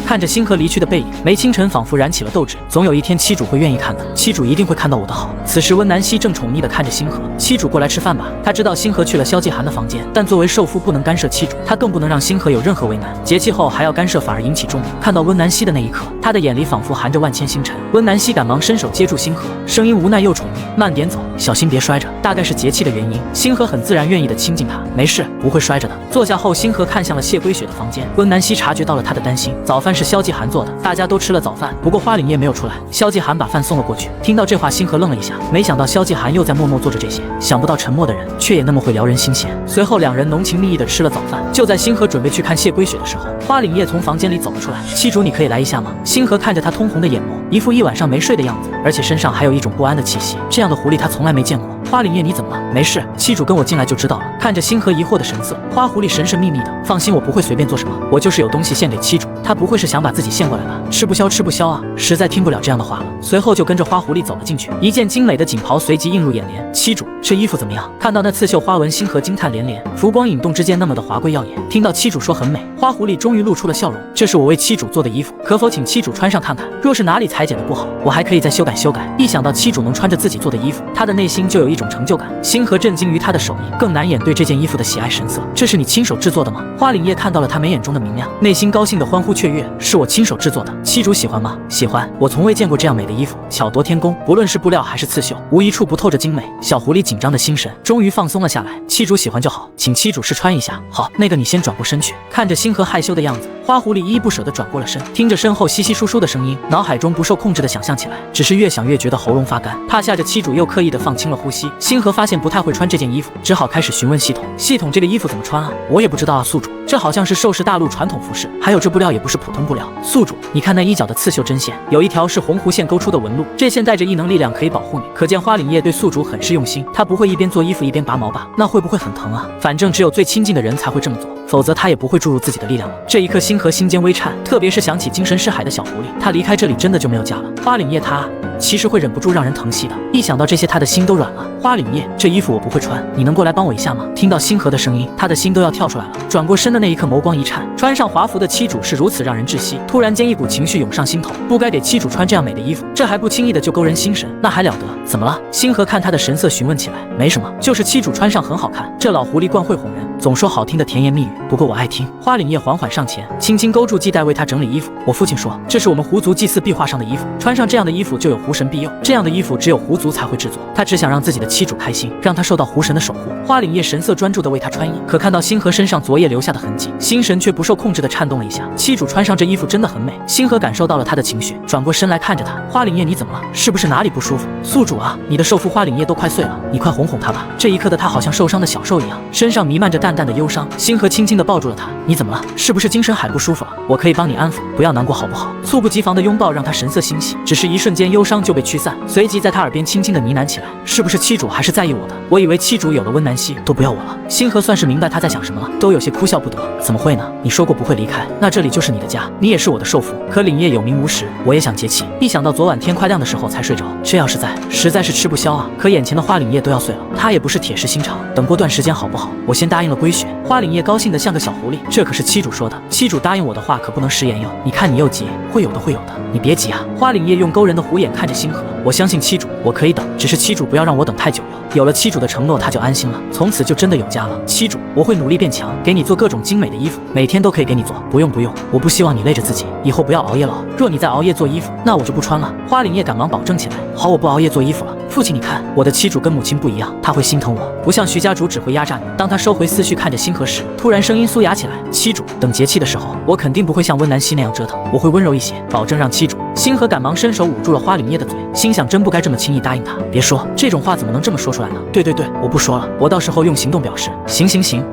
看着星河离去的背影，梅清晨仿佛燃起了斗志，总有一天妻主会愿意看的，妻主一定会看到我的好。此时温南希正宠溺地看着星河，妻主过来吃饭吧。他知道星河去了萧继寒的房间，但作为受夫不能干涉妻主，他更不能让星河有任何为难。节气后还要干涉，反而引起众怒。看到温南希的那一刻，他的眼里仿佛含着万千星辰。温南希赶忙伸手接住星河，声音无奈又宠溺，慢点走，小心别摔着。大概是节气的原因，星河很自然愿意地亲近他，没事，不会摔着的。坐下后，星河看向了谢归雪的房间，温南希察觉到了他的担心。早饭是萧继寒做的，大家都吃了早饭，不过花凛夜没有出来。萧继寒把饭送了过去。听到这话，星河愣了一下，没想到萧继寒又在默默做着这些，想不到沉默的人却也那么会撩人心弦。随后两人浓情蜜意地吃了早饭。就在星河准备去看谢归雪的时候，花凛夜从房间里走了出来。妻主，你可以来一下吗？星河看着他通红的眼眸，一副一晚上没睡的样子，而且身上还有一种不安的气息。这样的狐狸他从来没见过。花凛夜，你怎么了？没事，妻主跟我进来就知道了。看着星河疑惑的神色，花狐狸神神秘秘的，放心，我不会随便做什么，我就是有东西献给妻主。他不会是想把自己献过来吧？吃不消吃不消啊！实在听不了这样的话了。随后就跟着花狐狸走了进去，一件精美的锦袍随即映入眼帘。妻主，这衣服怎么样？看到那刺绣花纹，星河惊叹连连，浮光引动之间那么的华贵耀眼。听到妻主说很美，花狐狸终于露出了笑容。这是我为妻主做的衣服，可否请妻主穿上看看？若是哪里裁剪的不好，我还可以再修改修改。一想到妻主能穿着自己做的衣服，他的内心就有一种成就感。星河震惊于他的手艺，更难掩对这件衣服的喜爱神色。这是你亲手制作的吗？花凛夜看到了他眉眼中的明亮，内心高兴的欢呼雀跃。是我亲手制作的，妻主喜欢吗？喜欢，我从未见过这样美的衣服，巧夺天工，不论是布料还是刺绣，无一处不透着精美。小狐狸紧张的心神终于放松了下来。妻主喜欢就好，请妻主试穿一下。好，那个你先转过身去。看着星河害羞的样子，花狐狸依依不舍地转过了身，听着身后稀稀疏疏的声音，脑海中不受控制地想象起来，只是越想越觉得喉咙发干，怕吓着妻主，又刻意地放轻了呼吸。星河发现不太会穿这件衣服，只好开始询问系统。系统，这个衣服怎么穿啊？我也不知道啊，宿主，这好像是寿氏大陆传统服饰，还有这布料也不是普通布料。宿主，你看那衣角的刺绣针线，有一条是红弧线勾出的纹路，这线带着异能力量可以保护你。可见花凛夜对宿主很是用心，他不会一边做衣服一边拔毛吧？那会不会很疼啊？反正只有最亲近的人才会这么做，否则他也不会注入自己的力量了。这一刻，星河心间微颤，特别是想起精神失海的小狐狸，他离开这里真的就没有家了。花凛夜他其实会忍不住让人疼惜的，一想到这些，他的心都软了。花凛夜，这衣服我不会穿，你能过来帮我一下吗？听到星河的声音，他的心都要跳出来了。转过身的那一刻，眸光一颤，穿上华服的妻主是如此让人窒息。突然间，一股情绪涌上心头，不该给妻主穿这样美的衣服，这还不轻易的就勾人心神，那还了得？怎么了？星河看他的神色询问起来。没什么，就是妻主穿上很好看。这老狐狸惯会哄人，总说好听的甜言蜜语，不过我爱听。花凛夜缓缓上前，轻轻勾住系带为他整理衣服。我父亲说，这是我们狐族祭祀壁画上的衣服，穿上这样的衣服就有狐神庇佑，这样的衣服只有狐族才会制作。他只想让自己的妻主开心，让他受到狐神的守护。花凛夜神色专注地为他穿衣，可看到星河身上昨夜留下的痕迹，心神却不受控制地颤动了一下。妻主穿上这衣服真的很美。星河感受到了他的情绪，转过身来看着他。花凛夜，你怎么了？是不是哪里不舒服？宿主啊，你的兽父花凛夜都快碎了，你快哄哄他吧。这一刻的他好像受伤的小兽一样，身上弥漫着淡淡的忧伤。星河轻轻地抱住了他。你怎么了？是不是精神海不舒服了？我可以帮你安抚，不要难过好不好？猝不及防的拥抱让他神色欣喜，只是一瞬间忧伤就被驱散，随即在他耳边轻轻地呢喃起来。是不是妻主还是在意我的？我以为妻主有了温南希都不要我了。星河算是明白他在想什么了，都有些哭笑不得。怎么会呢？你说过不会离开，那这里就是你的家，你也是我的受福。可凛夜有名无实，我也想节气。一想到昨晚天快亮的时候才睡着，这要是在，实在是吃不消啊。可眼前的花凛夜都要碎了，他也不是铁石心肠，等过段时间好不好？我先答应了归雪。花凛夜高兴得像个小狐狸，这可是妻主说的，妻主答应我的话可不能食言哟。你看你又急，会有的会有的，你别急啊。花凛夜用勾人的虎眼看着星河，我相信妻主，我可以等，只是妻主不要让我等太久了。有了妻主的承诺，他就安心了，从此就真的有家了。妻主，我会努力变强，给你做各种精美的衣服，每天都可以给你做。不用不用，我不希望你累着自己，以后不要熬夜了。若你再熬夜做衣服，那我就不穿了。花凛夜赶忙保证起来，好，我不熬夜做衣服了。父亲，你看我的妻主跟母亲不一样，她会心疼我，不像徐家主只会压榨你。当他收回思绪看着星河时，突然声音酥哑起来，妻主，等节气的时候，我肯定不会像温南希那样折腾，我会温柔一些，保证让妻主。星河赶忙伸手捂住了花凛夜的嘴，心想真不该这么轻易答应他。别说这种话，怎么能这么说出来呢？对，我不说了，我到时候用行动表示。行，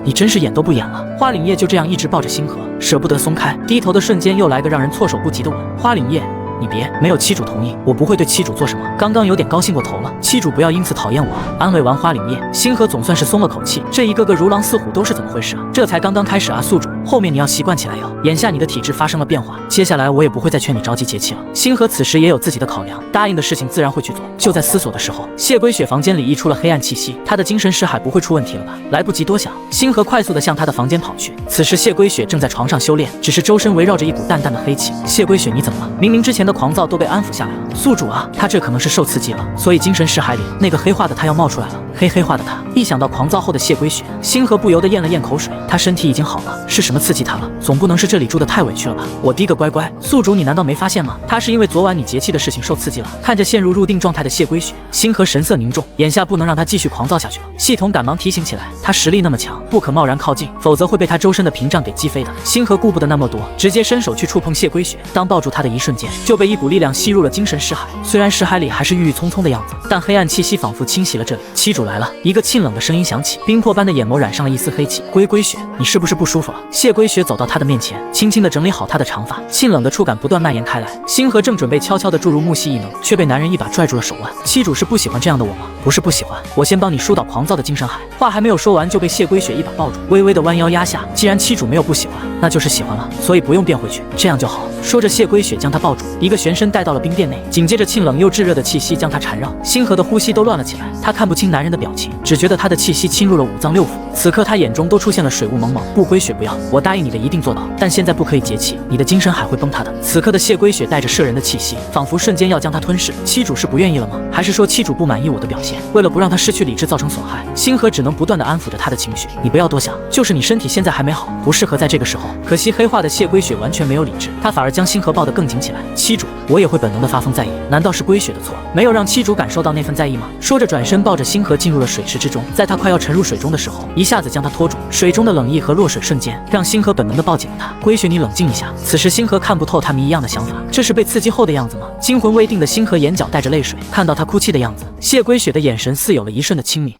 你真是演都不演了。花凛夜就这样一直抱着星河，舍不得松开。低头的瞬间，又来个让人措手不及的吻。花凛夜，你别，没有妻主同意，我不会对妻主做什么。刚刚有点高兴过头了，妻主不要因此讨厌我啊。安慰完花凛夜，星河总算是松了口气。这一个个如狼似虎都是怎么回事啊？这才刚刚开始啊，宿主，后面你要习惯起来哟。眼下你的体质发生了变化，接下来我也不会再劝你着急节气了。星河此时也有自己的考量，答应的事情自然会去做。就在思索的时候，谢归雪房间里溢出了黑暗气息，他的精神识海不会出问题了吧？来不及多想，星河快速地向他的房间跑去。此时谢归雪正在床上修炼，只是周身围绕着一股淡淡的黑气。谢归雪，你怎么了？明明之前的狂躁都被安抚下来了。宿主啊，他这可能是受刺激了，所以精神识海里那个黑化的他要冒出来了。黑化的他，一想到狂躁后的谢归雪，星河不由得咽了咽口水。他身体已经好了，是什么刺激他了？总不能是这里住的太委屈了吧？我滴个乖乖，宿主你难道没发现吗？他是因为昨晚你节气的事情受刺激了。看着陷入入定状态的谢归雪，星河神色凝重，眼下不能让他继续狂躁下去了。系统赶忙提醒起来，他实力那么强，不可贸然靠近，否则会被他周身的屏障给击飞的。星河顾不得那么多，直接伸手去触碰谢归雪。当抱住他的一瞬间，就被一股力量吸入了精神识海。虽然识海里还是郁郁葱葱的样子，但黑暗气息仿佛侵袭了这里。妻主来来了。一个沁冷的声音响起，冰魄般的眼眸染上了一丝黑气。龟雪，你是不是不舒服了？谢龟雪走到他的面前，轻轻地整理好他的长发，沁冷的触感不断蔓延开来。星河正准备悄悄地注入木系异能，却被男人一把拽住了手腕。七主是不喜欢这样的我吗？不是不喜欢，我先帮你疏导狂躁的精神海。话还没有说完，就被谢龟雪一把抱住，微微的弯腰压下。既然七主没有不喜欢，那就是喜欢了，所以不用变回去，这样就好。说着，谢龟雪将他抱住，一个旋身带到了冰殿内，紧接着沁冷又炙热的气息将他缠绕，星河的呼吸都乱了起来。他看不清男人的表情，只觉得他的气息侵入了五脏六腑。此刻他眼中都出现了水雾蒙蒙。不，龟雪不要，我答应你的一定做到，但现在不可以节气，你的精神海会崩塌的。此刻的谢龟雪带着摄人的气息，仿佛瞬间要将他吞噬。七主是不愿意了吗？还是说七主不满意我的表现？为了不让他失去理智造成损害，星河只能不断的安抚着他的情绪。你不要多想，就是你身体现在还没好，不适合在这个时候。可惜黑化的谢龟雪完全没有理智，他反而将星河抱得更紧起来。七主，我也会本能的发疯在意，难道是龟雪的错，没有让七主感受到那份在意吗？说着转身抱着星河进入了水池之中，在他快要沉入水中的时候，一下子将他拖住。水中的冷意和落水瞬间，让星河本能的抱紧了他。龟雪，你冷静一下。此时星河看不透他谜一样的想法，这是被刺激后的样子吗？惊魂未定的星河眼角带着泪水，看到他哭泣的样子，谢龟雪的眼神似有了一瞬的清明。